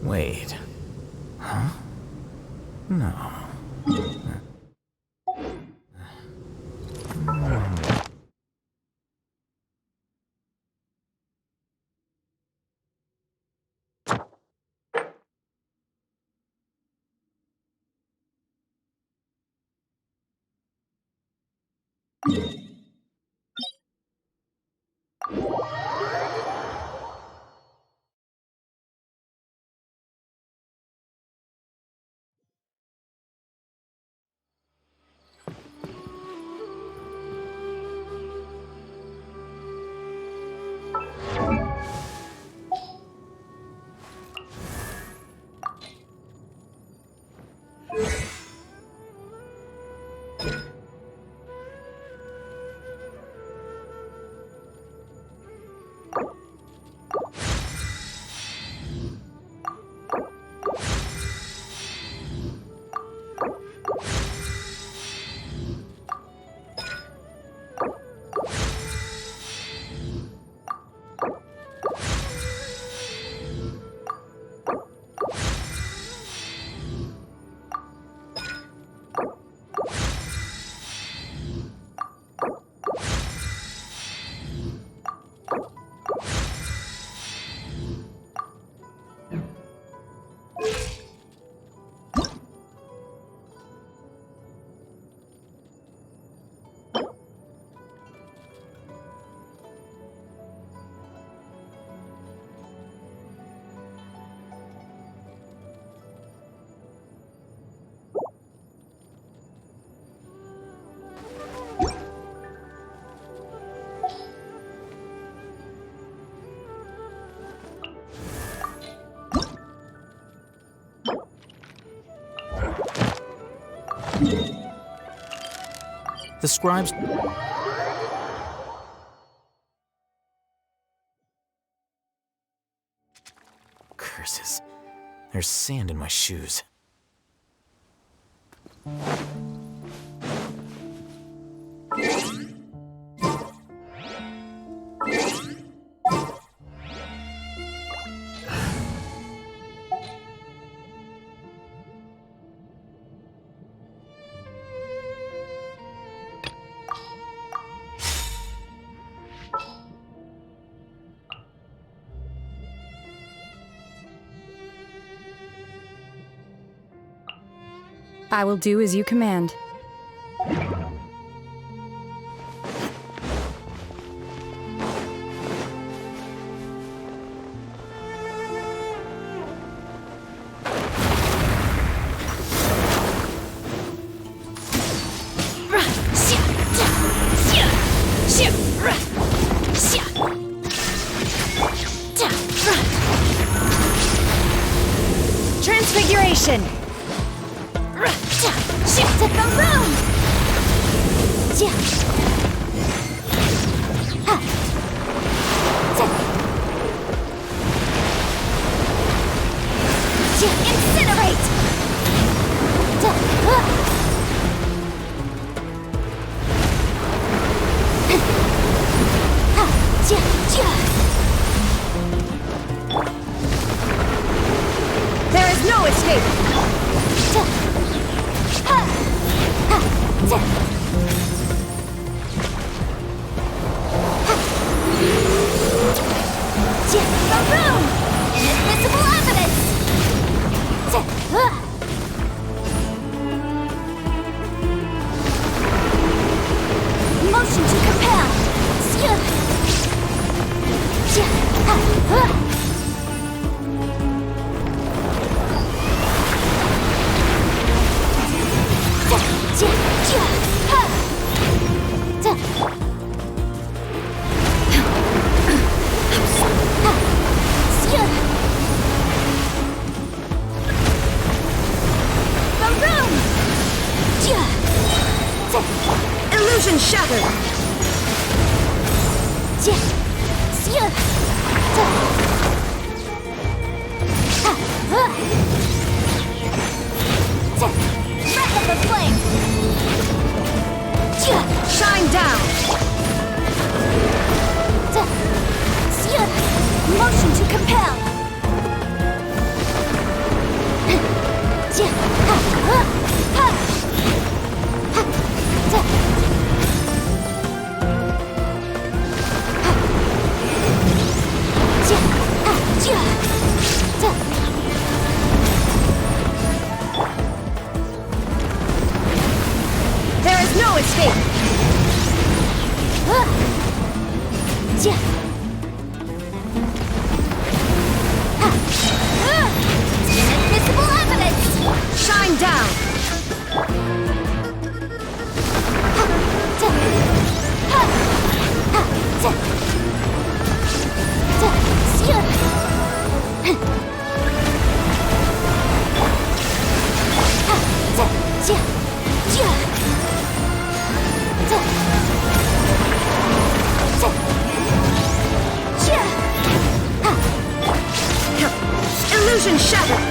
Wait. Huh? No. The scribes... Curses. There's sand in my shoes. I will do as you command. Transfiguration! Shift to the room! Incinerate! There is no escape! The room! Invisible evidence! Motion to compel! Illusion shattered! Breath of the flame! Shine down! Motion to compel! There is no escape! Invisible evidence! Shine down! Illusion shattered!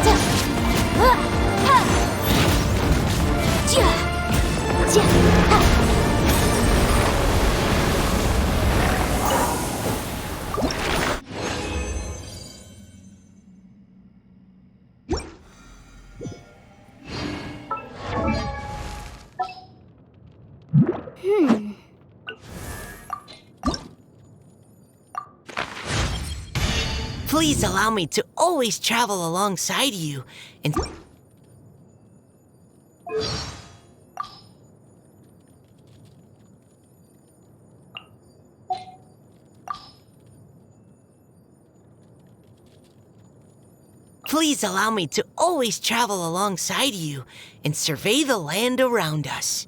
Please allow me to always travel alongside you and... Please allow me to always travel alongside you and survey the land around us.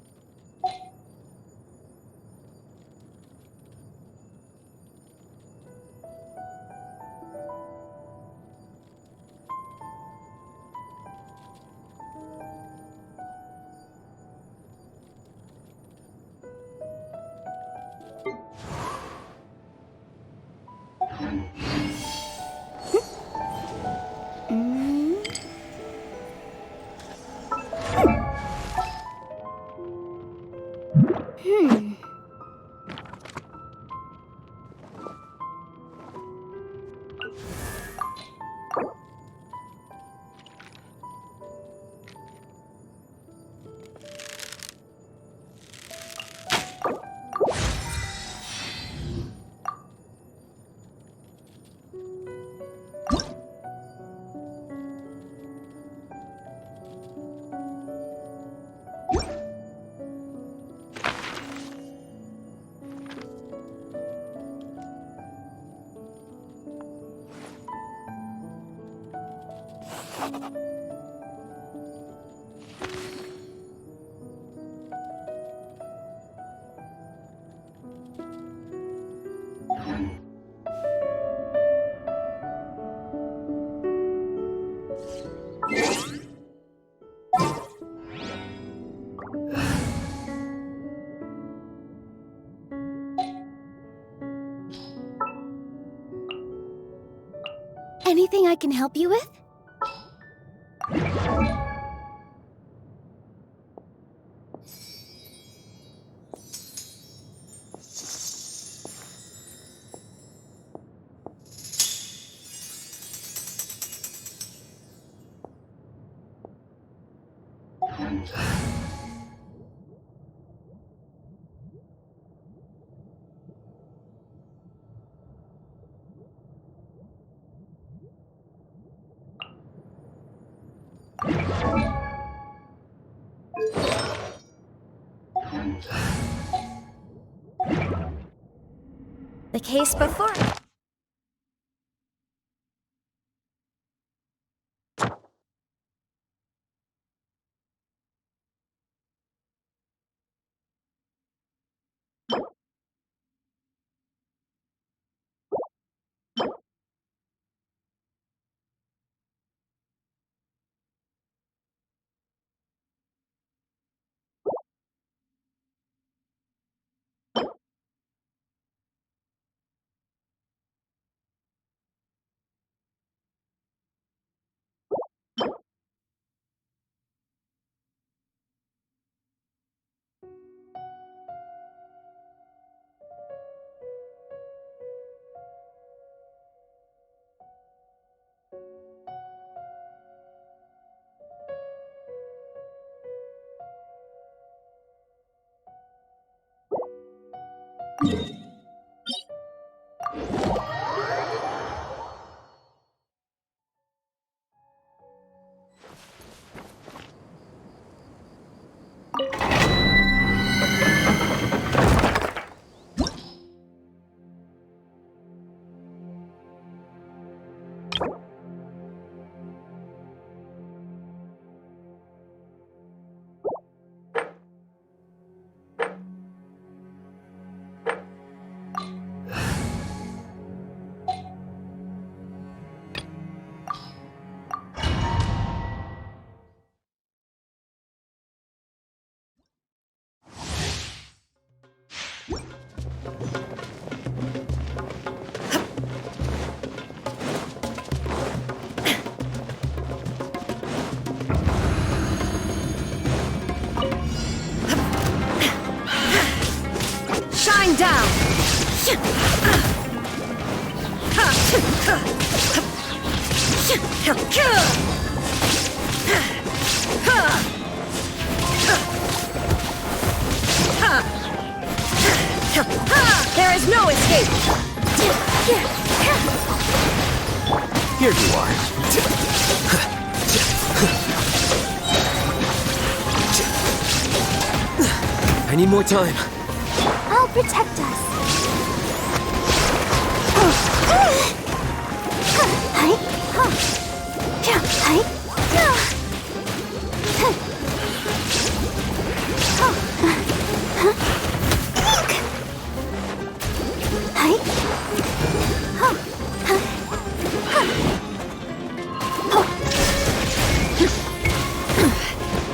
Anything I can help you with? The case before. Shine down! There is no escape! Here you are. I need more time. I'll protect us.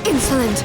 Insolent!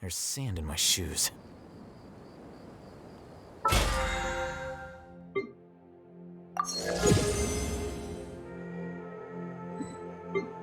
There's sand in my shoes. you.